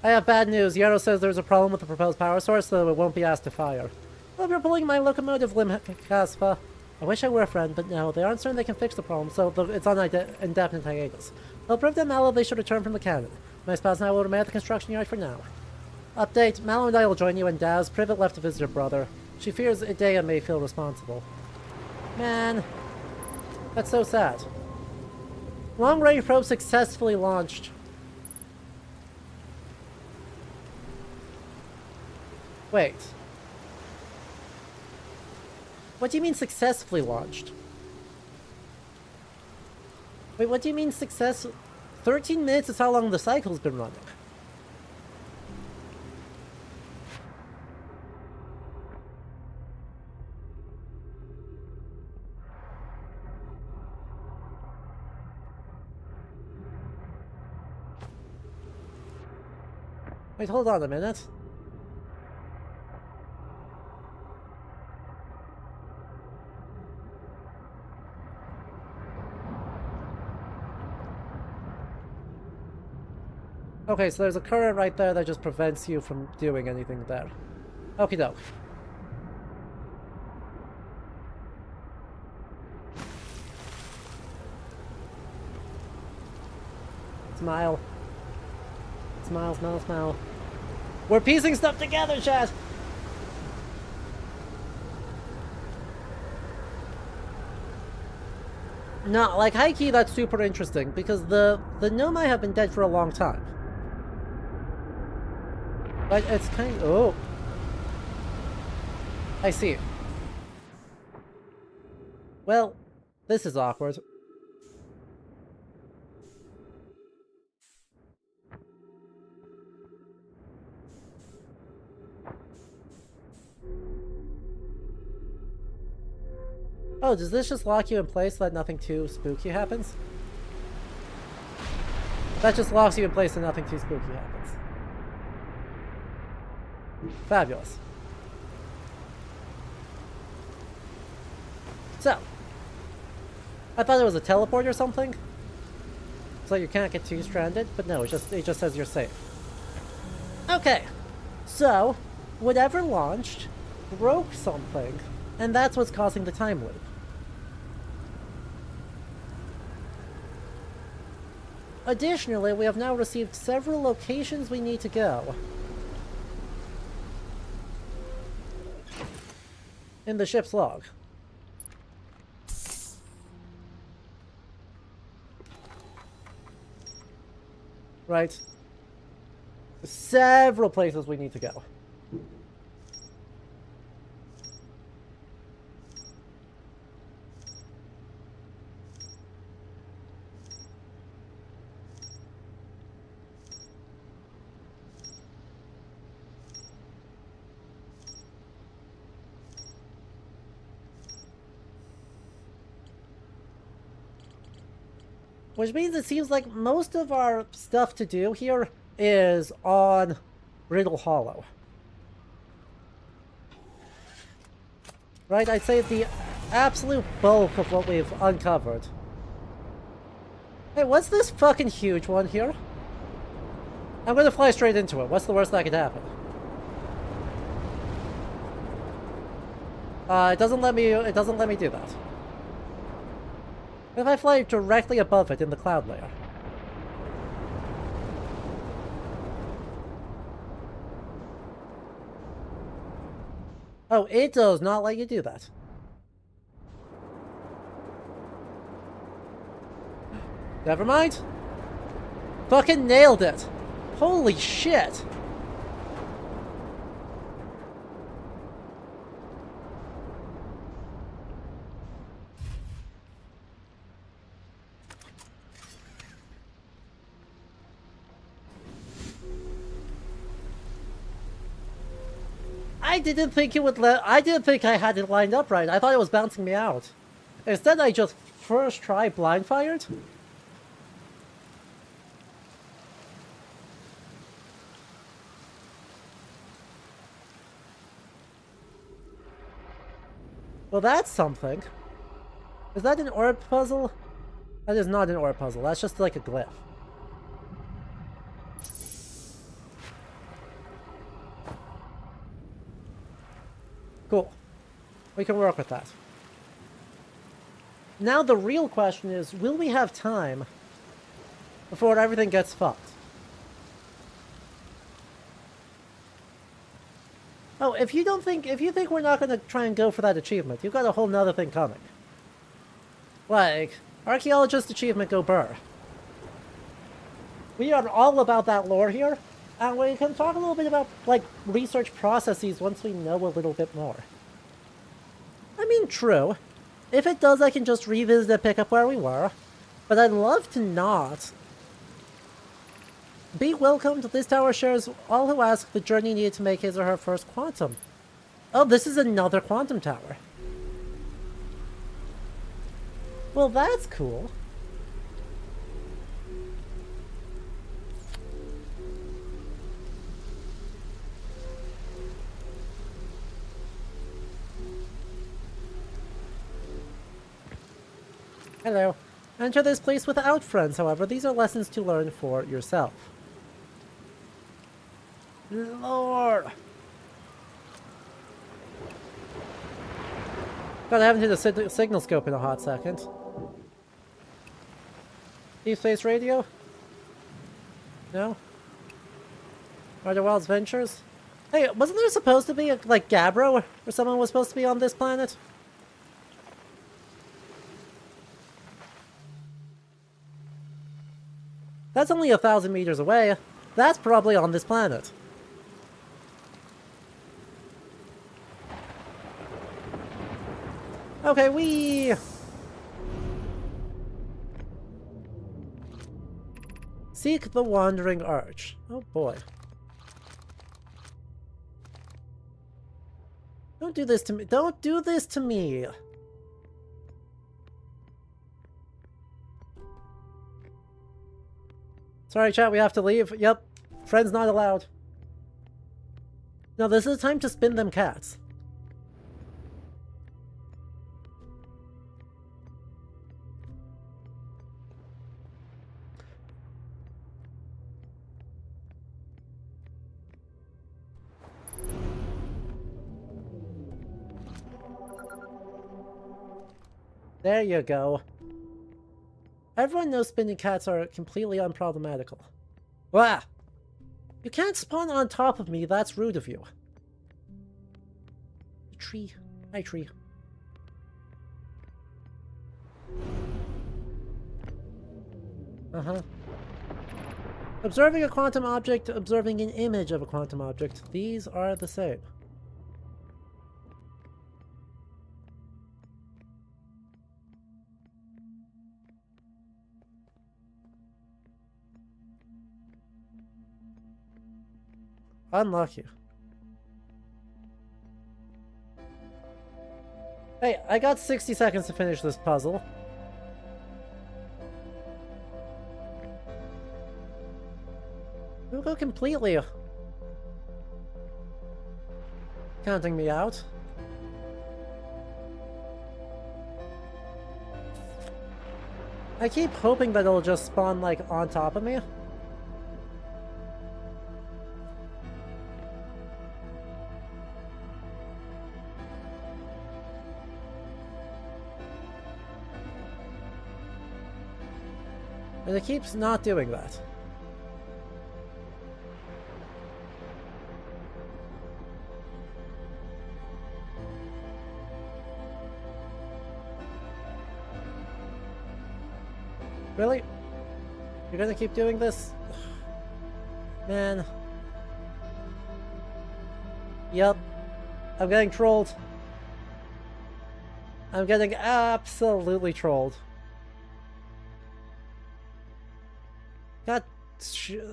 I have bad news. Yarrow says there's a problem with the proposed power source, so it won't be asked to fire. Well, you're pulling my locomotive limb, Caspa. I wish I were a friend, but no, they aren't certain they can fix the problem, so it's on indefinite hiatus. They'll prove that Mallow they should return from the cannon. My spouse and I will remain at the construction yard for now. Update, Mallow and I will join you and Daz. Privet left to visit her brother. She fears Idea may feel responsible. Man, that's so sad. Long-range probe successfully launched. Wait. What do you mean successfully launched? Wait, what do you mean success? 13 minutes is how long the cycle's been running. Wait, hold on a minute. Okay, so there's a current right there that just prevents you from doing anything there. Okie doke. Smile. Smile, smile, smile. We're piecing stuff together, chat! No, like, high-key, that's super interesting, because the Nomai have been dead for a long time. But it's kind of... Oh. I see. Well, this is awkward. Oh, does this just lock you in place so that nothing too spooky happens? That just locks you in place so nothing too spooky happens. Fabulous. So, I thought it was a teleport or something, so you can't get too stranded, but no, it just says you're safe. Okay, so whatever launched broke something, and that's what's causing the time loop. Additionally, we have now received several locations we need to go in the ship's log. Right? Several places we need to go. Which means it seems like most of our stuff to do here is on Riddle Hollow. Right? I'd say the absolute bulk of what we've uncovered. Hey, what's this fucking huge one here? I'm gonna fly straight into it. What's the worst that could happen? It doesn't let me do that. If I fly directly above it in the cloud layer. Oh, it does not let you do that. Never mind. Fucking nailed it. Holy shit. I didn't think it would I didn't think I had it lined up right. I thought it was bouncing me out. Instead, I just first try blind fired. Well, that's something. Is that an orb puzzle? That is not an orb puzzle. That's just like a glyph. Cool. We can work with that. Now the real question is, will we have time before everything gets fucked? Oh, if you think we're not gonna try and go for that achievement, you've got a whole nother thing coming. Like, Archaeologist Achievement Go Burr. We are all about that lore here, and we can talk a little bit about, like, research processes once we know a little bit more. I mean, true. If it does, I can just revisit and pick up where we were, but I'd love to not. Be welcomed. This tower shares all who ask the journey needed to make his or her first quantum. Oh, this is another quantum tower. Well, that's cool. Hello. Enter this place without friends, however. These are lessons to learn for yourself. Lord! God, I haven't hit a signal scope in a hot second. Deep Space Radio? No? Are there Wild's Ventures? Hey, wasn't there supposed to be, like, Gabbro? Or someone was supposed to be on this planet? That's only 1,000 meters away. That's probably on this planet. Okay, we... Seek the Wandering Arch. Oh boy. Don't do this to me. Don't do this to me. Sorry, chat, we have to leave. Yep. Friends not allowed. No, this is time to spin them cats. There you go. Everyone knows spinning cats are completely unproblematical. Wah! You can't spawn on top of me, that's rude of you. Tree. Hi, tree. Uh-huh. Observing a quantum object, observing an image of a quantum object. These are the same. Unlucky. Hey, I got 60 seconds to finish this puzzle. We'll go completely counting me out. I keep hoping that it'll just spawn, like, on top of me. And it keeps not doing that. Really? You're gonna keep doing this? Man. Yup. I'm getting trolled. I'm getting absolutely trolled. God,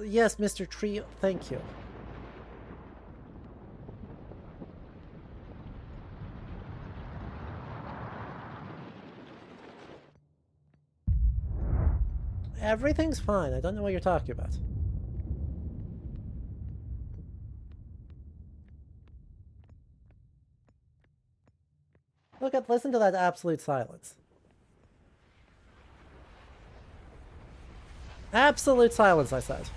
yes, Mr. Tree, thank you. Everything's fine. I don't know what you're talking about. Listen to that absolute silence. Absolute silence, I said.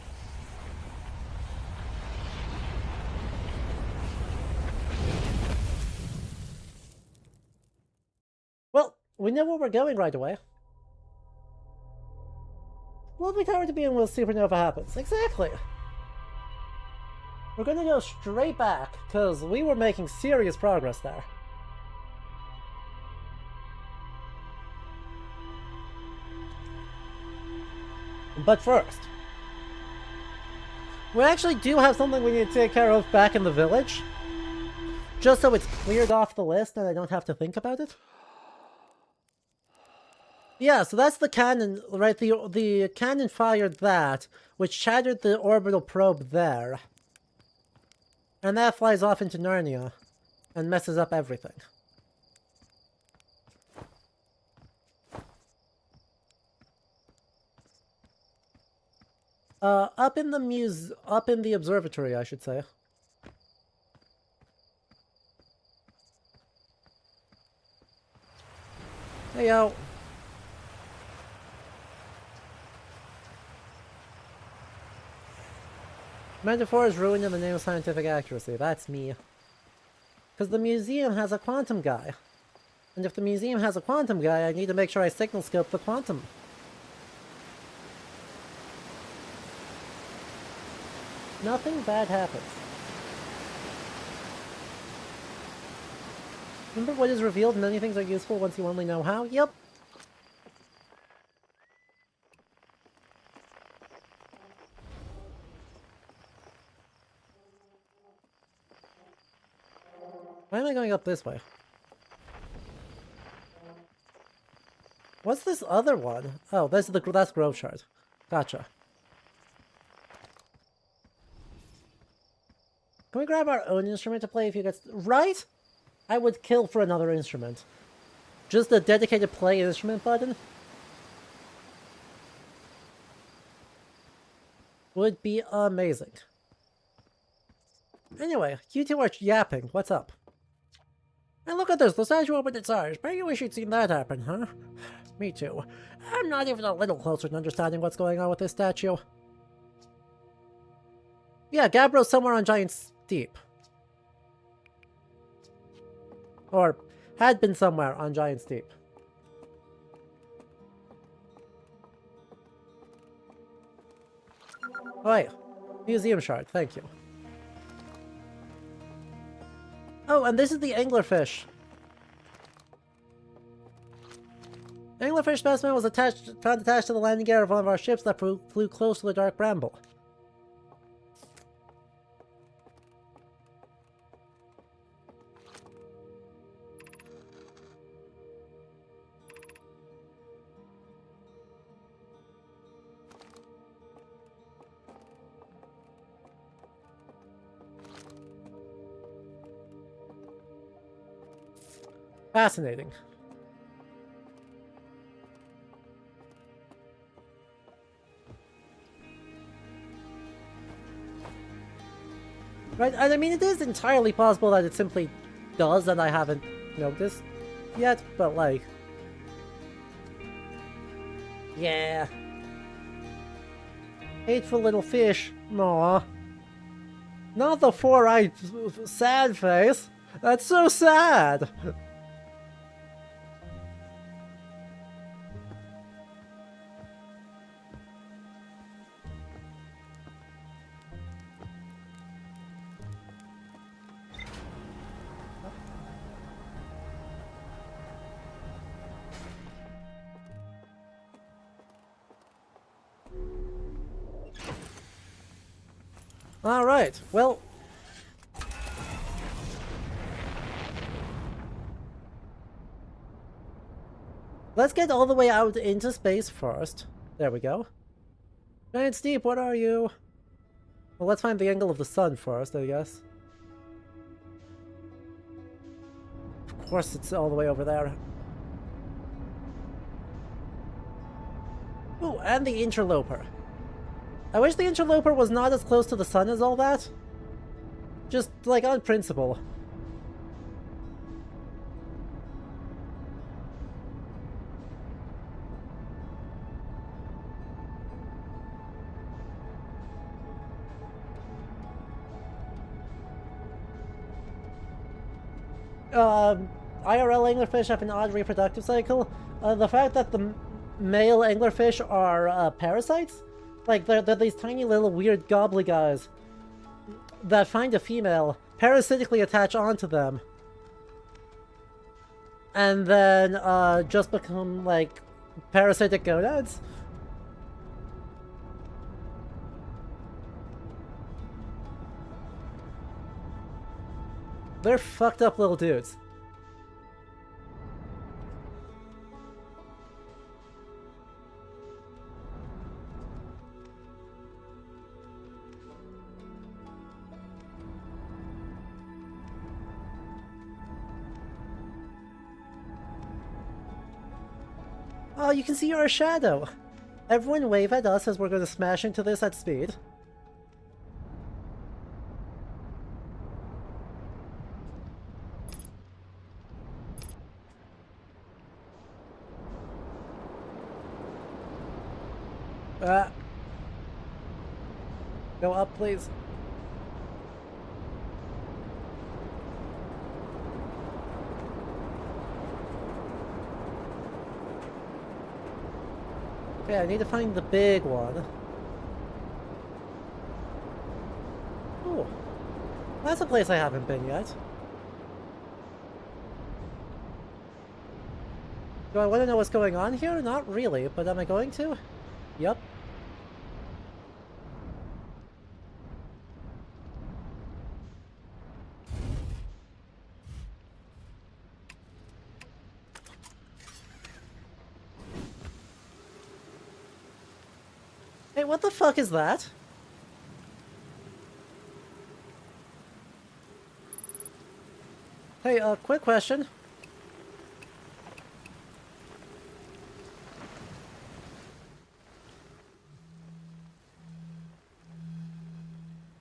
Well, we know where we're going right away. Lovely tower to be in when supernova happens. Exactly. We're gonna go straight back, because we were making serious progress there. But first, we actually do have something we need to take care of back in the village. Just so it's cleared off the list and I don't have to think about it. Yeah, so that's the cannon, right? The cannon fired that, which shattered the orbital probe there. And that flies off into Narnia and messes up everything. Up in the observatory, I should say. Hey, yo. Metaphor is ruined in the name of scientific accuracy. That's me. Because the museum has a quantum guy. And if the museum has a quantum guy, I need to make sure I signal scope the quantum. Nothing bad happens. Remember what is revealed? Many things are useful once you only know how? Yep. Why am I going up this way? What's this other one? Oh, that's Grove Shard. Gotcha. Can we grab our own instrument to play if you get... Right? I would kill for another instrument. Just a dedicated play instrument button would be amazing. Anyway, you two are yapping. What's up? And look at this, the statue opened its eyes. Bet you wish you'd seen that happen, huh? Me too. I'm not even a little closer to understanding what's going on with this statue. Yeah, Gabbro's somewhere on Giant's Deep. Or had been somewhere on Giant's Deep. Oh, wait. Museum shard, thank you. Oh, and this is the anglerfish. Anglerfish specimen was found attached to the landing gear of one of our ships that flew close to the Dark Bramble. Fascinating. Right, and I mean, it is entirely possible that it simply does and I haven't noticed yet, but like... Yeah. Hateful little fish. Aw. Not the four-eyed sad face. That's so sad. Alright, well... let's get all the way out into space first. There we go. Giant Steep, what are you? Well, let's find the angle of the sun first, I guess. Of course it's all the way over there. Ooh, and the interloper. I wish the interloper was not as close to the sun as all that. Just, like, on principle. IRL anglerfish have an odd reproductive cycle. The fact that the male anglerfish are parasites, like they're these tiny little weird gobbly guys that find a female, parasitically attach onto them, and then just become like parasitic gonads. They're fucked up little dudes. Oh, you can see you're a shadow. Everyone wave at us as we're going to smash into this at speed. Go up, please. Okay, I need to find the big one. Ooh. That's a place I haven't been yet. Do I want to know what's going on here? Not really, but am I going to? Yup. Hey, what the fuck is that? Hey, quick question.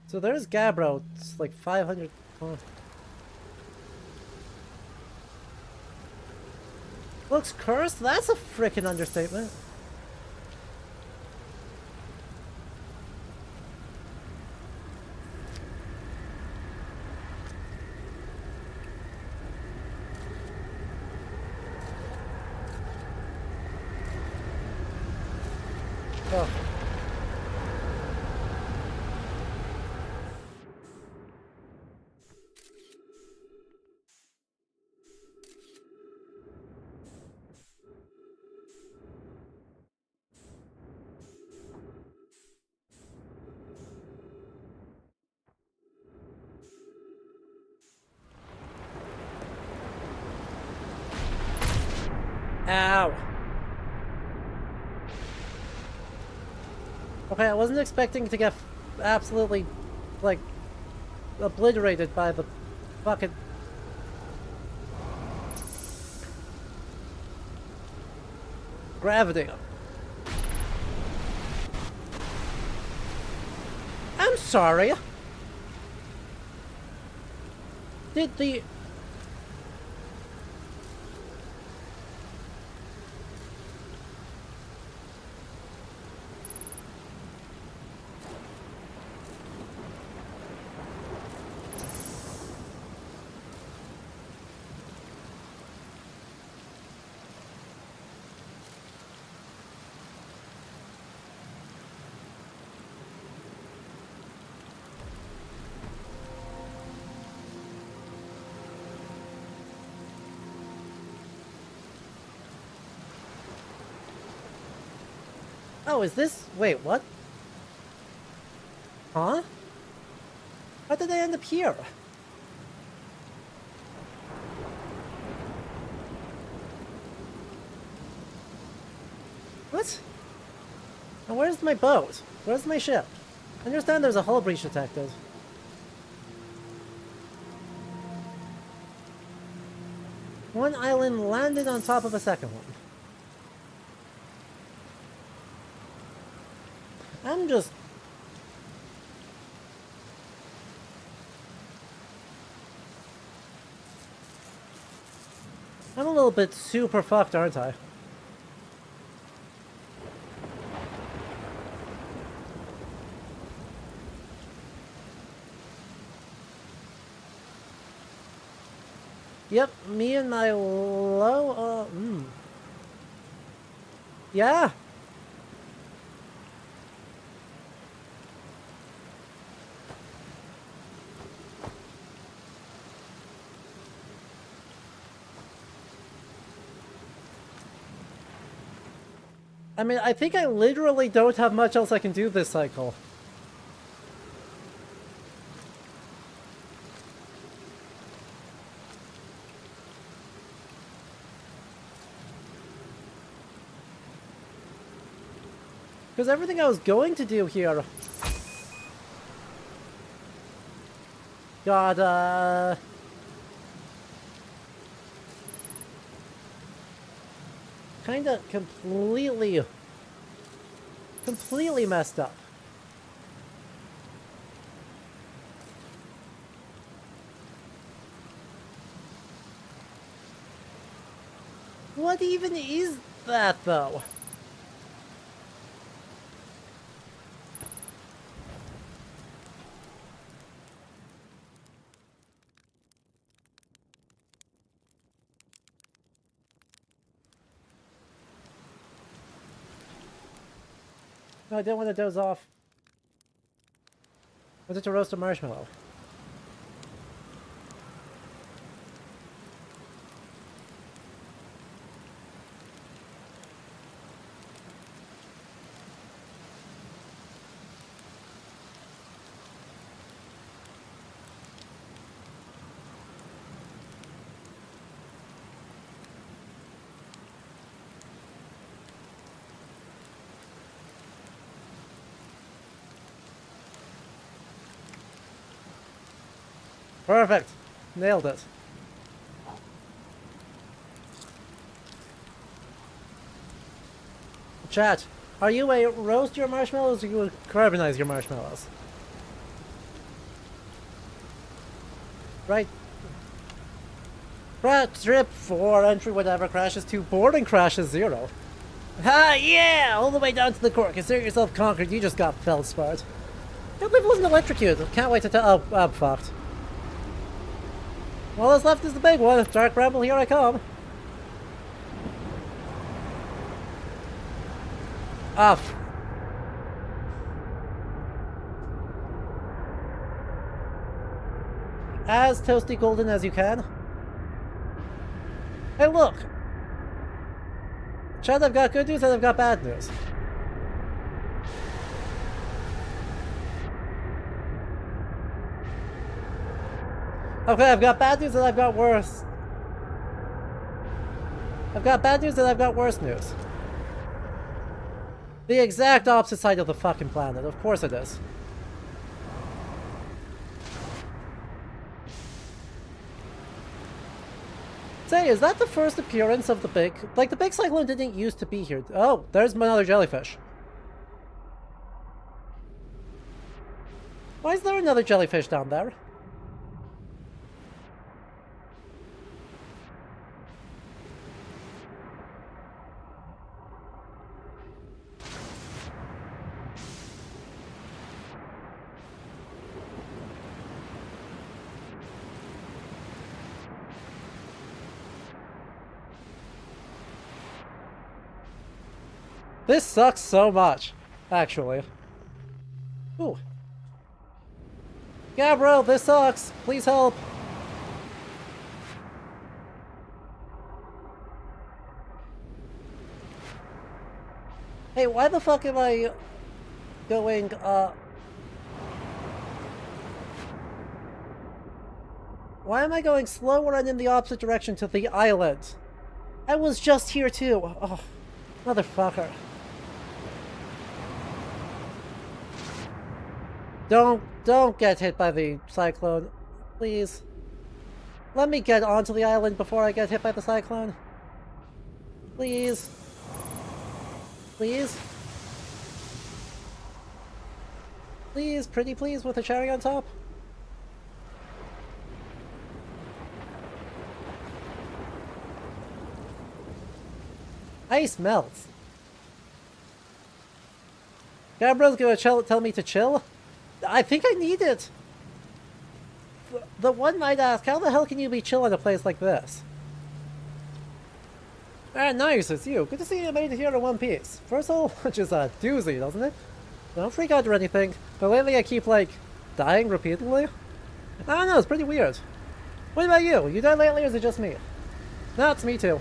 So there's Gabbro, it's like 500... Oh. Looks cursed? That's a frickin' understatement. Oh. Ow. Okay, I wasn't expecting to get absolutely, like, obliterated by the fucking... gravity. I'm sorry. Did the... Oh, is this... wait, what? Huh? How did I end up here? What? And where's my boat? Where's my ship? I understand there's a hull breach detected. One island landed on top of a second one. I'm a little bit super fucked, aren't I? Yep, me and my low, Yeah. I mean, I think I literally don't have much else I can do this cycle. Because everything I was going to do here got, kinda completely messed up. What even is that, though? No, I didn't want to doze off. Was it to roast a marshmallow? Perfect! Nailed it. Chat, are you a roast your marshmallows or you carbonize your marshmallows? Right. Trip 4, entry whatever, crashes 2, boarding crashes 0. Ha, yeah! All the way down to the core. Consider yourself conquered, you just got feldsparred. Can't believe it wasn't electrocuted. Can't wait to tell. Oh, I'm fucked. All that's left is the big one. Dark Bramble, here I come. Off. As toasty golden as you can. Hey, look! Chad, I've got good news and I've got bad news. Okay, I've got bad news and I've got worse. I've got bad news and I've got worse news. The exact opposite side of the fucking planet, of course it is. Say, is that the first appearance of the big... Like, the big cyclone didn't used to be here. Oh, there's another jellyfish. Why is there another jellyfish down there? This sucks so much, actually. Ooh. Yeah, bro, this sucks. Please help. Hey, why the fuck am I going, Why am I going slower and in the opposite direction to the island? I was just here too. Oh, motherfucker. Don't get hit by the cyclone. Please. Let me get onto the island before I get hit by the cyclone. Please. Please. Please, pretty please, with a cherry on top. Ice melts. Gabriel's gonna tell me to chill? I think I need it. The one might ask, how the hell can you be chill in a place like this? Ah, nice, it's you. Good to see you made it here in one piece. First of all, which is a doozy, doesn't it? Don't freak out or anything, but lately I keep, like, dying repeatedly. I don't know, it's pretty weird. What about you? You died lately or is it just me? No, it's me too.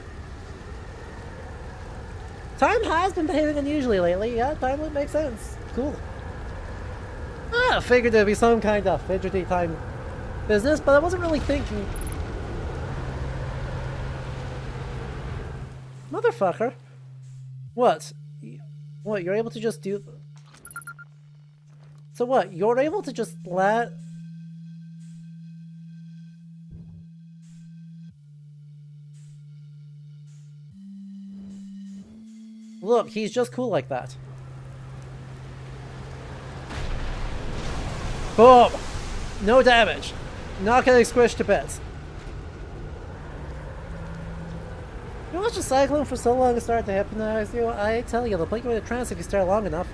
Time has been behaving unusually lately. Yeah, time would make sense. Cool. I figured there'd be some kind of fidgety time business, but I wasn't really thinking. Motherfucker. What? What, you're able to just do... So what, you're able to just let... Look, he's just cool like that. Boom! No damage. Not getting squished to bits. You watch a cyclone for so long it started to hypnotize you. I tell you, they'll put you in a trance if you stare long enough.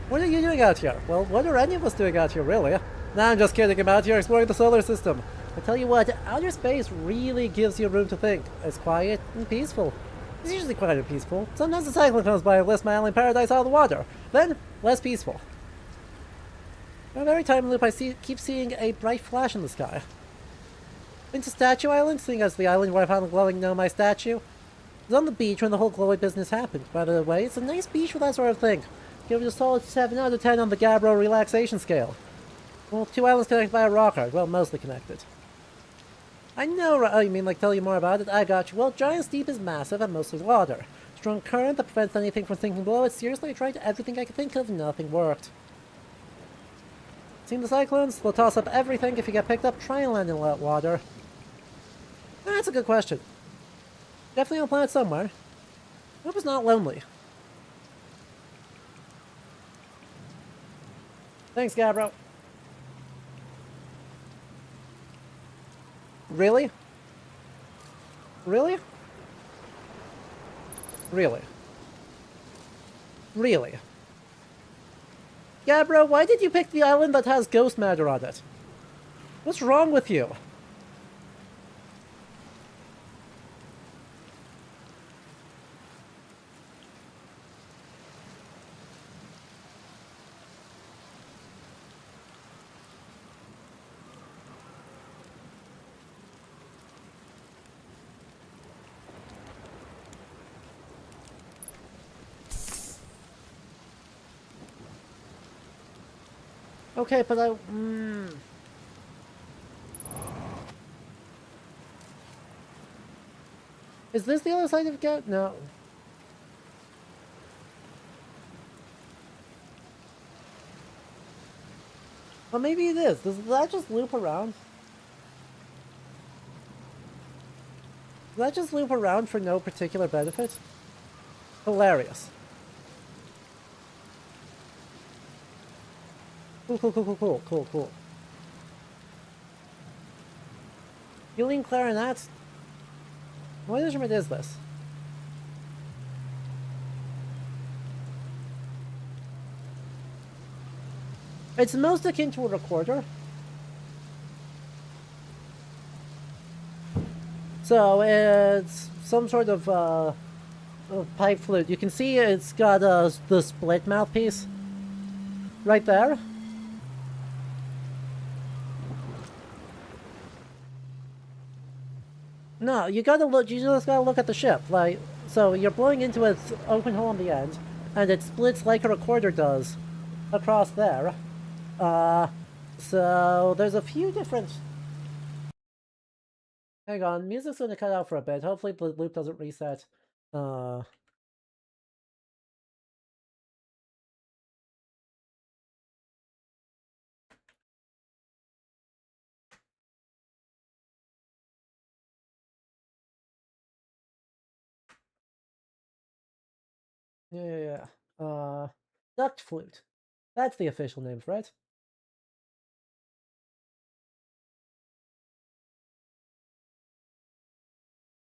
What are you doing out here? Well, what are any of us doing out here, really? Nah, I'm just kidding. I'm out here exploring the solar system. I tell you what, outer space really gives you room to think. It's quiet and peaceful. It's usually quiet and peaceful. Sometimes a cyclone comes by and lifts my island paradise out of the water. Then, less peaceful. And every time loop I keep seeing a bright flash in the sky. Been to Statue Island, seeing as the island where I found the glowing Nomai statue. I was on the beach when the whole glowy business happened. By the way, it's a nice beach for that sort of thing. Give it a solid 7 out of 10 on the Gabbro relaxation scale. Well, 2 islands connected by a rock art. Well, mostly connected. I know, oh, you mean like tell you more about it? I got you. Well, Giant's Deep is massive and mostly water. Strong current that prevents anything from sinking below it. Seriously, I tried everything I could think of, nothing worked. Seen the cyclones? They'll toss up everything. If you get picked up, try and land in wet water. That's a good question. Definitely on a planet somewhere. Hope it's not lonely. Thanks, Gabbro. Really? Really? Really? Really? Gabbro, why did you pick the island that has ghost matter on it? What's wrong with you? Okay, but I... Is this the other side of Gap? No. Well, maybe it is. Does that just loop around? Does that just loop around for no particular benefit? Hilarious. Cool. Healing clarinets? What instrument is this? It's most akin to a recorder. So it's some sort of pipe flute. You can see it's got the split mouthpiece right there. No, you gotta look. You just gotta look at the ship. Like, so you're blowing into its open hole on the end, and it splits like a recorder does across there. So there's a few different... Hang on, music's gonna cut out for a bit. Hopefully the loop doesn't reset. Yeah. Duct flute. That's the official name for it.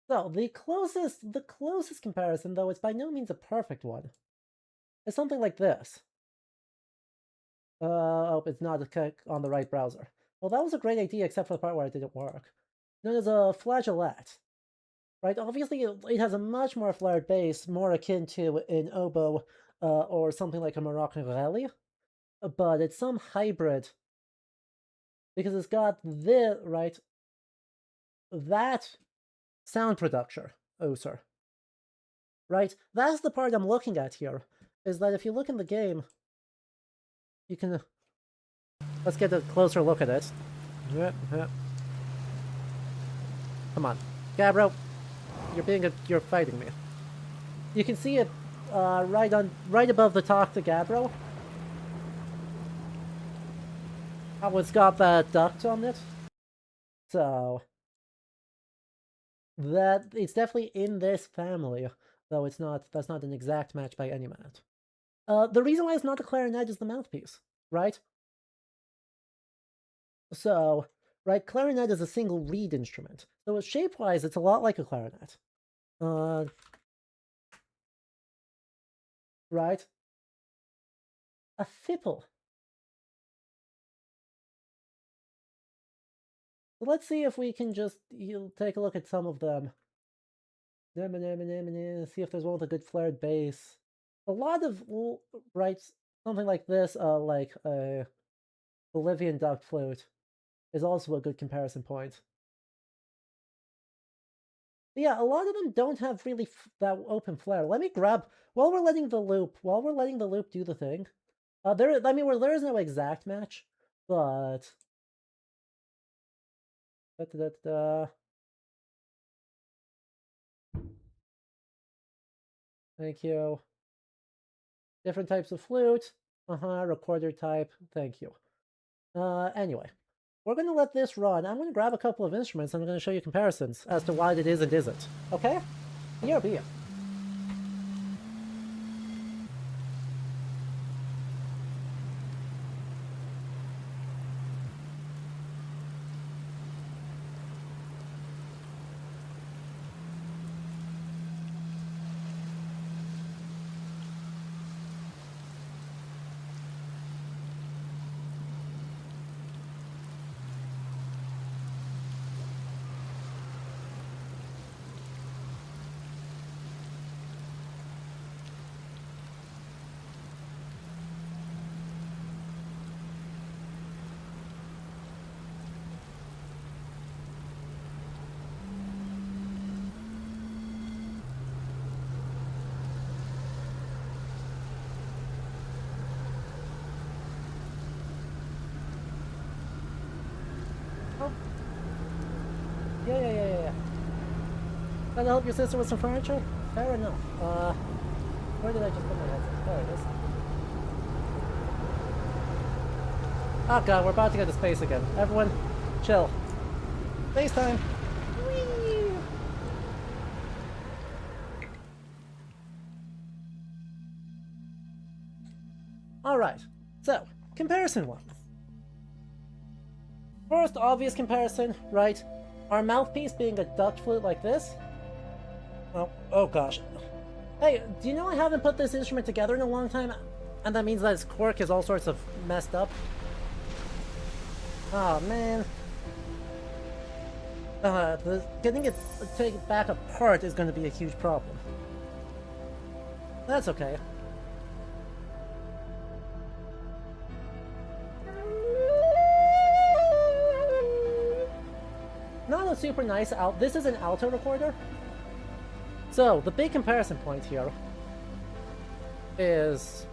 So, the closest comparison, though it's by no means a perfect one, is something like this. Oh, it's not on the right browser. Well, that was a great idea, except for the part where it didn't work. Known as a flageolet. Right, obviously it has a much more flared bass, more akin to an oboe or something like a maracas, but it's some hybrid because it's got that sound production, sir. Right, that's the part I'm looking at here, is that if you look in the game, you can... Let's get a closer look at it. Come on, Gabbro. You're fighting me. You can see it right above the talk to Gabbro. How it's got that duct on it. So that it's definitely in this family, though it's not. That's not an exact match by any means. The reason why it's not the clarinet is the mouthpiece, right? So, right, clarinet is a single reed instrument. So shape-wise, it's a lot like a clarinet. Right? A fiddle. So let's see if we can just take a look at some of them. See if there's one with a good flared bass. A lot of something like this, like a Bolivian duck flute, is also a good comparison point. But yeah, a lot of them don't have really that open flare. Let me grab while we're letting the loop do the thing. There is no exact match, but thank you. Different types of flute. Recorder type. Thank you. Anyway, we're going to let this run. I'm going to grab a couple of instruments and I'm going to show you comparisons as to why it is and isn't. Okay? BRB. Yeah. Trying to help your sister with some furniture? Fair enough. Where did I just put my headset? There it is. Oh god, we're about to go to space again. Everyone, chill. Space time! Whee! Alright, so, comparison ones. First obvious comparison, right? Our mouthpiece being a duct flute like this. Oh gosh. Hey, do you know I haven't put this instrument together in a long time? And that means that its cork is all sorts of messed up. Oh man. Getting it taken back apart is going to be a huge problem. That's okay. Not a super nice this is an alto recorder. So, the big comparison point here is...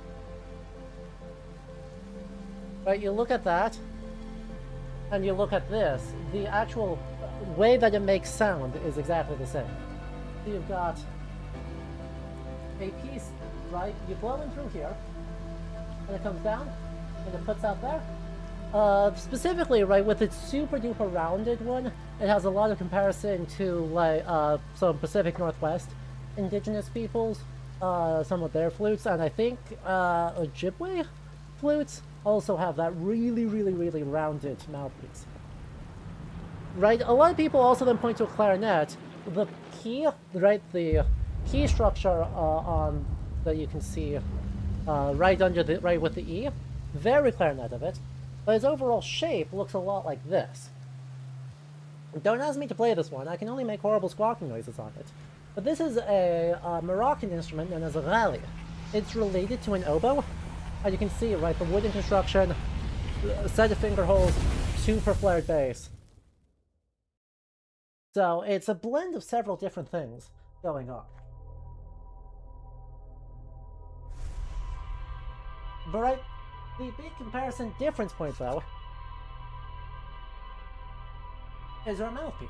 Right, you look at that, and you look at this. The actual way that it makes sound is exactly the same. So you've got a piece, right? You blow in through here, and it comes down, and it puts out there. Specifically, right, with its super duper rounded one, it has a lot of comparison to, like, some Pacific Northwest indigenous peoples, some of their flutes, and I think, Ojibwe flutes also have that really, really, really rounded mouthpiece. Right, a lot of people also then point to a clarinet. The key, right, the key structure on that you can see right under the, right with the E, very clarinet of it, but its overall shape looks a lot like this. Don't ask me to play this one, I can only make horrible squawking noises on it. But this is a Moroccan instrument known as a ghali. It's related to an oboe. As you can see, right, the wooden construction, a set of finger holes, super flared bass. So it's a blend of several different things going on. But right, the big comparison difference point, though, is our mouthpiece.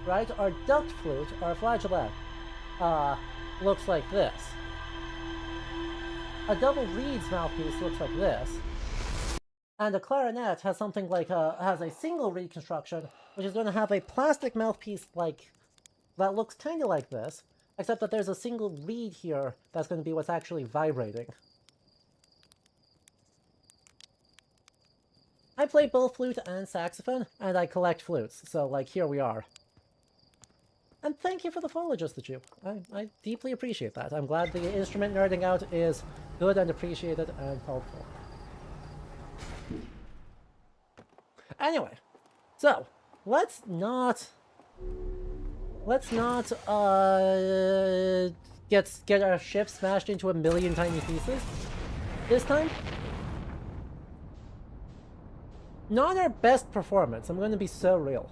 Right, our duct flute, our flageolet, looks like this. A double reed's mouthpiece looks like this. And a clarinet has something like has a single reed construction, which is going to have a plastic mouthpiece like that looks kind of like this, except that there's a single reed here that's going to be what's actually vibrating. I play both flute and saxophone, and I collect flutes, so like here we are. And thank you for the follow, Just the Jew. I deeply appreciate that. I'm glad the instrument nerding out is good and appreciated and helpful. Anyway, so let's not get our ship smashed into a million tiny pieces this time. Not our best performance, I'm going to be so real.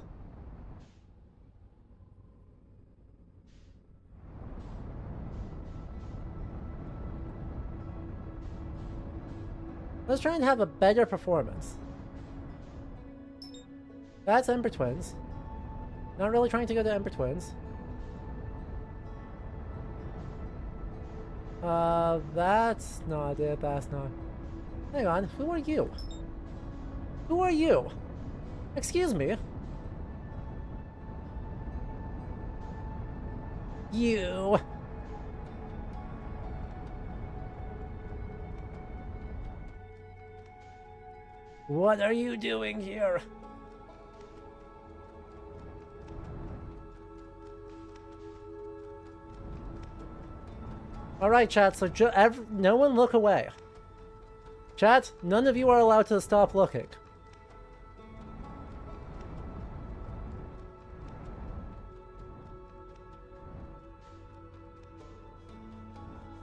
Let's try and have a better performance. That's Ember Twins. Not really trying to go to Ember Twins. That's not it, that's not... Hang on, who are you? Who are you? Excuse me. You... What are you doing here? Alright, chat, so no one look away. Chat, none of you are allowed to stop looking.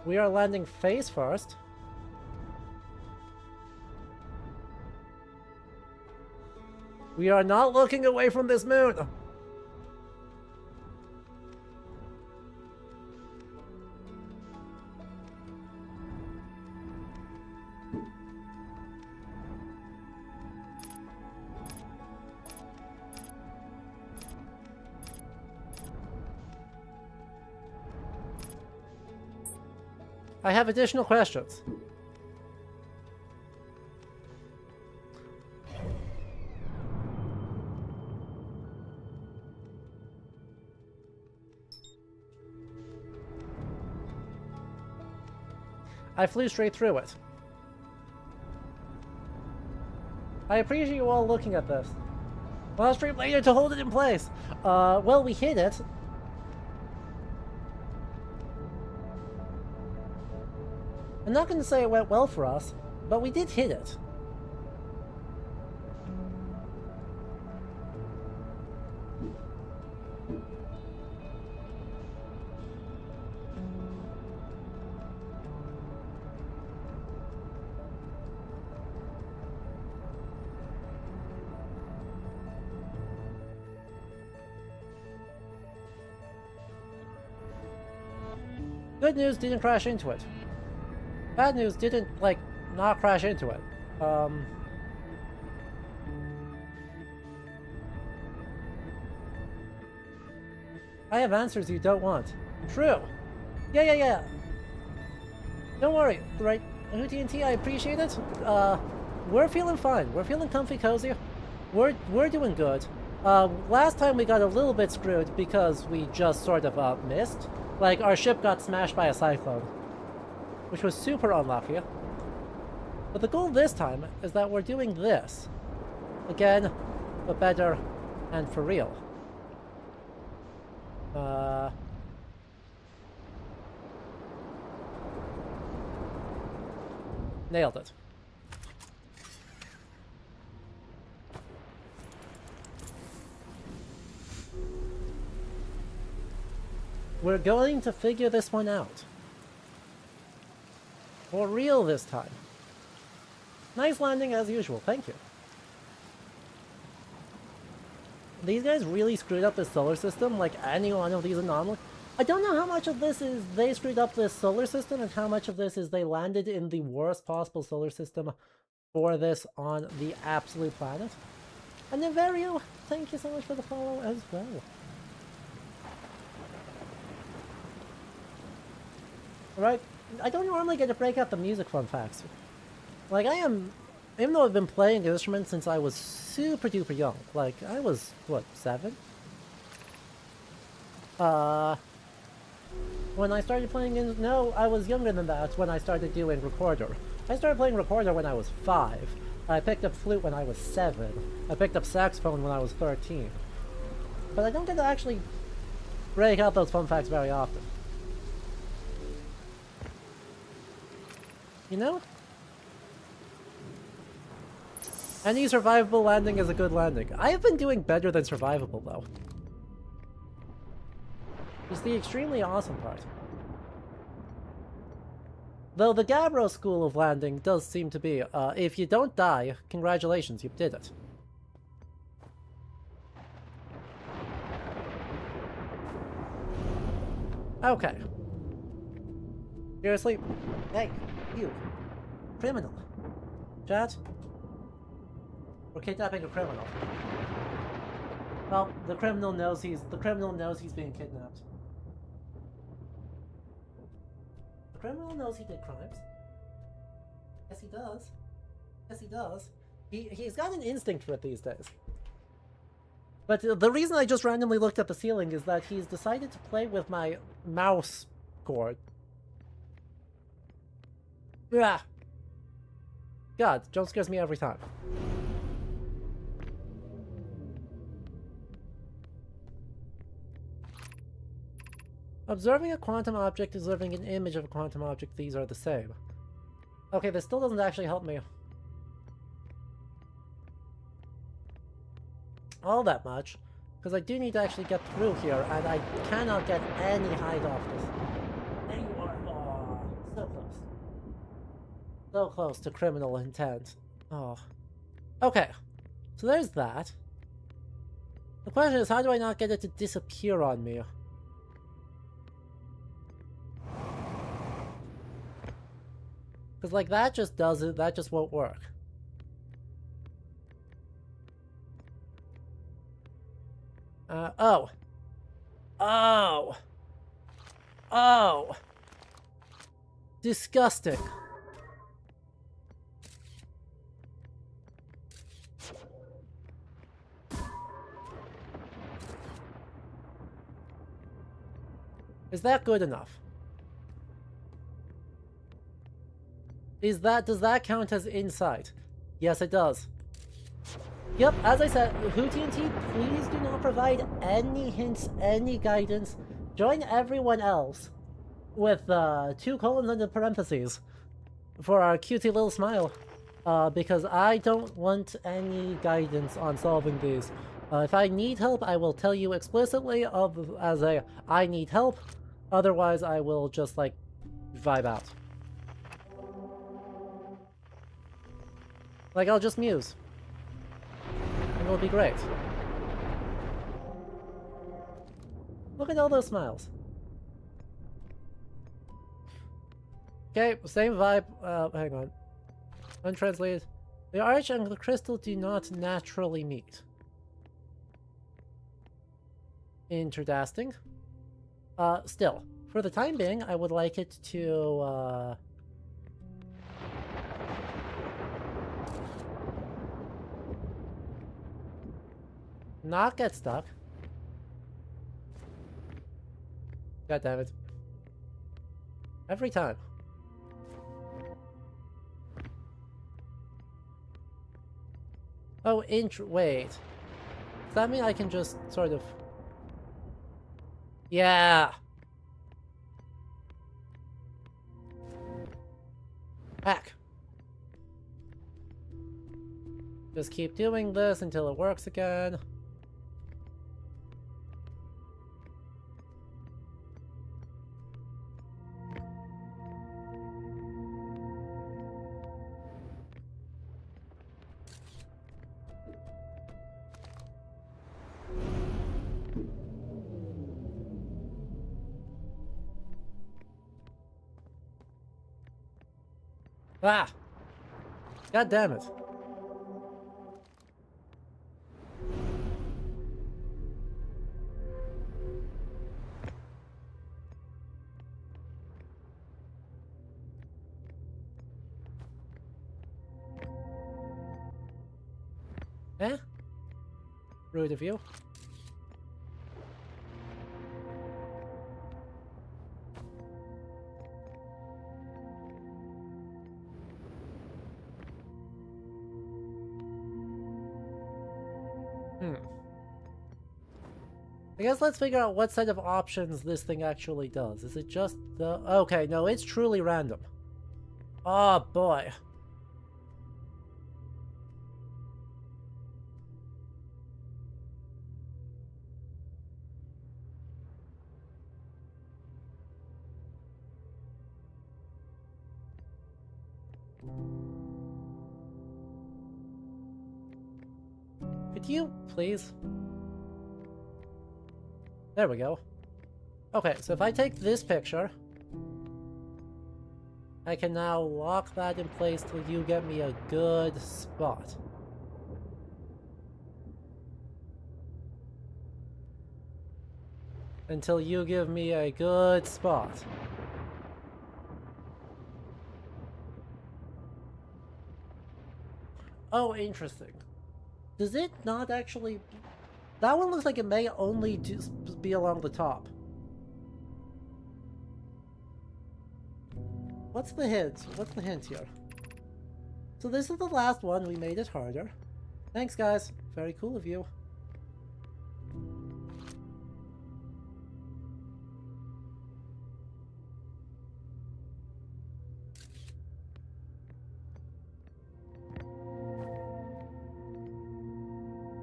We are landing face first. We are not looking away from this moon! I have additional questions. I flew straight through it. I appreciate you all looking at this. I'll stream later to hold it in place. Well, we hit it. I'm not going to say it went well for us, but we did hit it. Good news, didn't crash into it. Bad news, didn't, like, not crash into it. I have answers you don't want. True. Yeah. Don't worry, right? TNT, I appreciate it. We're feeling fine. We're feeling comfy cozy. We're doing good. Last time we got a little bit screwed because we just sort of, missed. Like, our ship got smashed by a cyclone, which was super unlucky. But the goal this time is that we're doing this. Again, but better and for real. Nailed it. We're going to figure this one out. For real this time. Nice landing as usual, thank you. These guys really screwed up the solar system, like any one of these anomalies. I don't know how much of this is they screwed up this solar system and how much of this is they landed in the worst possible solar system for this on the absolute planet. And Neverio, thank you so much for the follow as well. Alright, I don't normally get to break out the music fun facts. Like, even though I've been playing instruments since I was super duper young, like, I was, what, 7? When I started playing no, I was younger than that when I started doing recorder. I started playing recorder when I was 5. I picked up flute when I was 7. I picked up saxophone when I was 13. But I don't get to actually break out those fun facts very often. You know? Any survivable landing is a good landing. I have been doing better than survivable, though. It's the extremely awesome part. Though the Gabbro school of landing does seem to be, if you don't die, congratulations, you did it. Okay. You're asleep. Hey, you. Criminal. Chat? We're kidnapping a criminal. Well, the criminal knows he's being kidnapped. The criminal knows he did crimes. Yes, he does. Yes, he does. He's got an instinct for it these days. But the reason I just randomly looked at the ceiling is that he's decided to play with my mouse cord. Yeah. God, jump scares me every time. Observing a quantum object, observing an image of a quantum object, these are the same. Okay, this still doesn't actually help me all that much, because I do need to actually get through here, and I cannot get any height off this. There you are! Oh, so close. So close to criminal intent. Oh. Okay, so there's that. The question is, how do I not get it to disappear on me? Because, like, that just doesn't, that just won't work. Oh. Oh! Oh! Disgusting. Is that good enough? Does that count as insight? Yes, it does. Yep, as I said, TNT, please do not provide any hints, any guidance. Join everyone else with 2 colons under parentheses for our cutesy little smile. Because I don't want any guidance on solving these. If I need help, I will tell you explicitly I need help. Otherwise, I will just, like, vibe out. Like, I'll just muse. And it'll be great. Look at all those smiles. Okay, same vibe. Hang on. Untranslated. The arch and the crystal do not naturally meet. Interesting. Still, for the time being, I would like it to, not get stuck. God damn it. Every time. Oh, wait. Does that mean I can just sort of... Yeah! Heck. Just keep doing this until it works again. Ah! God damn it. Eh? Rude of you. I guess let's figure out what set of options this thing actually does. Is it just the... Okay, no, it's truly random. Oh, boy. Could you, please? There we go. Okay, so if I take this picture, I can now lock that in place till you get me a good spot. Until you give me a good spot. Oh, interesting. Does it not actually... That one looks like it may only just be along the top. What's the hint? What's the hint here? So this is the last one. We made it harder. Thanks, guys. Very cool of you.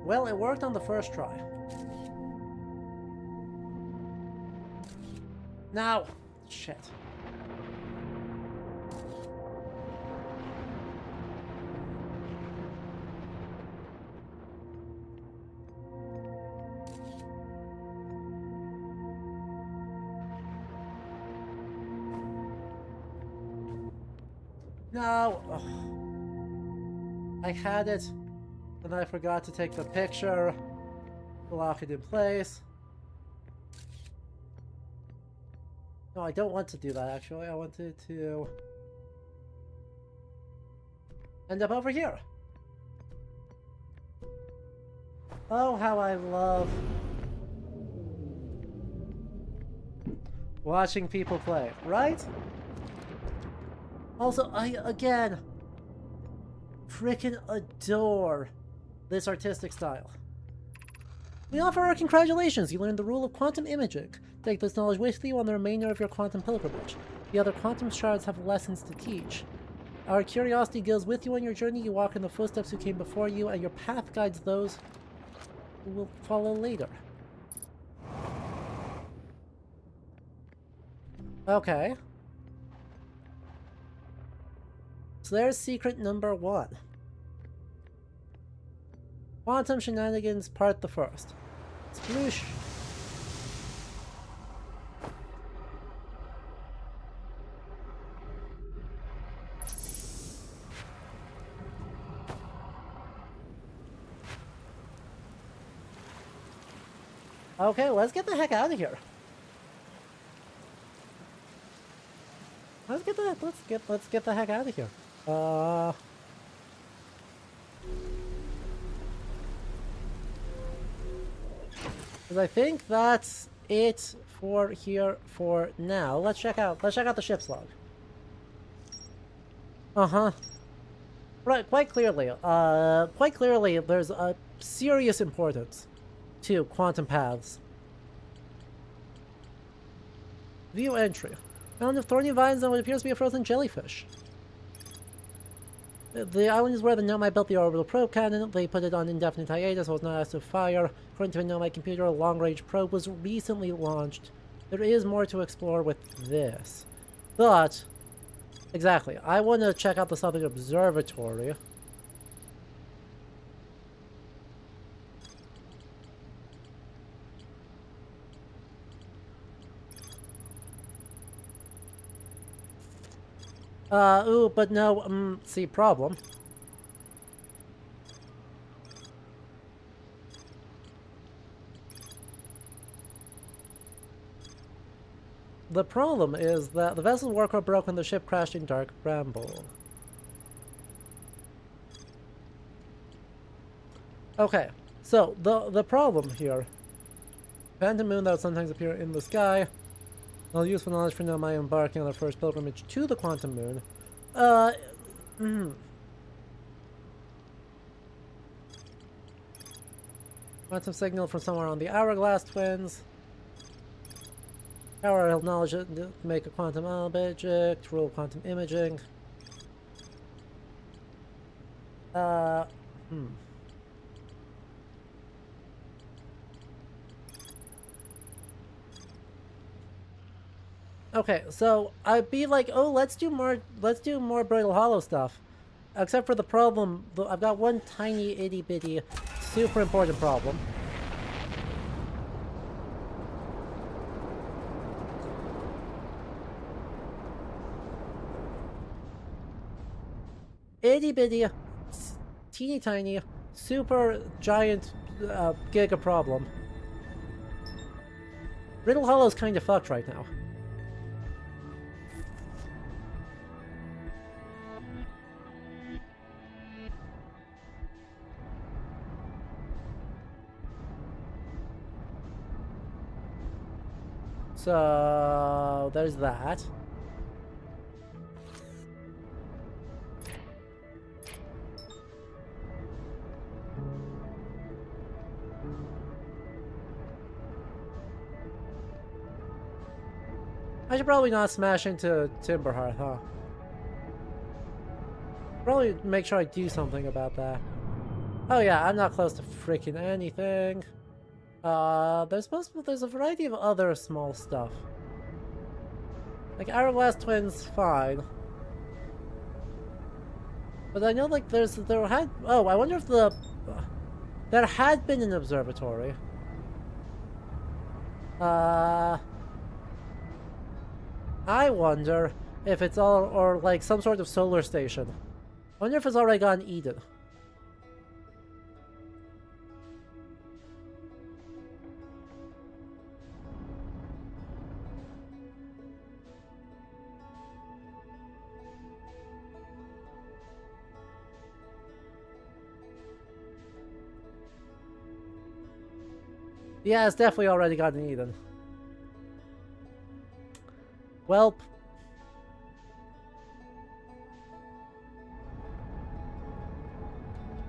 Well, it worked on the first try. Now! Shit. No! Ugh. I had it. And I forgot to take the picture, lock it in place. No, I don't want to do that actually. I wanted to end up over here. Oh, how I love watching people play, right? Also, I, again, freaking adore this artistic style. We offer our congratulations! You learned the rule of quantum imaging. Take this knowledge with you on the remainder of your quantum pilgrimage. The other quantum shards have lessons to teach. Our curiosity goes with you on your journey. You walk in the footsteps who came before you, and your path guides those who will follow later. Okay. So there's secret number 1. Quantum Shenanigans, part the first. Sploosh. Okay, let's get the heck out of here. Let's get the heck out of here. Because I think that's it for here for now. Let's check out the ship's log. Uh-huh. Right, quite clearly, there's a serious importance to quantum paths. View entry. Mountain of thorny vines and what appears to be a frozen jellyfish. The island is where the Nomad built the orbital probe cannon. They put it on indefinite hiatus, so it's not asked to fire. According to a Nomad computer, a long-range probe was recently launched. There is more to explore with this. But, exactly, I want to check out the Southern Observatory. Ooh, but no, see, problem. The problem is that the vessel's warcore broke when the ship crashed in Dark Bramble. Okay, so the problem here. Phantom moon that would sometimes appear in the sky. All useful knowledge for Nomai embarking on their first pilgrimage to the quantum moon. Quantum signal from somewhere on the Hourglass Twins. Power held knowledge to make a quantum object, rule quantum imaging. Okay, so I'd be like, oh, let's do more Brittle Hollow stuff. Except for the problem, I've got one tiny itty bitty, super important problem. Itty bitty, teeny tiny, super giant giga problem. Brittle Hollow's kind of fucked right now. So there's that. I should probably not smash into Timberhearth, huh? Probably make sure I do something about that. Oh yeah, I'm not close to freaking anything. There's a variety of other small stuff. Like Hourglass Twins, fine. But I know like I wonder if there had been an observatory. I wonder if it's or like some sort of solar station. I wonder if it's already gotten eaten. Yeah, it's definitely already gotten eaten. Welp.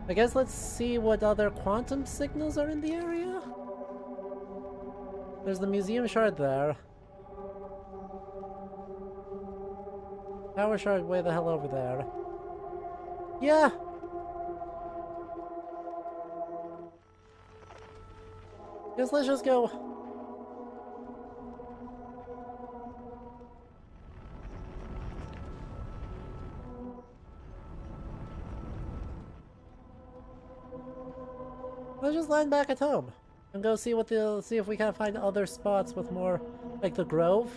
I guess let's see what other quantum signals are in the area. There's the museum shard there. Power shard way the hell over there. Yeah. Guess let's just go. Let's just land back at home and go see if we can find other spots with more, like the Grove.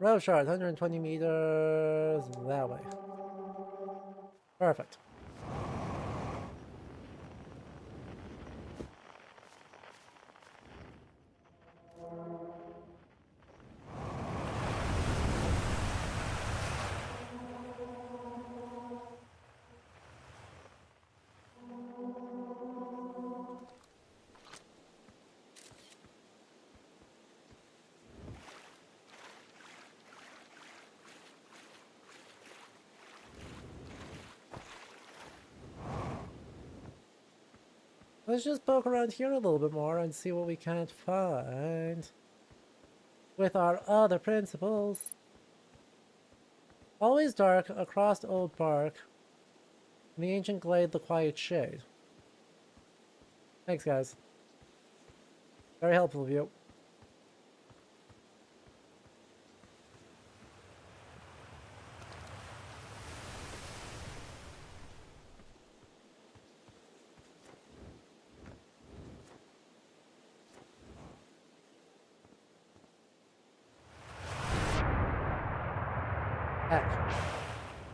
Road shard, 120 meters that way. Perfect. Let's just poke around here a little bit more and see what we can't find with our other principles. Always dark across old bark. In the ancient glade, the quiet shade. Thanks, guys. Very helpful of you. Heck.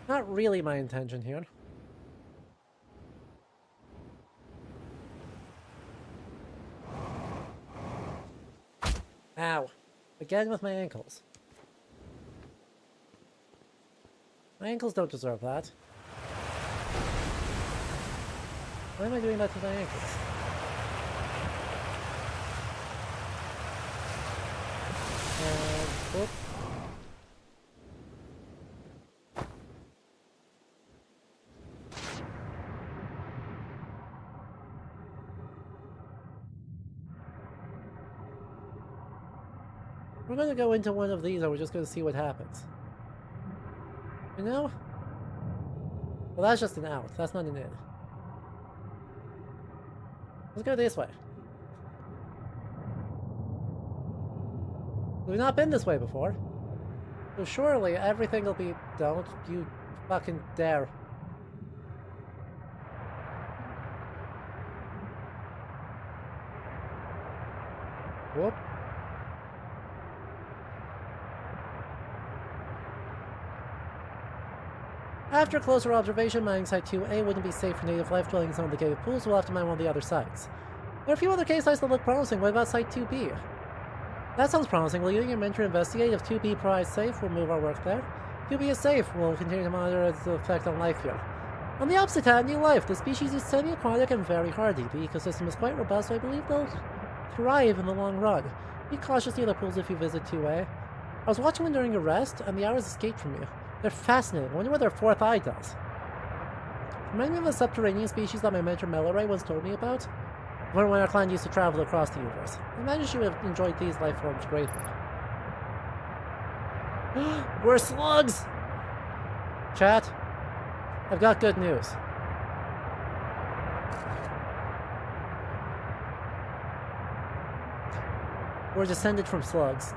Not really my intention here. Ow. Again with my ankles. My ankles don't deserve that. Why am I doing that to my ankles? Whoop. We're gonna go into one of these and we're just gonna see what happens. You know? Well, that's just an out. That's not an in. Let's go this way. We've not been this way before. So surely everything will be... Don't you fucking dare. Whoop. After closer observation, mining site 2A wouldn't be safe for native life dwelling in some of the cave pools, so we'll have to mine one of the other sites. There are a few other cave sites that look promising. What about site 2B? That sounds promising. Will you and your mentor investigate? If 2B provides safe, we'll move our work there. 2B is safe. We'll continue to monitor its effect on life here. On the opposite hand, new life. The species is semi-aquatic and very hardy. The ecosystem is quite robust, so I believe they'll thrive in the long run. Be cautious near the pools if you visit 2A. I was watching them during your rest, and the hours escaped from you. They're fascinating. I wonder what their fourth eye does. Remind me of a subterranean species that my mentor Melloray once told me about. When our clan used to travel across the universe. I imagine she would have enjoyed these life forms greatly. We're slugs! Chat, I've got good news. We're descended from slugs.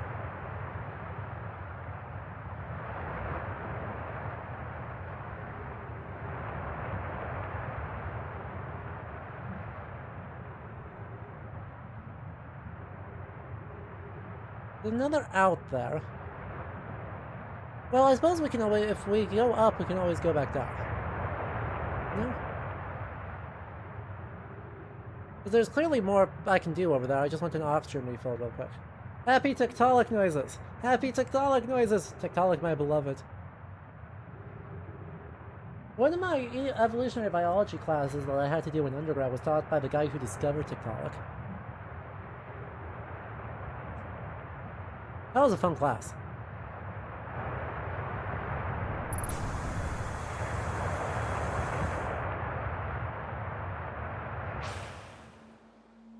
There's another out there. Well, I suppose we can always, if we go up, we can always go back down. No? Because there's clearly more I can do over there. I just want an oxygen refill real quick. Happy tectonic noises! Happy tectonic noises! Tectonic, my beloved. One of my evolutionary biology classes that I had to do in undergrad was taught by the guy who discovered tectonic. That was a fun class.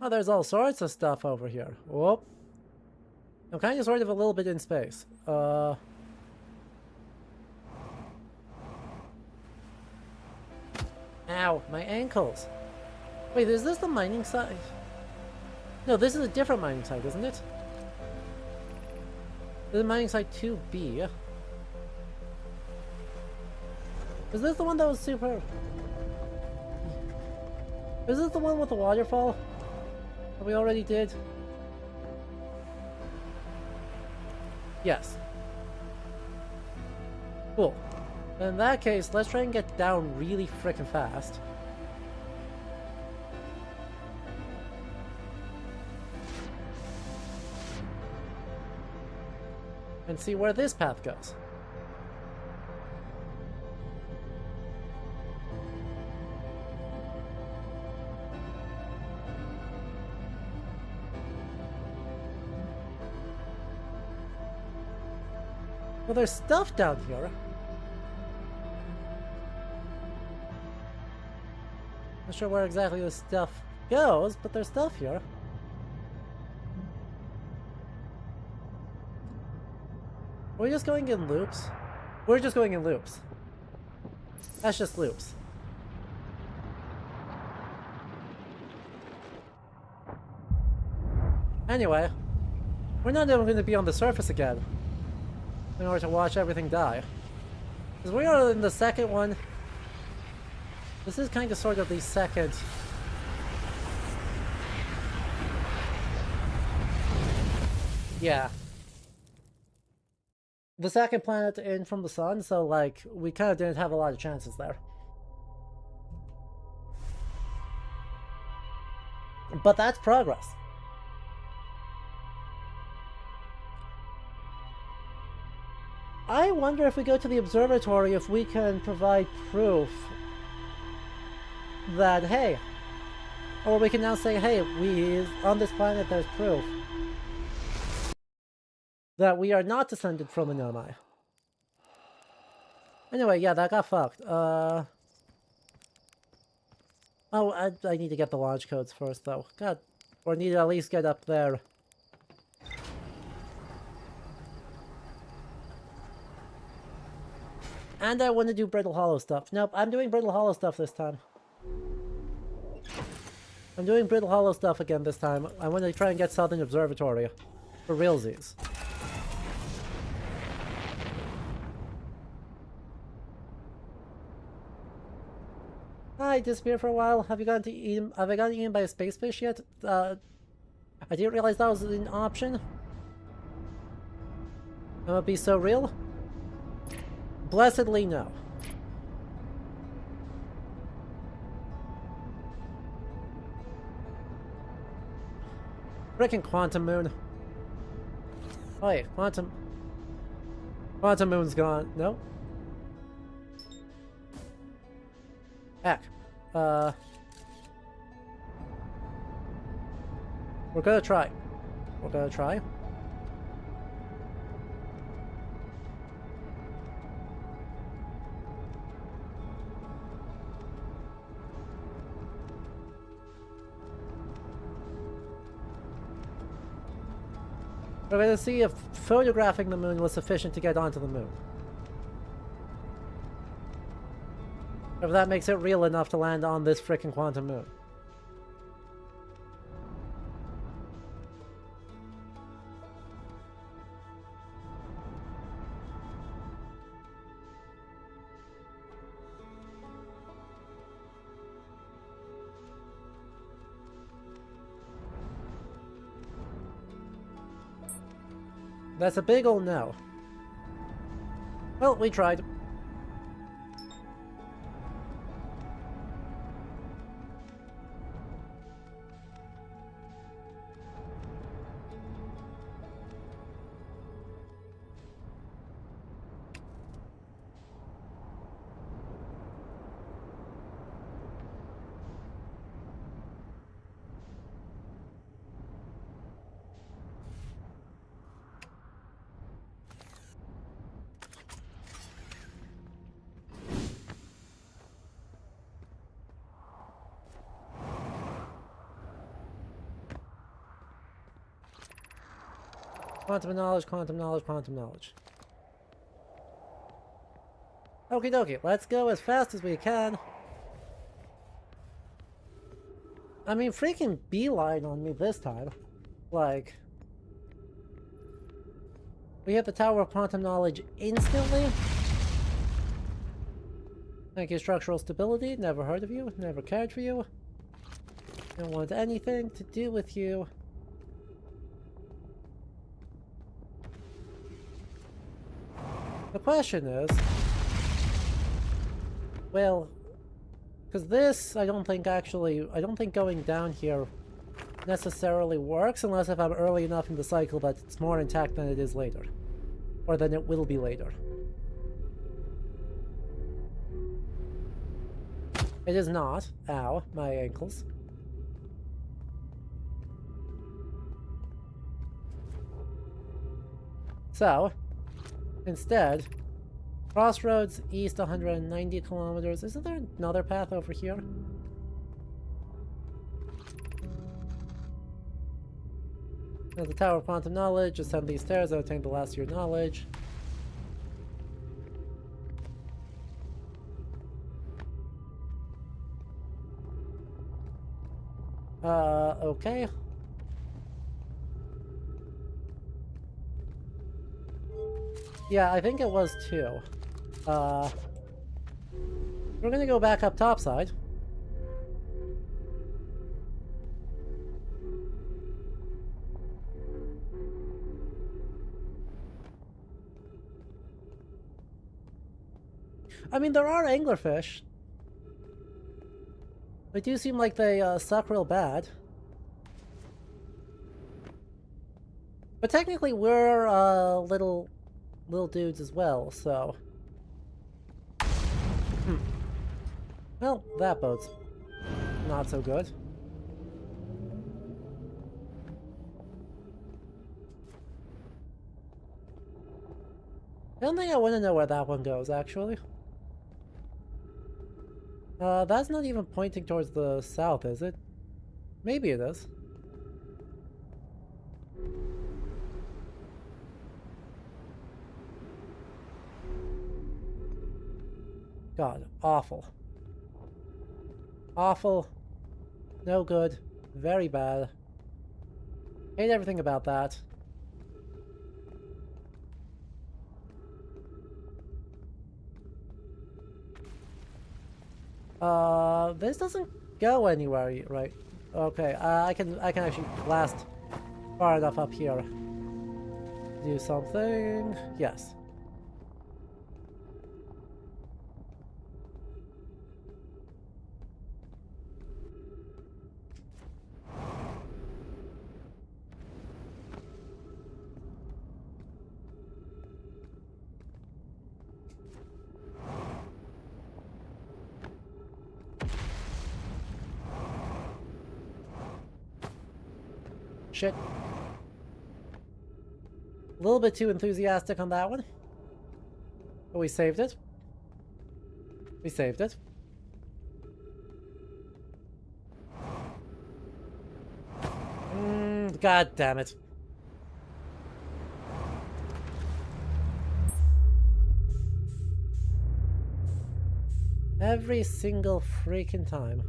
Oh, there's all sorts of stuff over here. Whoop. I'm kind of sort of a little bit in space. Ow, my ankles. Wait, is this the mining site? No, this is a different mining site, isn't it? This is mining site 2B. Is this the one that was super... Is this the one with the waterfall? That we already did? Yes. Cool. In that case, let's try and get down really frickin' fast. And see where this path goes. Well, there's stuff down here. Not sure where exactly the stuff goes, but there's stuff here. Are we just going in loops? We're just going in loops. That's just loops. Anyway, we're not even going to be on the surface again in order to watch everything die. Because we are in the second one. This is kind of sort of the second. Yeah. The second planet in from the sun, so like, we kind of didn't have a lot of chances there. But that's progress. I wonder if we go to the observatory if we can provide proof that, hey, or we can now say, hey, on this planet there's proof that we are not descended from an Nomai. Anyway, yeah, that got fucked. Oh, I need to get the launch codes first, though. God, or need to at least get up there. And I want to do Brittle Hollow stuff. Nope, I'm doing Brittle Hollow stuff this time. I'm doing Brittle Hollow stuff again this time. I want to try and get Southern Observatory. For realsies. Hi, disappeared for a while. Have I gotten eaten by a space fish yet? I didn't realize that was an option. That would be so real. Blessedly, no. Frickin' Quantum Moon. Oh yeah, Quantum Moon's gone. No? Heck. We're gonna try. We're gonna try. We're going to see if photographing the moon was sufficient to get onto the moon. If that makes it real enough to land on this frickin' quantum moon. That's a big ol' no. Well, we tried. Quantum knowledge, quantum knowledge, quantum knowledge. Okie dokie, let's go as fast as we can. I mean, freaking beeline on me this time. Like... we hit the Tower of Quantum Knowledge instantly? Thank you, Structural Stability. Never heard of you. Never cared for you. Don't want anything to do with you. The question is, Well, because this, I don't think going down here necessarily works unless if I'm early enough in the cycle that it's more intact than it is later. Or than it will be later. It is not. Ow, my ankles. So, instead, crossroads east 190 kilometers. Isn't there another path over here? At the Tower of Quantum Knowledge, ascend these stairs and obtain the last year knowledge. Okay. Yeah, I think it was too. We're gonna go back up topside. I mean, there are anglerfish. They do seem like they suck real bad. But technically we're little dudes as well, so... Well, that boat's not so good. I don't think I want to know where that one goes, actually. That's not even pointing towards the south, is it? Maybe it is. God, awful. Awful. No good. Very bad. Hate everything about that. This doesn't go anywhere, right? Okay, I can actually blast far enough up here. Do something. Yes. Shit. A little bit too enthusiastic on that one. But we saved it. We saved it. God damn it. Every single freaking time.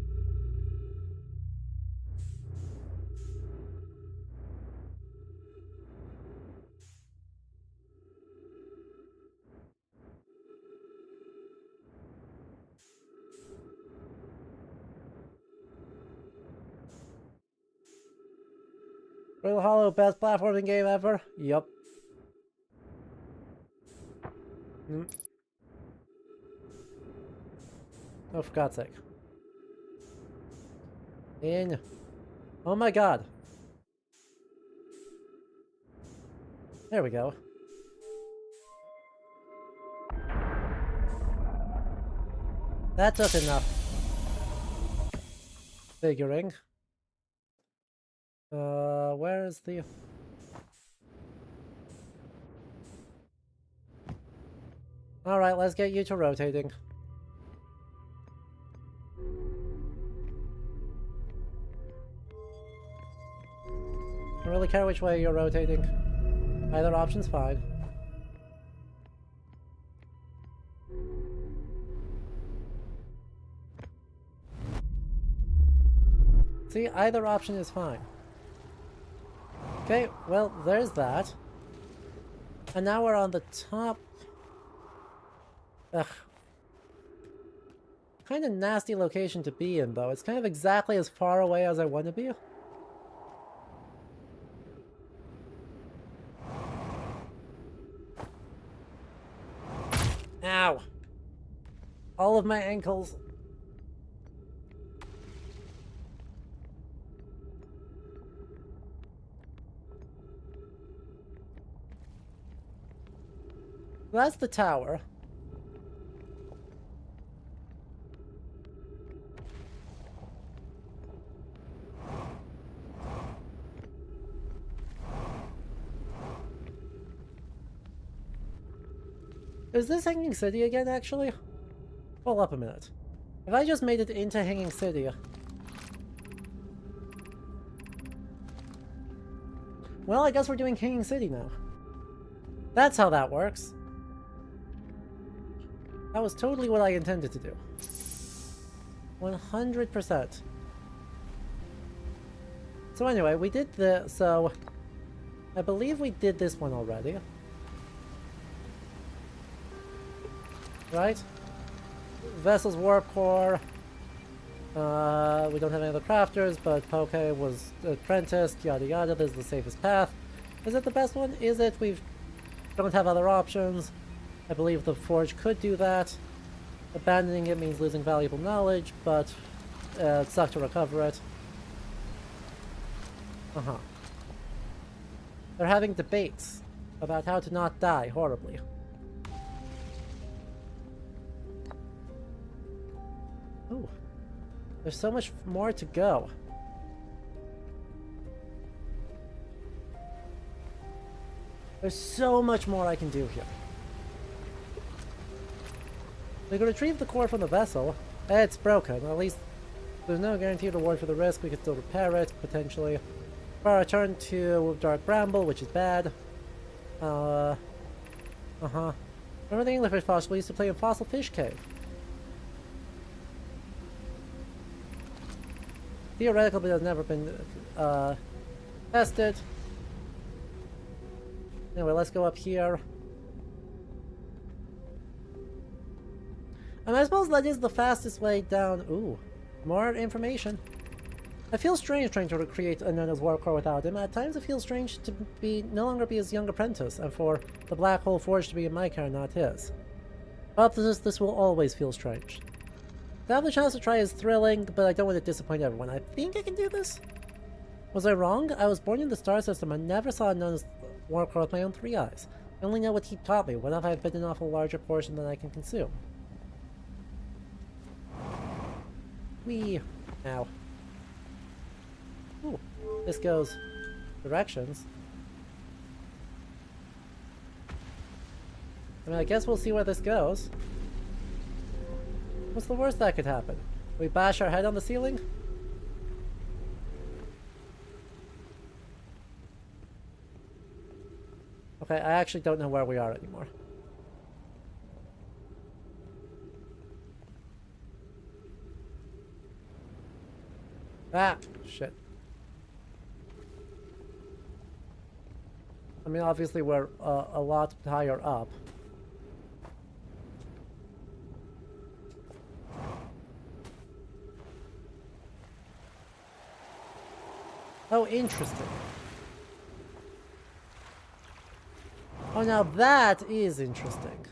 Real Hollow, best platforming game ever? Yup. Oh, for God's sake. In. Oh my god. There we go. That took enough figuring. Where is the... Alright, let's get you to rotating. I don't really care which way you're rotating. Either option's fine. See, either option is fine. Okay, well, there's that. And now we're on the top. Ugh. Kind of nasty location to be in, though. It's kind of exactly as far away as I want to be. Ow. All of my ankles. That's the tower. Is this Hanging City again, actually? Hold up a minute. If I just made it into Hanging City... Well, I guess we're doing Hanging City now. That's how that works. That was totally what I intended to do. 100%. So anyway, we did the... So... I believe we did this one already. Right? Vessel's warp core. We don't have any other crafters, but Poke was apprenticed, yada yada. This is the safest path. Is it the best one? Is it? We don't have other options. I believe the forge could do that. Abandoning it means losing valuable knowledge, but it sucks to recover it. They're having debates about how to not die horribly. Ooh. There's so much more to go. There's so much more I can do here. We could retrieve the core from the vessel. It's broken. At least there's no guaranteed reward for the risk. We could still repair it, potentially. Or return to Dark Bramble, which is bad. Remember the Anglerfish fossil we used to play in Fossil Fish Cave. Theoretical, but it has never been tested. Anyway, let's go up here. And I suppose that is the fastest way down. Ooh, more information. I feel strange trying to recreate Anona's warp core without him. At times it feels strange to no longer be his young apprentice, and for the Black Hole Forge to be in my care, not his. But this will always feel strange. To have the chance to try is thrilling, but I don't want to disappoint everyone. I think I can do this? Was I wrong? I was born in the star system and never saw Anona's warp core with my own 3 eyes. I only know what he taught me. What if I've bitten off a larger portion than I can consume? Whee! Ow. Ooh, this goes directions. I mean, I guess we'll see where this goes. What's the worst that could happen? We bash our head on the ceiling? Okay, I actually don't know where we are anymore. Ah, shit. I mean, obviously we're a lot higher up. Oh, interesting. Oh, now that is interesting.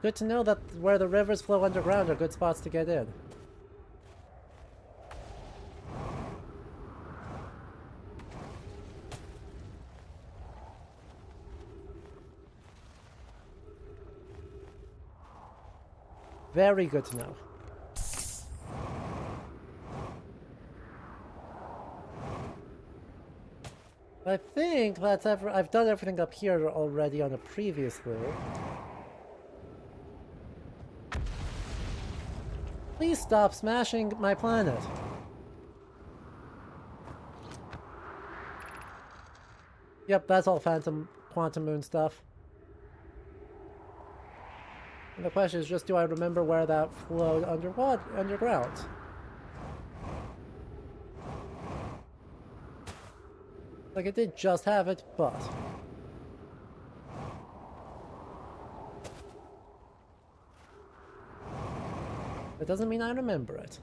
Good to know that where the rivers flow underground are good spots to get in. Very good to know. I think that's I've done everything up here already on a previous loop. Please stop smashing my planet. Yep, that's all Phantom Quantum Moon stuff. And the question is just, do I remember where that flowed underground? Like, I did just have it, but... that doesn't mean I remember it.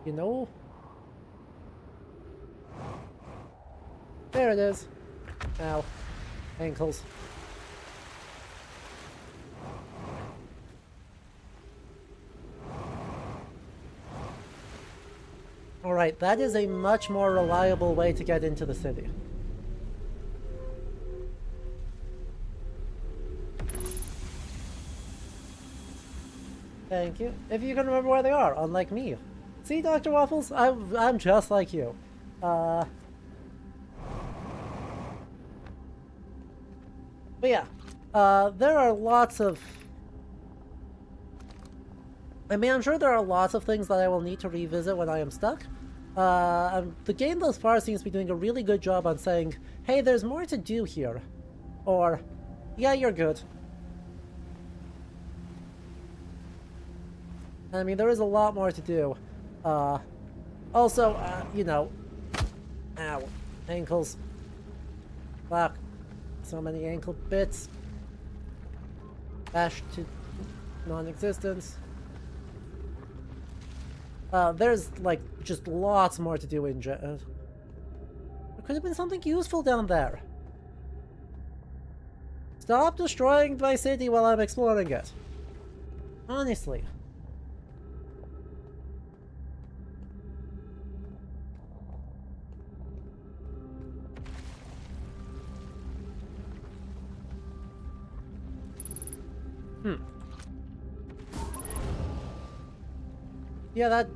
You know? There it is. Ow. Ankles. Alright, that is a much more reliable way to get into the city. Thank you. If you can remember where they are, unlike me. See, Dr. Waffles? I'm just like you. But yeah. There are lots of... I mean, I'm sure there are lots of things that I will need to revisit when I am stuck. The game thus far seems to be doing a really good job on saying, hey, there's more to do here. Or, yeah, you're good. I mean, there is a lot more to do. Also, you know... Ow. Ankles. Fuck. So many ankle bits. Bashed to non-existence. There's, like, just lots more to do in there could have been something useful down there. Stop destroying my city while I'm exploring it. Honestly. Yeah, that,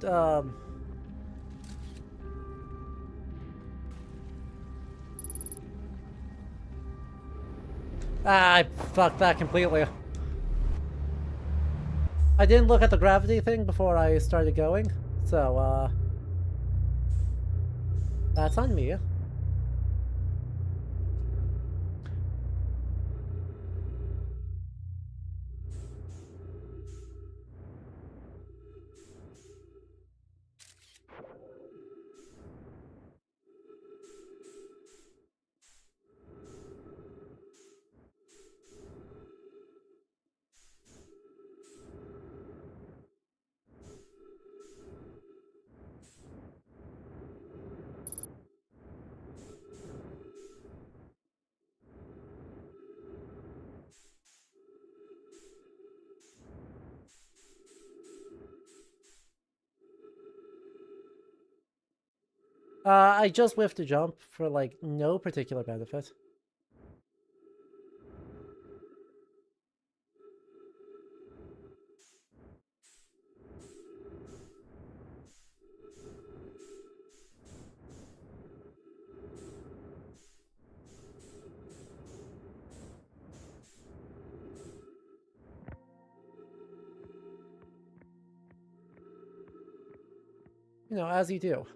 I fucked that completely. I didn't look at the gravity thing before I started going, so, that's on me. I just whiffed a jump for, like, no particular benefit. You know, as you do.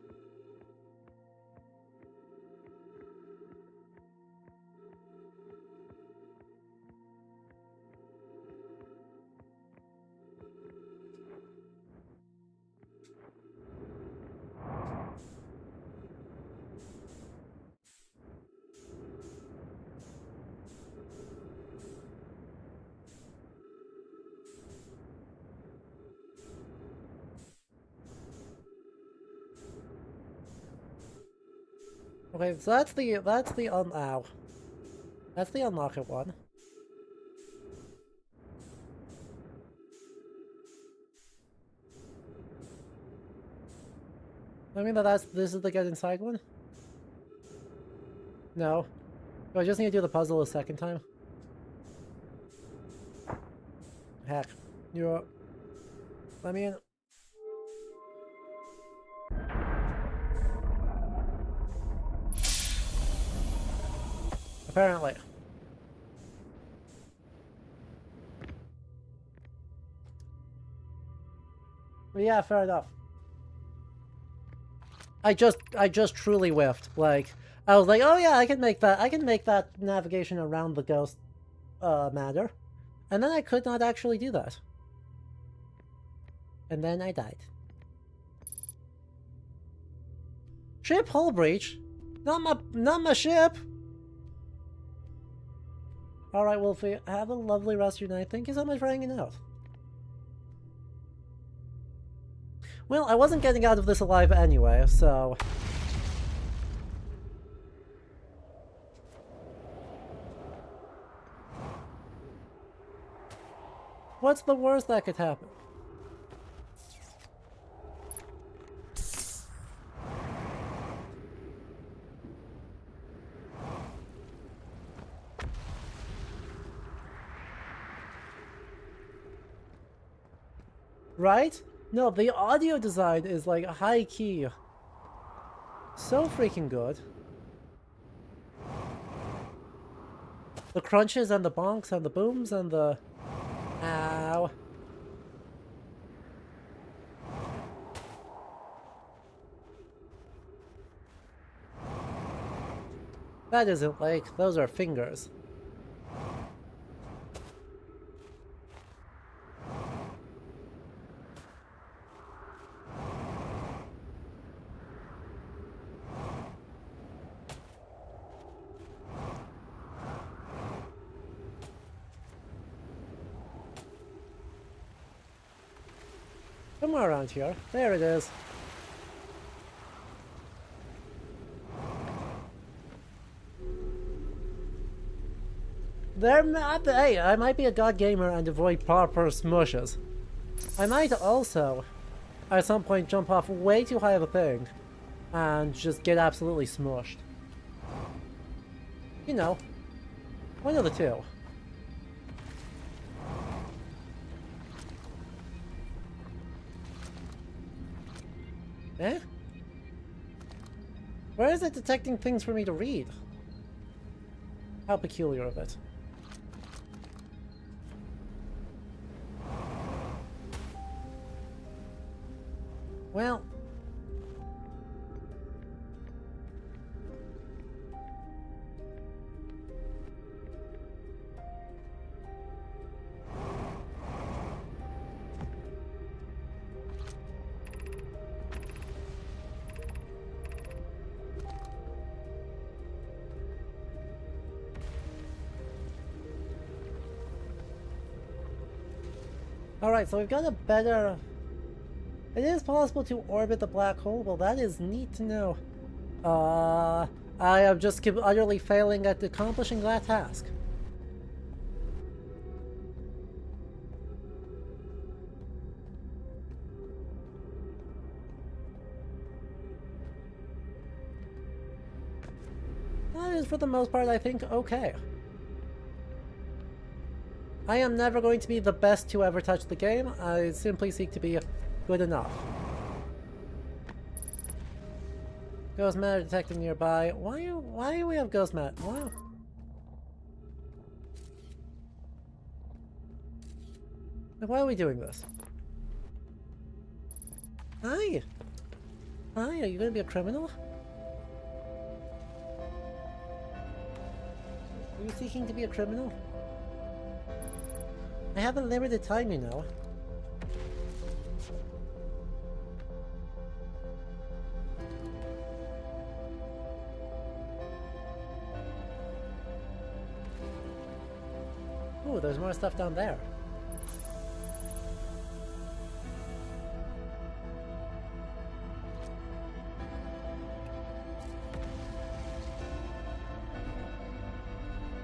Okay, so that's the ow. That's the unlock it one. I mean this is the get inside one? No. Do I just need to do the puzzle a second time? Heck. You're... Let me in. Apparently. But yeah, fair enough. I just truly whiffed. Like, I was like, oh yeah, I can make that navigation around the ghost matter. And then I could not actually do that. And then I died. Ship hull breach? Not my ship! Alright, Wolfie, have a lovely rest of your night. Thank you so much for hanging out. Well, I wasn't getting out of this alive anyway, so... What's the worst that could happen? Right? No, the audio design is like high key. So freaking good. The crunches and the bonks and the booms and the... Ow. That isn't like, those are fingers. Somewhere around here. There it is. Hey, I might be a god gamer and avoid proper smushes. I might also, at some point, jump off way too high of a thing and just get absolutely smushed. You know, one of the two. Eh? Where is it detecting things for me to read? How peculiar of it. Well... Alright, so we've got a better... It is possible to orbit the black hole. Well, that is neat to know. I am just utterly failing at accomplishing that task. That is, for the most part, I think, okay. I am never going to be the best to ever touch the game. I simply seek to be good enough. Ghost matter detected nearby. Why do we have ghost matter? Wow. Why are we doing this? Hi! Hi, are you gonna be a criminal? Are you seeking to be a criminal? I have a limited time, you know. Ooh, there's more stuff down there.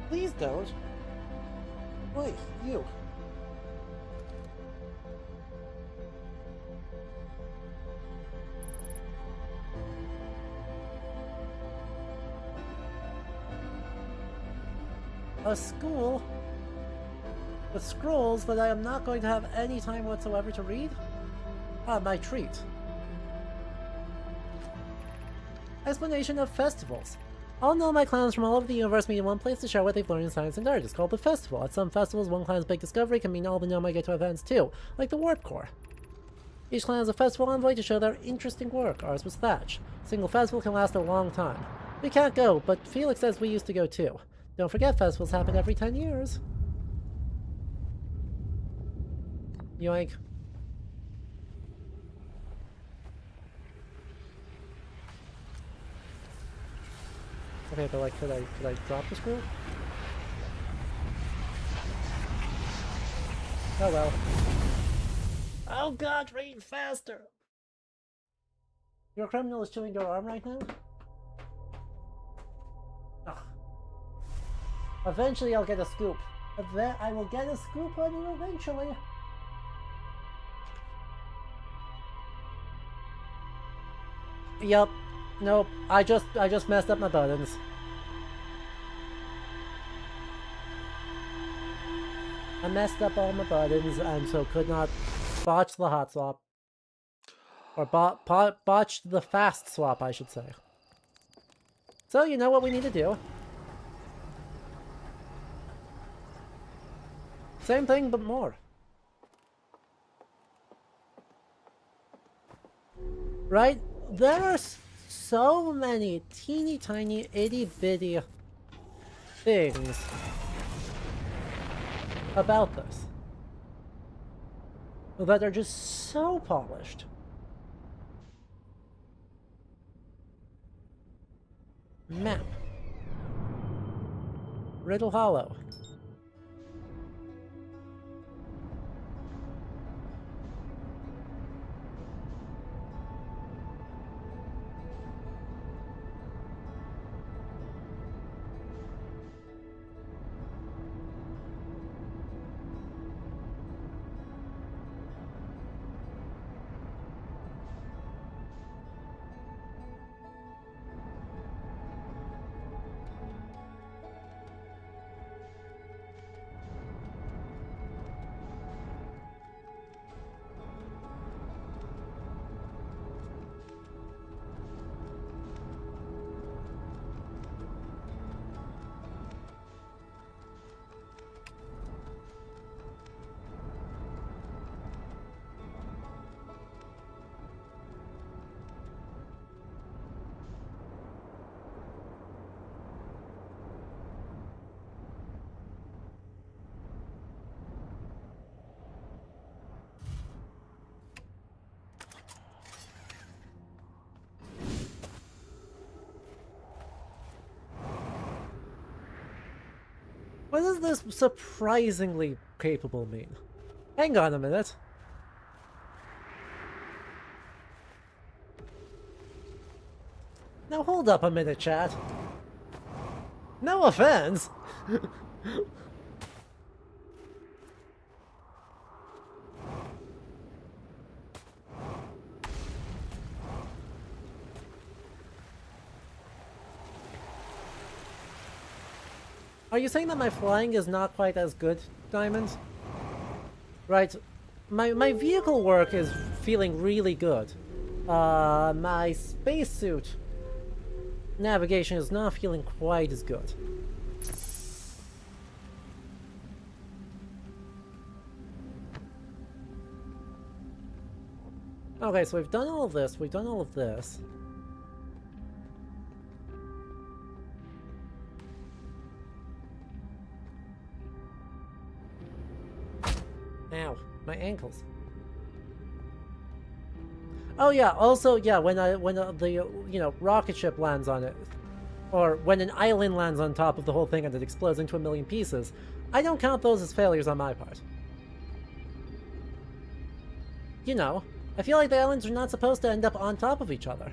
Please don't. Wait, you. A school with scrolls that I am not going to have any time whatsoever to read? Ah, my treat. Explanation of festivals. All Nomai clans from all over the universe meet in one place to share what they've learned in science and art. It's called the festival. At some festivals, one clan's big discovery can mean all the Nomai get to events too, like the Warp Core. Each clan has a festival envoy to show their interesting work. Ours was Thatch. A single festival can last a long time. We can't go, but Felix says we used to go too. Don't forget, festivals happen every 10 years. Yoink. Okay, but like, could I drop the screw? Oh well. Oh god, read faster! Your criminal is chewing your arm right now? Ugh. Eventually I'll get a scoop. I will get a scoop on you eventually. Yup. Nope. I just messed up my buttons. I messed up all my buttons and so could not botch the hot swap. Or botched the fast swap, I should say. So, you know what we need to do? Same thing, but more. Right? There are so many teeny tiny itty bitty things about this that are just so polished. Map. Riddle Hollow. What does this surprisingly capable mean? Hang on a minute. Now hold up a minute, chat. No offense! Are you saying that my flying is not quite as good, Diamond? Right. My vehicle work is feeling really good. My spacesuit navigation is not feeling quite as good. Okay, so we've done all of this, we've done all of this. Ow, my ankles. Oh yeah, also, yeah, when the rocket ship lands on it, or when an island lands on top of the whole thing and it explodes into a million pieces, I don't count those as failures on my part. You know, I feel like the islands are not supposed to end up on top of each other.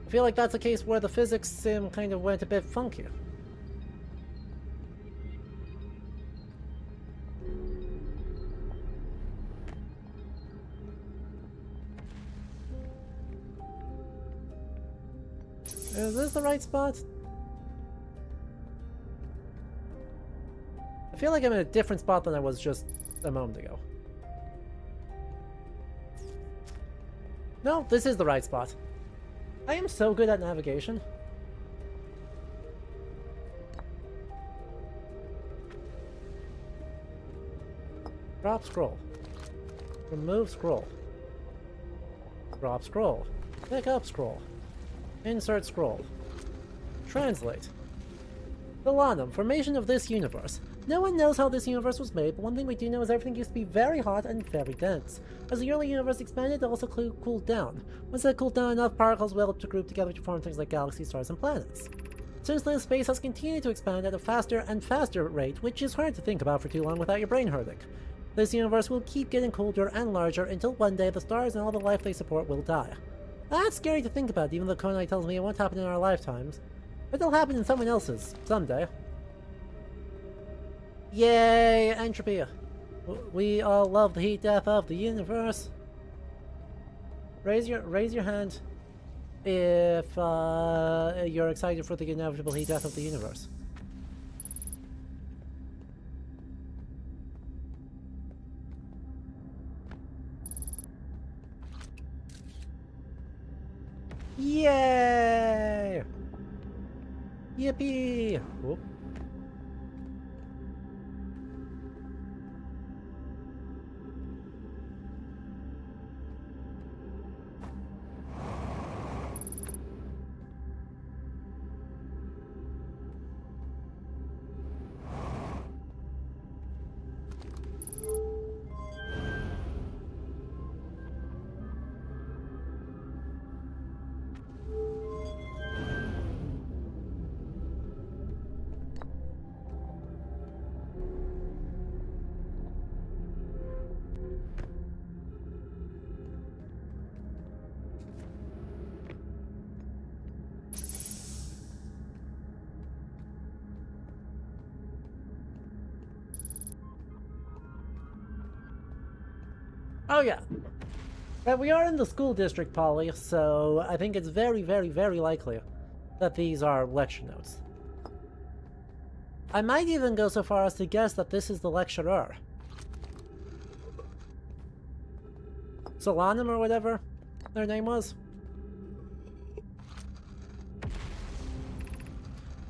I feel like that's a case where the physics sim kind of went a bit funky. Is this the right spot? I feel like I'm in a different spot than I was just a moment ago. No, this is the right spot. I am so good at navigation. Drop scroll. Remove scroll. Drop scroll. Pick up scroll. Insert scroll. Translate. Villanum, formation of this universe. No one knows how this universe was made, but one thing we do know is everything used to be very hot and very dense. As the early universe expanded, it also cooled down. Once it cooled down enough, particles were able to group together to form things like galaxies, stars, and planets. Since then, space has continued to expand at a faster and faster rate, which is hard to think about for too long without your brain hurting. This universe will keep getting colder and larger until one day the stars and all the life they support will die. That's scary to think about, even though Konai tells me it won't happen in our lifetimes. But it'll happen in someone else's, someday. Yay, entropy! We all love the heat death of the universe. Raise your hand if you're excited for the inevitable heat death of the universe. Yay! Yippee! Whoop. Oh yeah. But we are in the school district, Polly, so I think it's very, very, very likely that these are lecture notes. I might even go so far as to guess that this is the lecturer. Solanum or whatever their name was.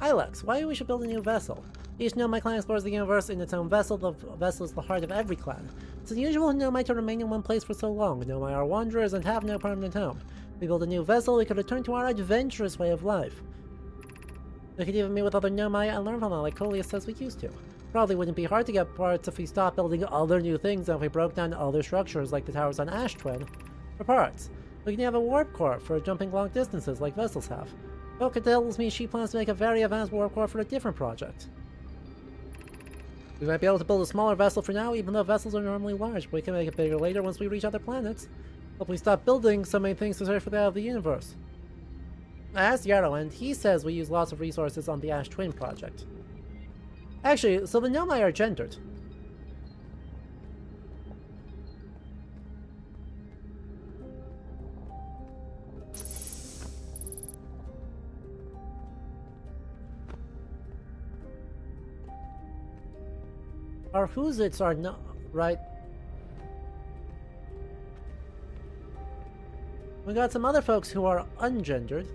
Ilex, why we should build a new vessel? Each Nomai clan explores the universe in its own vessel. The vessel is the heart of every clan. It's unusual for Nomai to remain in one place for so long. Nomai are wanderers and have no permanent home. If we build a new vessel, we could return to our adventurous way of life. We could even meet with other Nomai and learn from them like Coleus says we used to. Probably wouldn't be hard to get parts if we stopped building other new things and if we broke down other structures like the towers on Ash Twin for parts. We can have a warp core for jumping long distances like vessels have. Boka tells me she plans to make a very advanced warp core for a different project. We might be able to build a smaller vessel for now, even though vessels are normally large, but we can make it bigger later once we reach other planets. Hope we stop building so many things to search for the out of the universe. I asked Yarrow, and he says we use lots of resources on the Ash Twin project. Actually, so the Nomai are gendered. Our Whozits are not right. We got some other folks who are ungendered.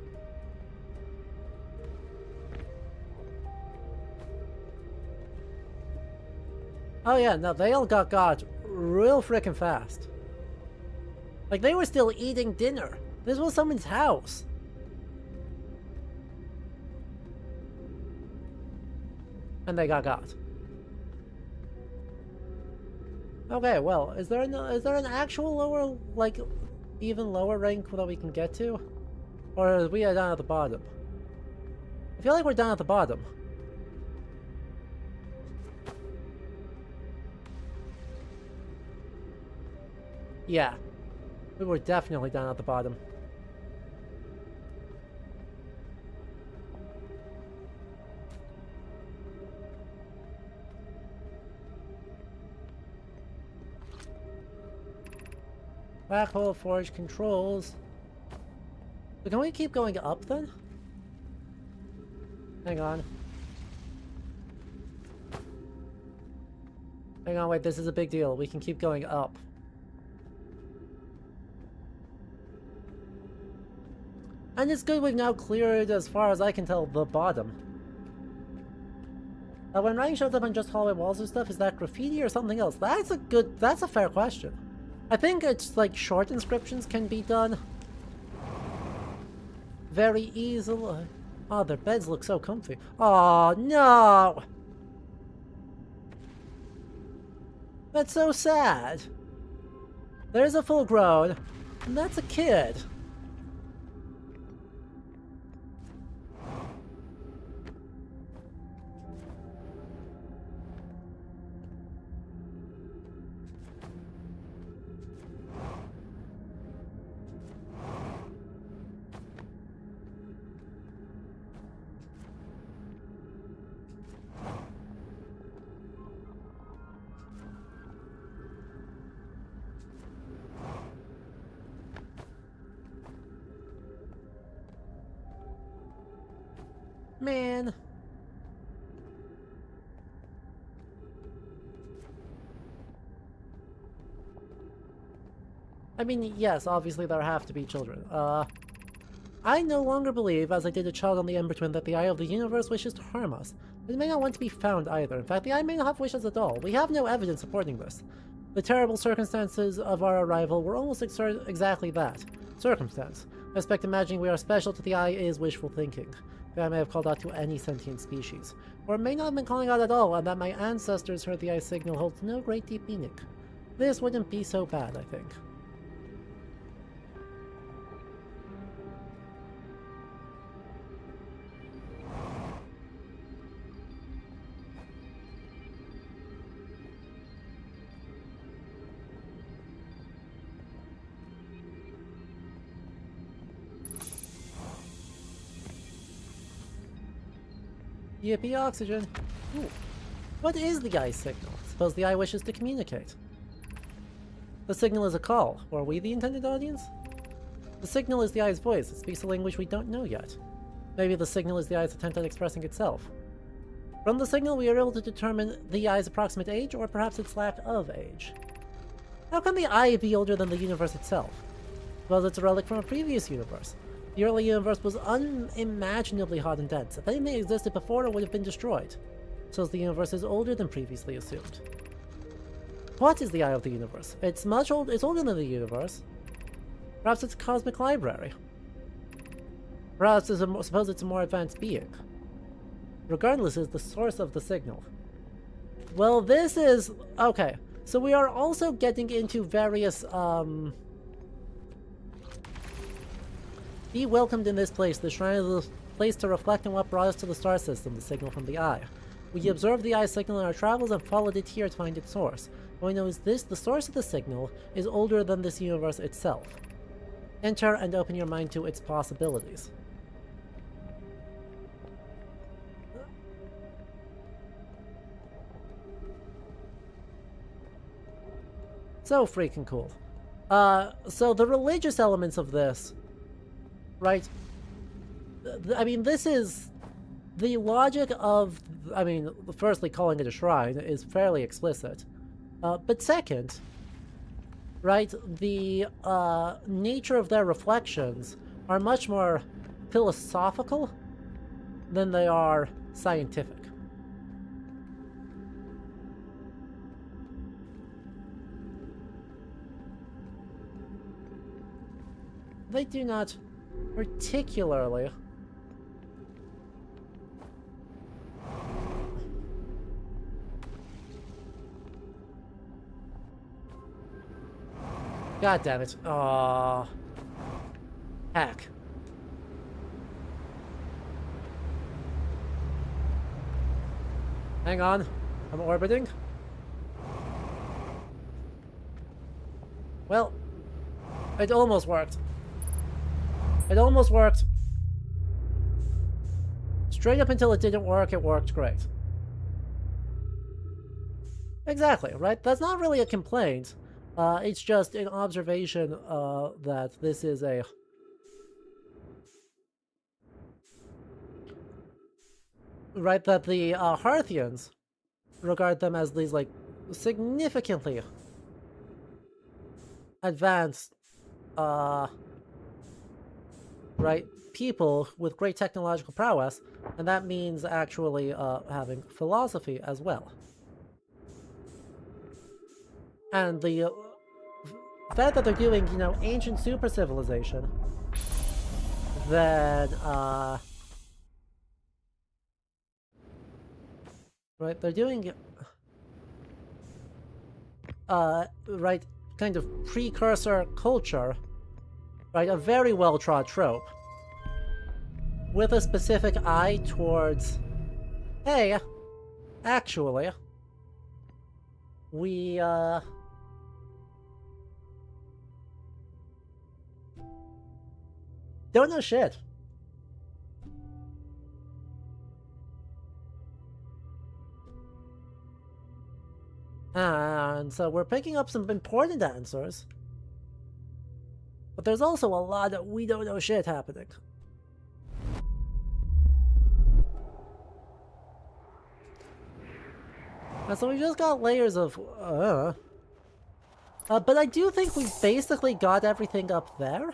Oh yeah, no, they all got real frickin' fast. Like, they were still eating dinner. This was someone's house. And they got. Okay, well, is there an actual lower, like, even lower rank that we can get to? Or are we down at the bottom? I feel like we're down at the bottom. Yeah. We were definitely down at the bottom. Black hole forge controls. But can we keep going up then? Hang on. Hang on, wait, this is a big deal. We can keep going up. And it's good we've now cleared, as far as I can tell, the bottom. When writing shows up on just hallway walls and stuff, is that graffiti or something else? That's a fair question. I think it's like short inscriptions can be done very easily. Oh, their beds look so comfy. Oh, no! That's so sad. There's a full grown, and that's a kid. Man. I mean, yes, obviously there have to be children. I no longer believe, as I did a child on the Ember Twin, that the Eye of the Universe wishes to harm us. It may not want to be found either. In fact, the Eye may not have wishes at all. We have no evidence supporting this. The terrible circumstances of our arrival were almost exactly that. Circumstance. I expect imagining we are special to the Eye is wishful thinking. The Eye may have called out to any sentient species. Or it may not have been calling out at all, and that my ancestors heard the Eye's signal holds no great deep meaning. This wouldn't be so bad, I think. Yippee, oxygen! Ooh. What is the Eye's signal? Suppose the Eye wishes to communicate. The signal is a call. Or are we the intended audience? The signal is the Eye's voice. It speaks a language we don't know yet. Maybe the signal is the Eye's attempt at expressing itself. From the signal, we are able to determine the Eye's approximate age, or perhaps its lack of age. How can the Eye be older than the universe itself? Well, it's a relic from a previous universe. The early universe was unimaginably hot and dense. If anything existed before, it would have been destroyed. So the universe is older than previously assumed. What is the Eye of the Universe? It's much older. It's older than the universe. Perhaps it's a cosmic library. Perhaps suppose it's a more advanced being. Regardless, is the source of the signal. Well, this is okay. So we are also getting into various Be welcomed in this place. The shrine is the place to reflect on what brought us to the star system, the signal from the Eye. We observed the Eye's signal in our travels and followed it here to find its source. What we know is this: the source of the signal is older than this universe itself. Enter and open your mind to its possibilities. So freaking cool. So the religious elements of this, right? I mean, this is the logic of, I mean, firstly, calling it a shrine is fairly explicit. But second, right, the nature of their reflections are much more philosophical than they are scientific. They do not particularly God damn it. Aww. Heck. Hang on. I'm orbiting. Well, it almost worked. It almost worked. Straight up until it didn't work, it worked great. Exactly, right? That's not really a complaint. It's just an observation that this is a... Right, that the Hearthians regard them as these, like, significantly advanced, right, people with great technological prowess, and that means actually having philosophy as well. And the fact that they're doing, you know, ancient super civilization, then, right, they're doing, right, kind of precursor culture, right, a very well-trod trope, with a specific eye towards, hey, actually, we, don't know shit. And so we're picking up some important answers. But there's also a lot of we don't know shit happening. And so we just got layers of... but I do think we basically got everything up there.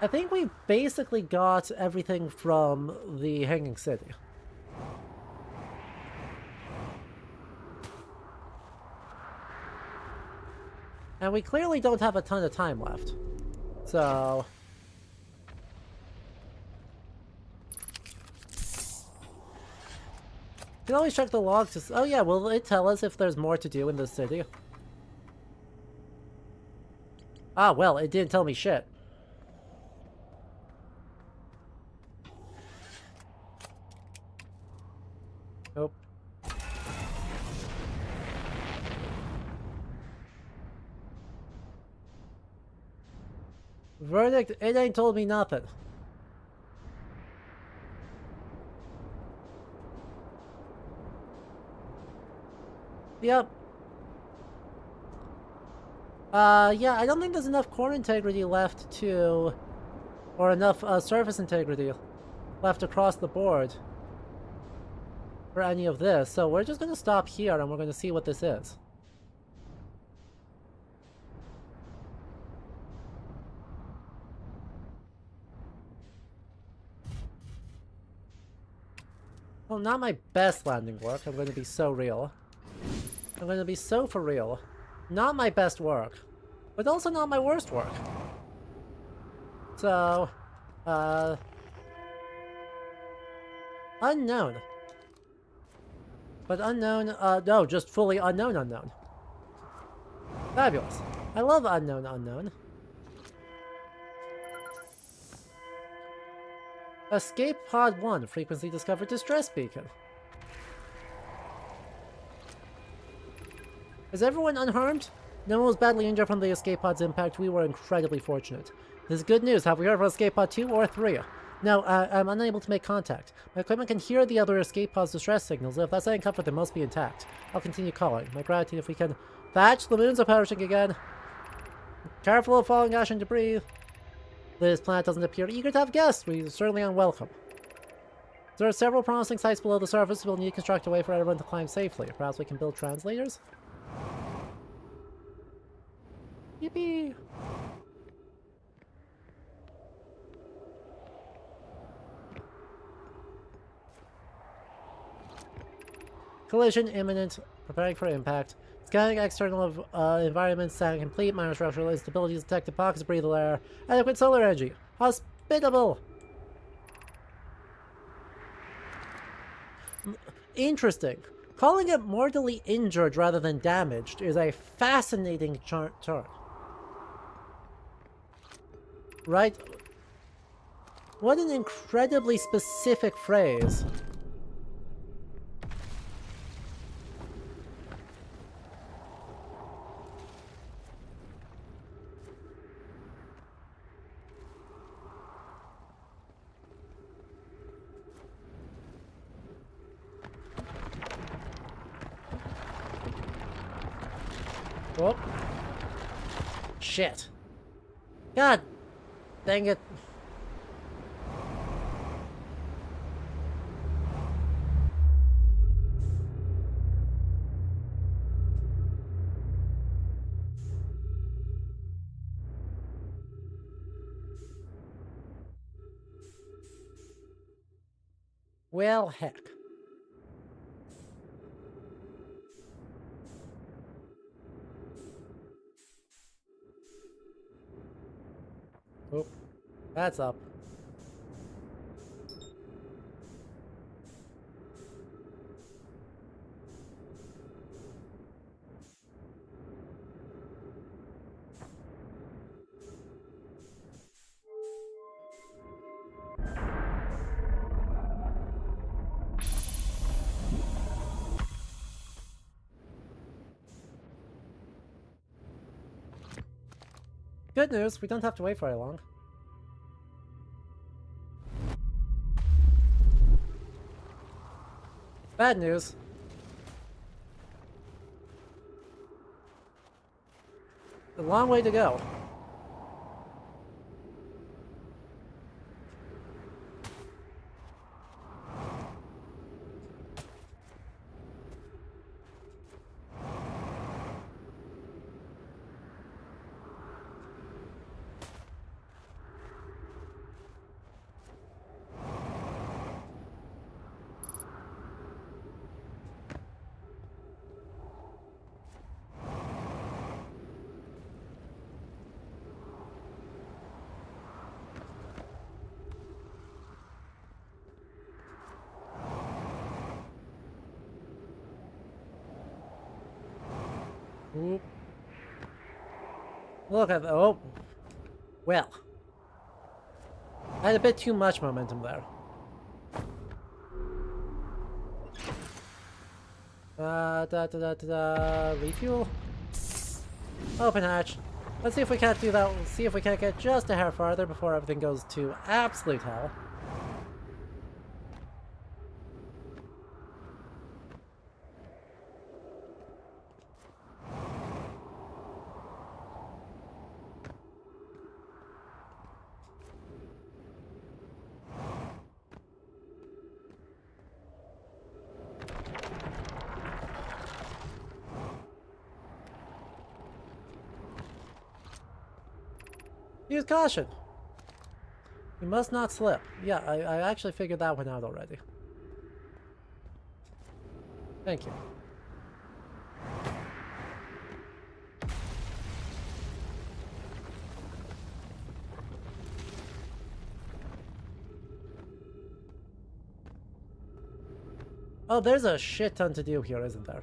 I think we basically got everything from the Hanging City. And we clearly don't have a ton of time left. So... you can always check the log to... oh yeah, will it tell us if there's more to do in this city? Ah, well, it didn't tell me shit. Nope. Verdict, it ain't told me nothing. Yep. Yeah, I don't think there's enough core integrity left to... or enough surface integrity left across the board for any of this, so we're just gonna stop here and we're gonna see what this is. Well, not my best landing work, I'm gonna be so real. I'm gonna be so for real. Not my best work, but also not my worst work. So, unknown. But unknown, no, just fully unknown. Fabulous. I love unknown. Escape Pod 1, frequency discovered distress beacon. Is everyone unharmed? No one was badly injured from the escape pod's impact. We were incredibly fortunate. This is good news. Have we heard of escape pod 2 or 3? No, I'm unable to make contact. My equipment can hear the other escape pod's distress signals. If that's any comfort, they must be intact. I'll continue calling. My gratitude if we can... Thatch, the moons are perishing again. Careful of falling ash and debris. This planet doesn't appear eager to have guests. We're certainly unwelcome. There are several promising sites below the surface. We'll need to construct a way for everyone to climb safely. Perhaps we can build translators? Yippee! Collision imminent. Preparing for impact. Scanning external environment. Scanning complete. Minor structural instabilities detected. Pockets of breathable air. Adequate solar energy. Hospitable! Interesting. Calling it mortally injured rather than damaged is a fascinating term. Right? What an incredibly specific phrase. Oh. Shit. God dang it. Well, heck. Oh, that's up. Good news, we don't have to wait very long. Bad news. A long way to go. Oop. Look at that. Oh. Well. I had a bit too much momentum there. Refuel. Open hatch. Let's see if we can't do that. Let's see if we can't get just a hair farther before everything goes to absolute hell. Use caution. You must not slip. Yeah, I actually figured that one out already. Thank you. Oh, there's a shit ton to do here, isn't there?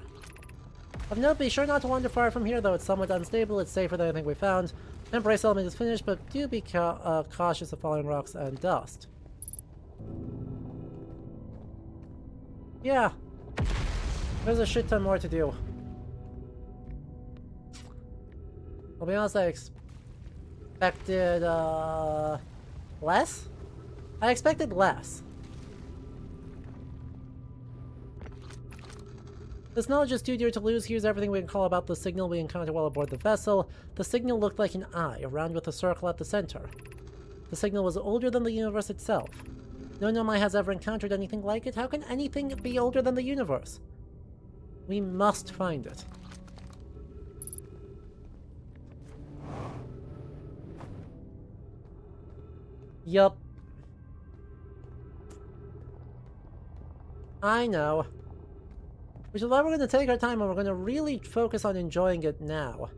Of note, be sure not to wander far from here, though it's somewhat unstable. It's safer than anything we found. Temporary settlement is finished, but do be cautious of falling rocks and dust. Yeah. There's a shit ton more to do. I'll be honest, I expected, less? I expected less. This knowledge is too dear to lose. Here's everything we can call about the signal we encountered while aboard the vessel. The signal looked like an eye, round with a circle at the center. The signal was older than the universe itself. No Nomai has ever encountered anything like it. How can anything be older than the universe? We must find it. Yup. I know. Which is why we're going to take our time and we're going to really focus on enjoying it now.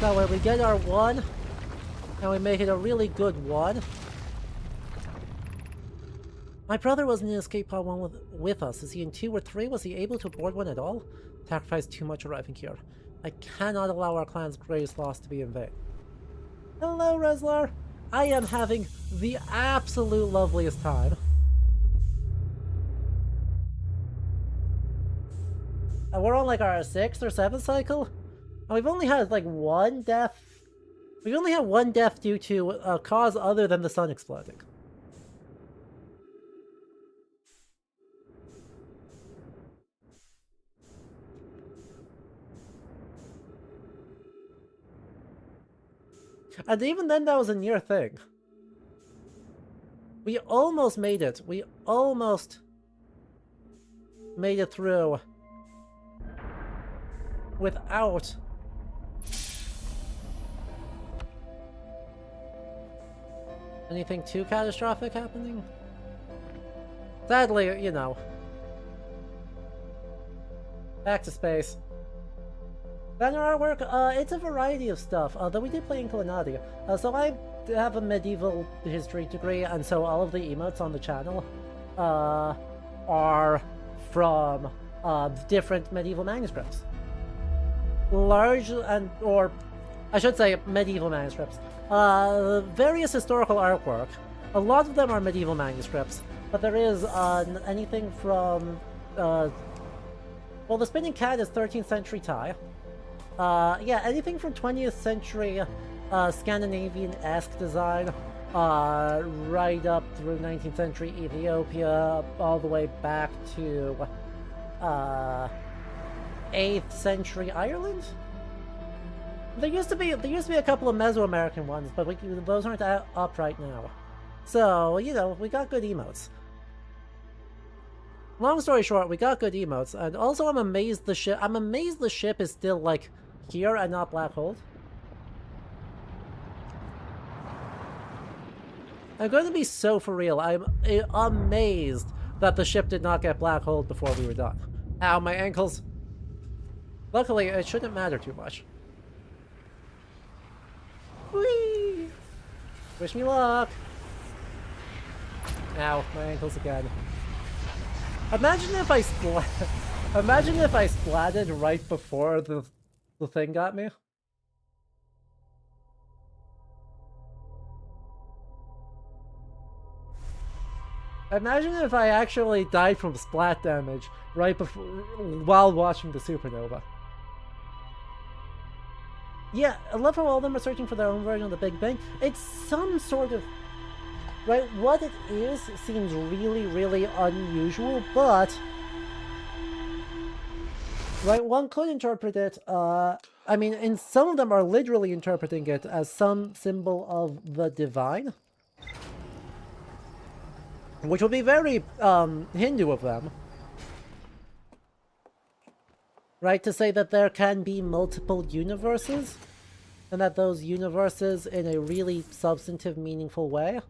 That way we get our one, and we make it a really good one. My brother was in an escape pod one with us. Is he in 2 or 3? Was he able to board one at all? Sacrificed too much arriving here. I cannot allow our clan's greatest loss to be in vain. Hello, Reslar. I am having the absolute loveliest time. We're on like our 6th or 7th cycle, and we've only had like 1 death. We've only had 1 death due to a cause other than the sun exploding. And even then, that was a near thing. We almost made it. We almost made it through without anything too catastrophic happening. Sadly, you know. Back to space. Banner artwork, it's a variety of stuff, though we did play Inclinati. So I have a medieval history degree, and so all of the emotes on the channel are from different medieval manuscripts. Large and, or I should say medieval manuscripts. Various historical artwork. A lot of them are medieval manuscripts, but there is anything from, well, the Spinning Cat is 13th century Thai. Yeah, anything from 20th century Scandinavian-esque design, right up through 19th century Ethiopia, all the way back to 8th century Ireland. There used to be a couple of Mesoamerican ones, but those aren't up right now. So, you know, we got good emotes. Long story short, we got good emotes, and also I'm amazed the ship is still, like, here and not black holed. I'm going to be so for real. I'm amazed that the ship did not get black holed before we were done. Ow, my ankles. Luckily, it shouldn't matter too much. Whee! Wish me luck. Ow, my ankles again. Imagine if I Imagine if I splatted right before the thing got me. Imagine if I actually died from splat damage right before, while watching the supernova. Yeah, I love how all of them are searching for their own version of the Big Bang. It's some sort of... Right, what it is seems really, really unusual, but... Right, one could interpret it, I mean, and some of them are literally interpreting it as some symbol of the divine. Which would be very, Hindu of them. Right, to say that there can be multiple universes, and that those universes, in a really substantive, meaningful way,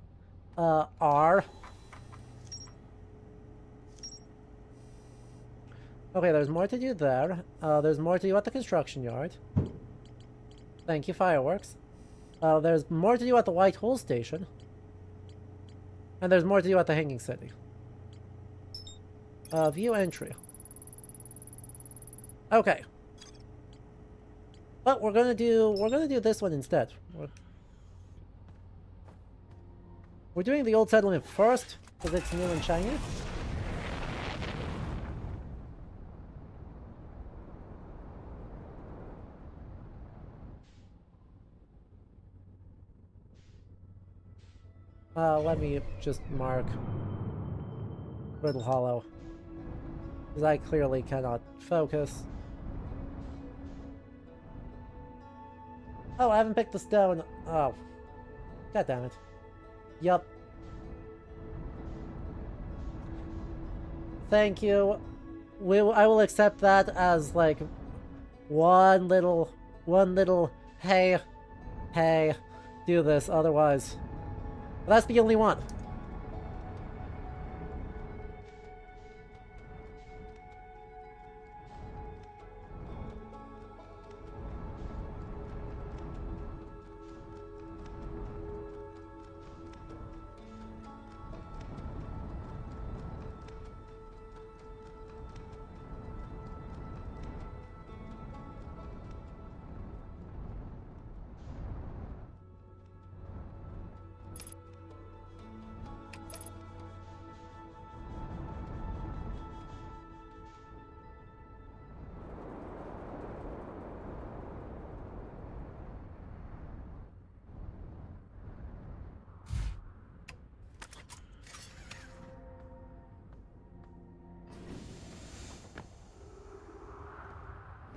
are... Okay, there's more to do there. There's more to do at the construction yard. Thank you, fireworks. There's more to do at the White Hole Station. And there's more to do at the Hanging City. View entry. Okay. But we're gonna do this one instead. We're doing the old settlement first, because it's new and shiny. Let me just mark Brittle Hollow, because I clearly cannot focus. Oh, I haven't picked the stone. Oh. God damn it. Yup. Thank you. I will accept that as, like, one little, hey, do this, otherwise. But that's the only one.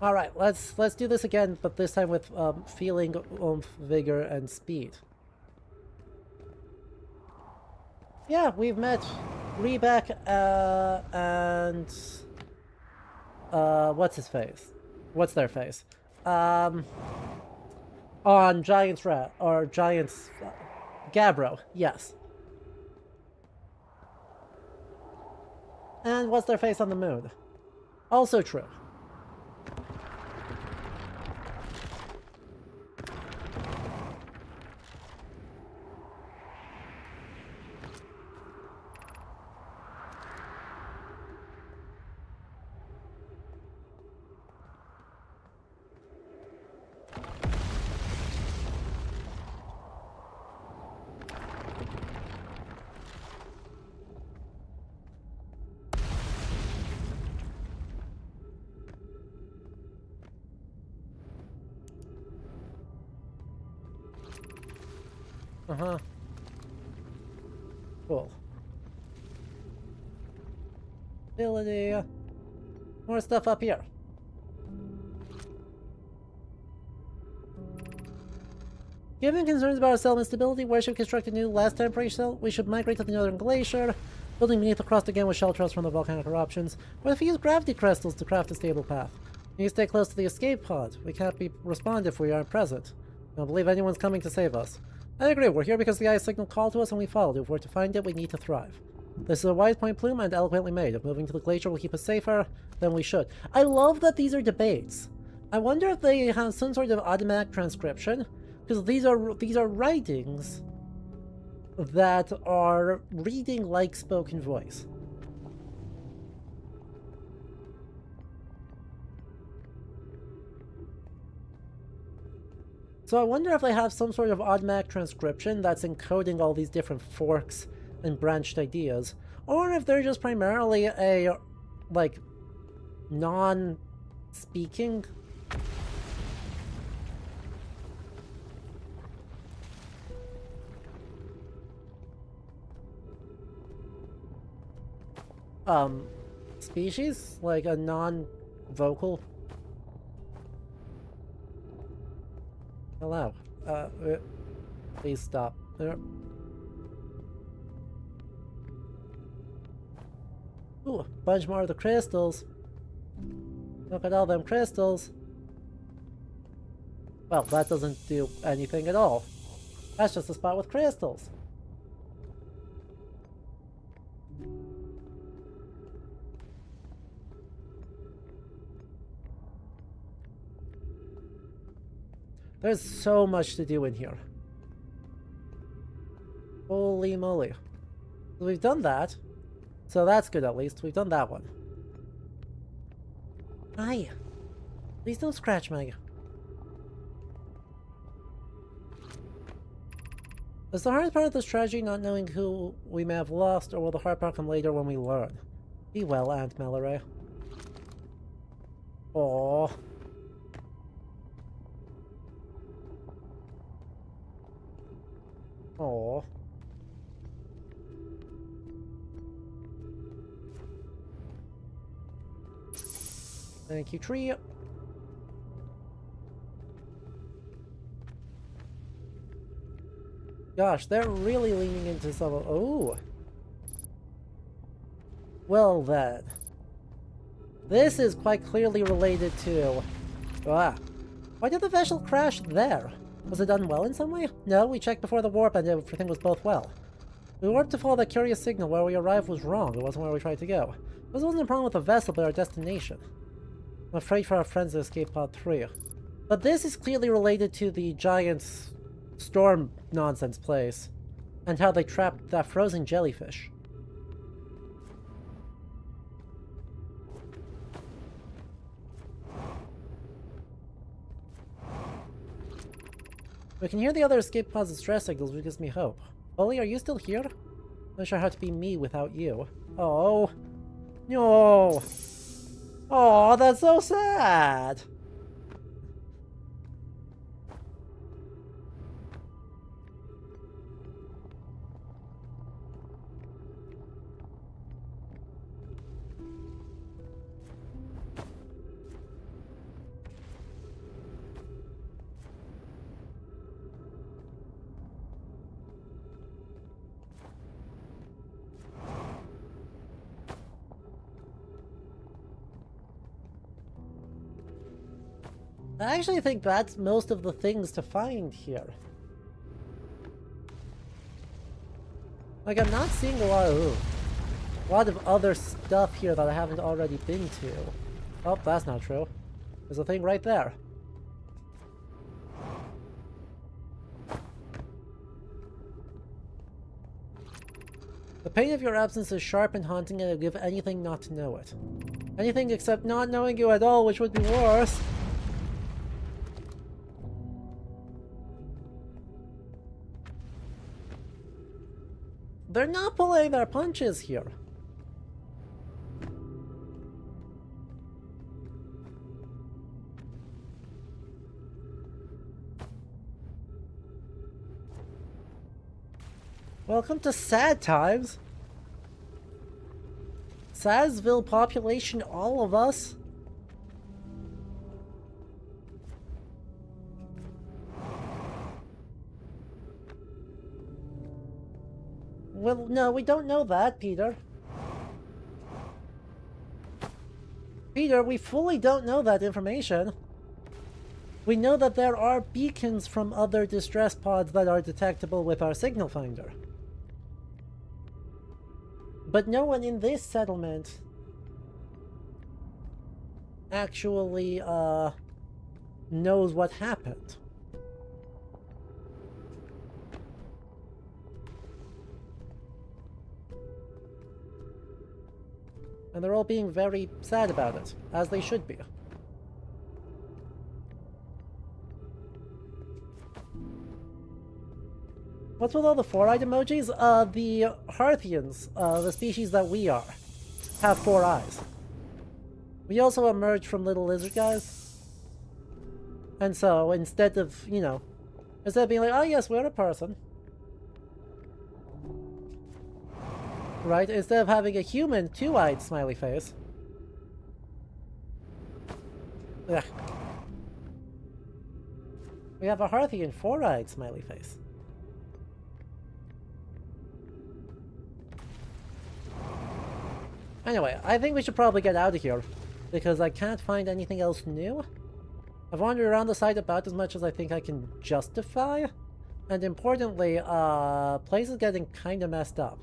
All right, let's do this again, but this time with feeling, oomph, vigor, and speed. Yeah, we've met Rebeck and what's his face? What's their face? On Giant's Rat or Giant's Gabbro, yes. And what's their face on the moon? Also true. Uh-huh. Cool. Ability. More stuff up here. Given concerns about our cell instability, where should we construct a new last temporary cell? We should migrate to the northern glacier, building beneath the crust again with shelters from the volcanic eruptions. What if we use gravity crystals to craft a stable path? We need to stay close to the escape pod. We can't respond if we aren't present. I don't believe anyone's coming to save us. I agree, we're here because the ice signal called to us and we followed. If we're to find it, we need to thrive. This is a wise point, Plume, and eloquently made. If moving to the glacier will keep us safer, then we should. I love that these are debates. I wonder if they have some sort of automatic transcription, because these are writings that are reading like spoken voice. So I wonder if they have some sort of automatic transcription that's encoding all these different forks and branched ideas, or if they're just primarily a, like, non-speaking species, like a non-vocal. Hello. Please stop. Ooh, bunch more of the crystals. Look at all them crystals. Well, that doesn't do anything at all. That's just a spot with crystals. There's so much to do in here. Holy moly. We've done that. So that's good at least. We've done that one. Aye. Please don't scratch me. Is the hardest part of this tragedy not knowing who we may have lost, or will the hard part come later when we learn? Be well, Aunt Mallory. Aww. Aww. Thank you, tree. Gosh, they're really leaning into some of... Oh! Well then. This is quite clearly related to... Ah. Why did the vessel crash there? Was it done well in some way? No, we checked before the warp and everything was both well. We warped to follow that curious signal. Where we arrived was wrong. It wasn't where we tried to go. This wasn't a problem with the vessel, but our destination. I'm afraid for our friends to escape Pod 3. But this is clearly related to the giant storm nonsense place, and how they trapped that frozen jellyfish. We can hear the other escape pod's distress signals, which gives me hope. Bully, are you still here? Not sure how to be me without you. Oh. No. Oh, that's so sad. I actually think that's most of the things to find here. Like, I'm not seeing a lot of other stuff here that I haven't already been to. Oh, that's not true. There's a thing right there. The pain of your absence is sharp and haunting, and I'd give anything not to know it. Anything except not knowing you at all, which would be worse. They're not pulling their punches here. Welcome to sad times. Sadsville population, all of us. Well, no, we don't know that, Peter. Peter, we fully don't know that information. We know that there are beacons from other distress pods that are detectable with our signal finder. But no one in this settlement actually, knows what happened. And they're all being very sad about it, as they should be. What's with all the four-eyed emojis? The Hearthians, the species that we are, have 4 eyes. We also emerged from little lizard guys. And so, instead of, you know, instead of being like, oh yes, we're a person. Right? Instead of having a human 2-eyed smiley face. Ugh. We have a Hearthian 4-eyed smiley face. Anyway, I think we should probably get out of here, because I can't find anything else new. I've wandered around the site about as much as I think I can justify, and importantly, place is getting kinda messed up.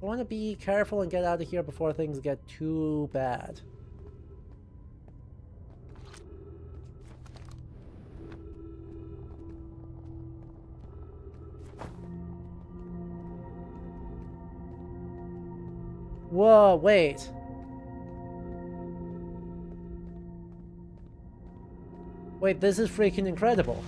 I want to be careful and get out of here before things get too bad. Whoa, wait. Wait, this is freaking incredible.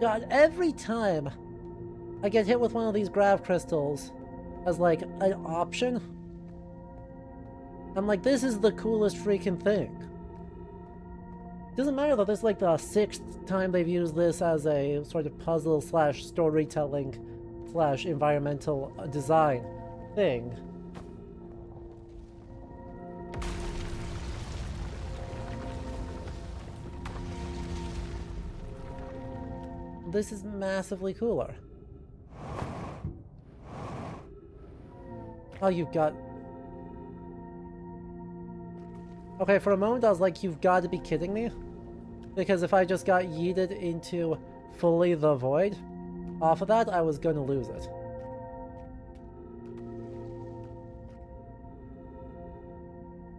God, every time I get hit with one of these grav crystals as like an option, I'm like, this is the coolest freaking thing. Doesn't matter though, this is like the 6th time they've used this as a sort of puzzle slash storytelling slash environmental design thing. This is massively cooler. Oh, you've got... Okay, for a moment I was like, you've got to be kidding me. Because if I just got yeeted into fully the void off of that, I was gonna lose it.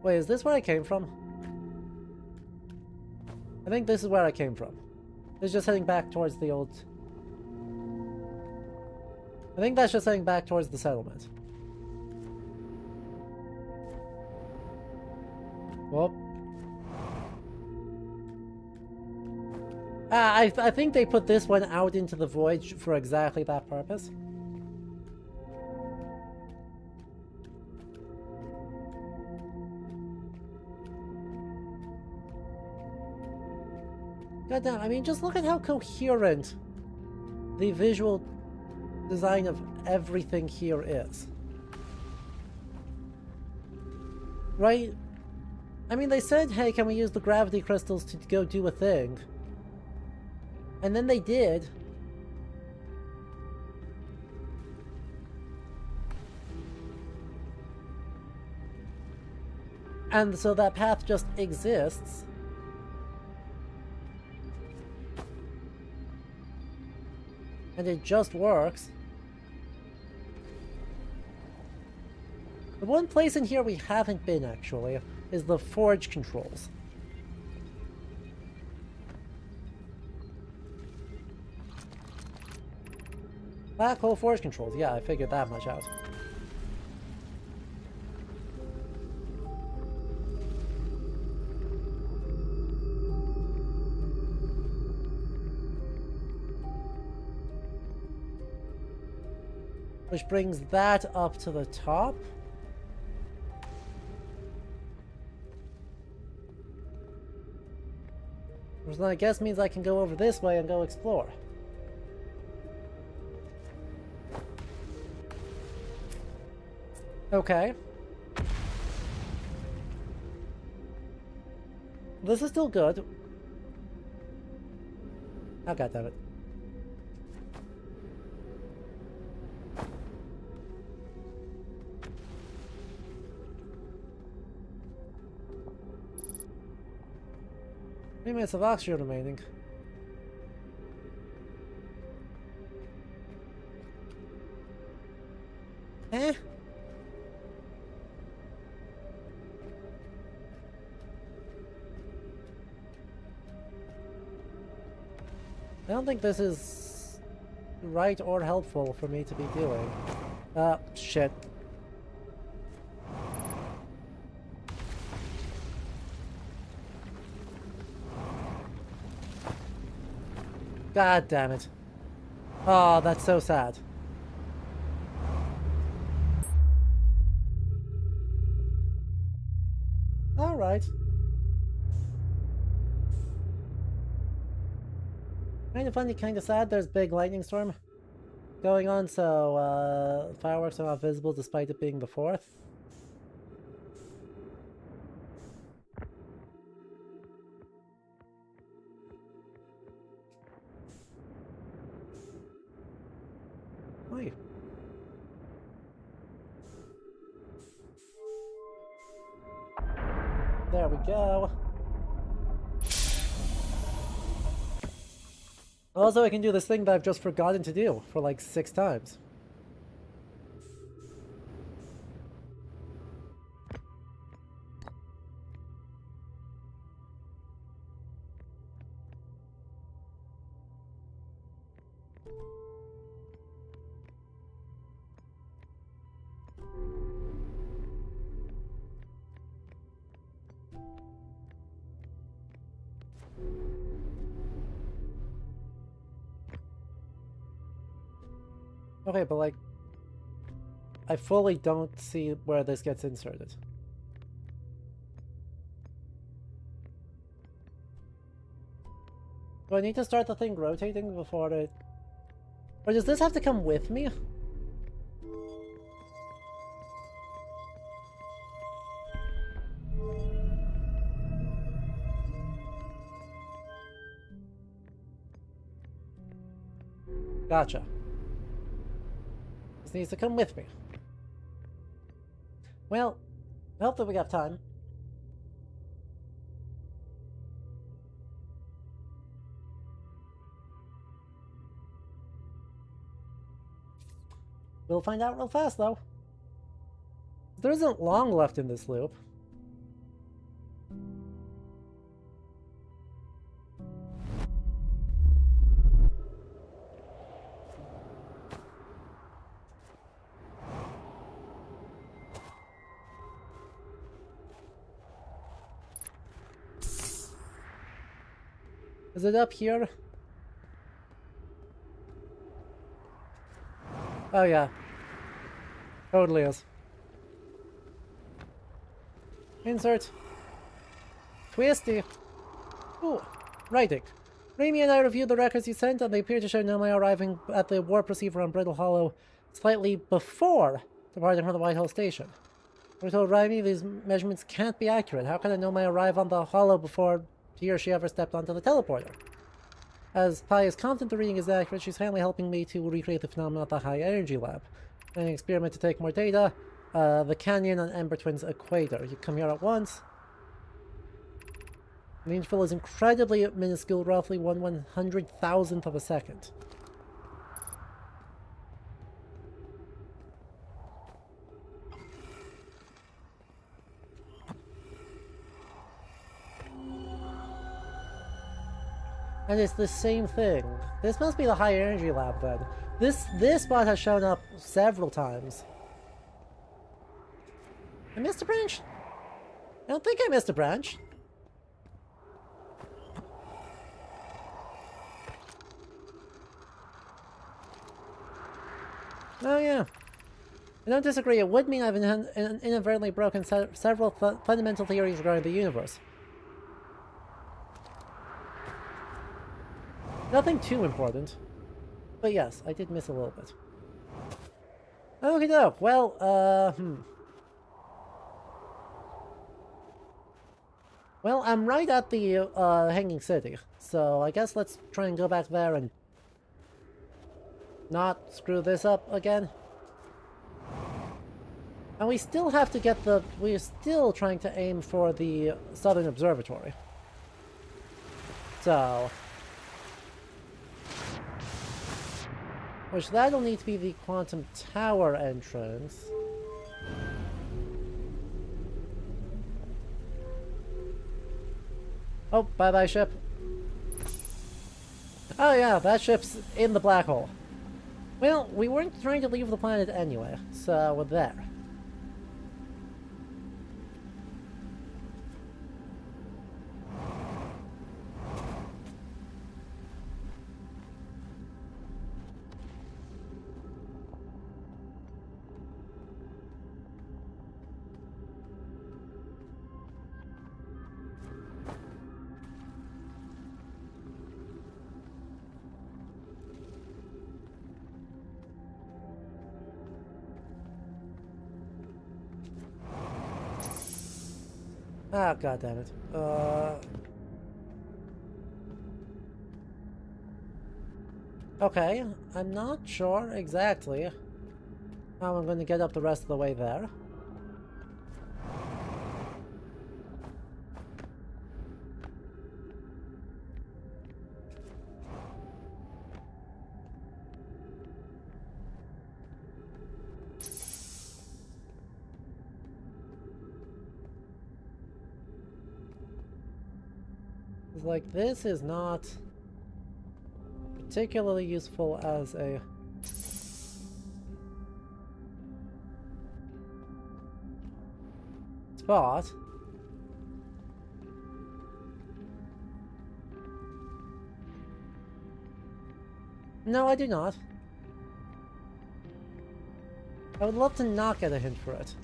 Wait, is this where I came from? I think this is where I came from. It's just heading back towards the old... I think that's just heading back towards the settlement. Well... I think they put this one out into the void for exactly that purpose. Goddamn, I mean, just look at how coherent the visual design of everything here is. Right? I mean, they said, hey, can we use the gravity crystals to go do a thing? And then they did. And so that path just exists. And it just works. The one place in here we haven't been, actually, is the forge controls. Black hole forge controls, yeah, I figured that much out. Which brings that up to the top. Which then I guess means I can go over this way and go explore. Okay. This is still good. Oh, goddammit. Three minutes of oxygen remaining. Eh? don't think this is right or helpful for me to be doing. Shit. God damn it. Oh, that's so sad. Alright. Kinda funny, kinda sad. There's a big lightning storm going on, so fireworks are not visible despite it being the 4th. Why? There we go. Also, I can do this thing that I've just forgotten to do for like 6 times. Okay, but like, I fully don't see where this gets inserted. Do I need to start the thing rotating before it... Or does this have to come with me? Gotcha. This needs to come with me. Well, I hope that we have time. We'll find out real fast, though. There isn't long left in this loop. Is it up here? Oh yeah. Totally is. Insert. Twisty. Ooh. Writing. Raimi and I reviewed the records you sent, and they appear to show Nomai arriving at the warp receiver on Brittle Hollow slightly before departing from the White Hole Station. We told Raimi these measurements can't be accurate. How can a Nomai arrive on the Hollow before he or she ever stepped onto the teleporter? As Pi is confident the reading is accurate, she's kindly helping me to recreate the phenomenon at the High Energy Lab. An experiment to take more data. The Canyon and Ember Twins equator. You come here at once. The interval is incredibly minuscule, roughly 1/100,000th of a second. And it's the same thing. This must be the High Energy Lab then. This spot has shown up several times. I missed a branch? I don't think I missed a branch. Oh yeah. I don't disagree. It would mean I've inadvertently broken several fundamental theories regarding the universe. Nothing too important. But yes, I did miss a little bit. Okie doke. Well, Well, I'm right at the Hanging City, so I guess let's try and go back there and not screw this up again. And we still have to get the... We're still trying to aim for the Southern Observatory. So... Which that'll need to be the Quantum Tower entrance. Oh, bye-bye ship. Oh yeah, that ship's in the black hole. Well, we weren't trying to leave the planet anyway, so we're there. Ah, god damn it. Okay, I'm not sure exactly how I'm going to get up the rest of the way there. It's like, this is not particularly useful as a spot. No, I do not. I would love to not get a hint for it.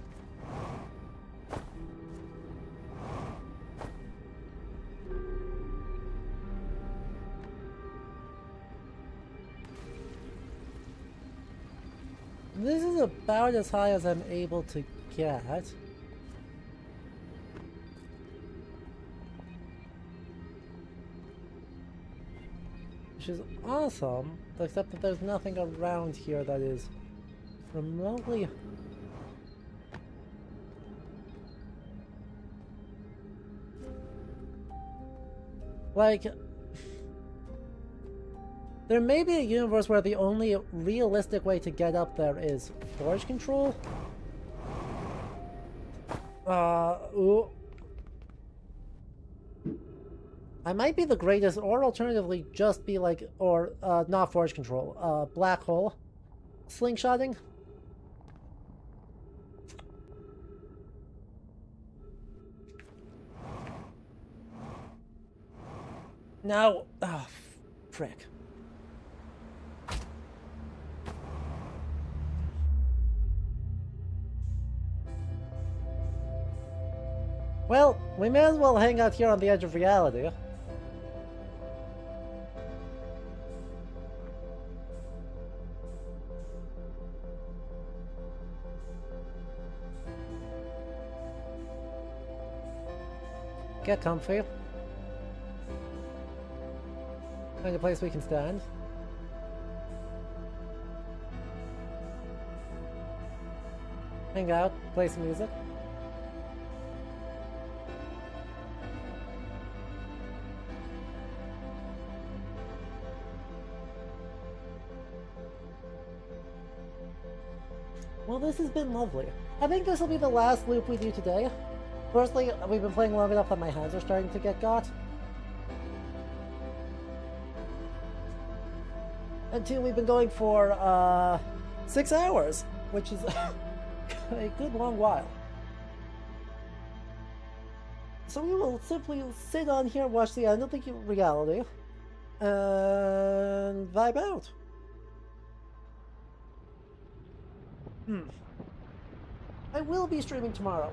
This is about as high as I'm able to get. Which is awesome, except that there's nothing around here that is remotely... Like... There may be a universe where the only realistic way to get up there is forge control. Ooh. I might be the greatest, or alternatively just be like, or, not forge control, black hole slingshotting. No! Oh, frick. Well, we may as well hang out here on the edge of reality. Get comfy. Find a place we can stand. Hang out, play some music. Well, this has been lovely. I think this will be the last loop we do today. Firstly, we've been playing long enough that my hands are starting to get got. And two, we've been going for, 6 hours, which is a good long while. So we will simply sit on here, watch the end of the reality, and vibe out. I will be streaming tomorrow.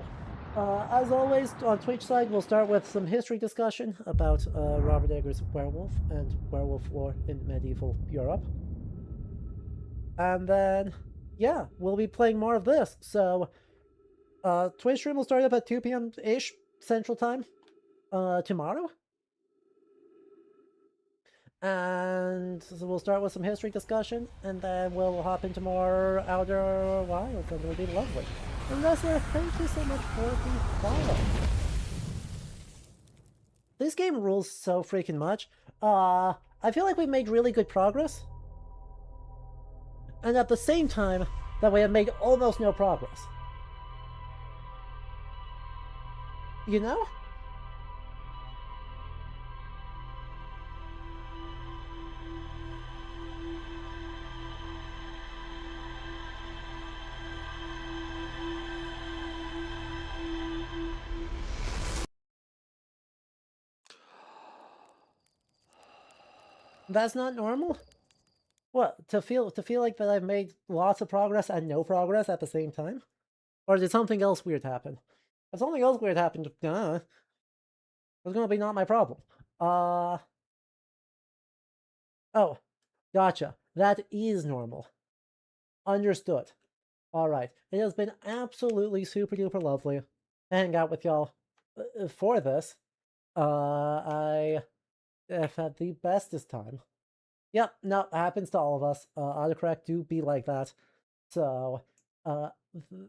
As always, on Twitch side, we'll start with some history discussion about Robert Eggers' werewolf and werewolf lore in medieval Europe. And then, yeah, we'll be playing more of this. So, Twitch stream will start up at 2 p.m.-ish Central Time tomorrow. And so we'll start with some history discussion, and then we'll hop into more Outer Wilds, and it'll be lovely. And Wrestler, thank you so much for the follow. This game rules so freaking much. I feel like we've made really good progress. And at the same time, that we have made almost no progress. You know? That's not normal? What, to feel like that I've made lots of progress and no progress at the same time? Or did something else weird happen? If something else weird happened, it's gonna be not my problem. Oh, gotcha. That is normal. Understood. Alright. It has been absolutely super duper lovely to hang out with y'all for this. I have had the bestest time. Yep, no, it happens to all of us. Autocorrect do be like that. So, uh,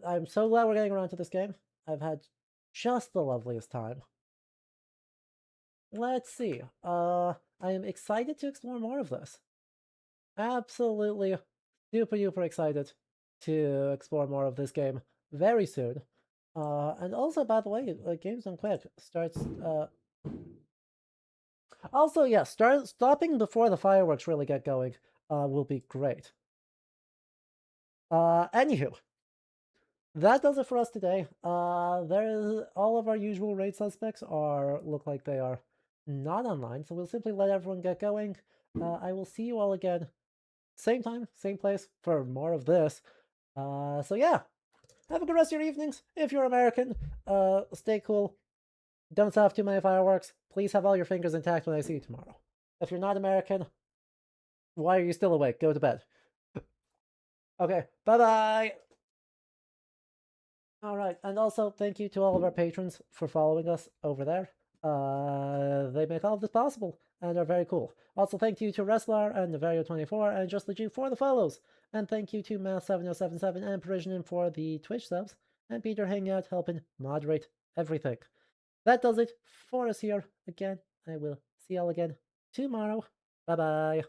I'm so glad we're getting around to this game. I've had just the loveliest time. Let's see. I am excited to explore more of this. Absolutely super duper excited to explore more of this game very soon. And also, by the way, Games Done Quick starts. Also, yeah, stopping before the fireworks really get going will be great. Anywho, that does it for us today. There's all of our usual raid suspects look like they are not online, so we'll simply let everyone get going. I will see you all again, same time, same place for more of this. So yeah, have a good rest of your evenings. If you're American, stay cool. Don't set off too many fireworks. Please have all your fingers intact when I see you tomorrow. If you're not American, why are you still awake? Go to bed. Okay, bye-bye! Alright, and also thank you to all of our patrons for following us over there. They make all of this possible and are very cool. Also, thank you to Wrestler and Nevario24 and Just the Jew for the follows. And thank you to Mass7077 and Parisian for the Twitch subs. And Peter hanging out helping moderate everything. That does it for us here. Again, I will see y'all again tomorrow. Bye bye.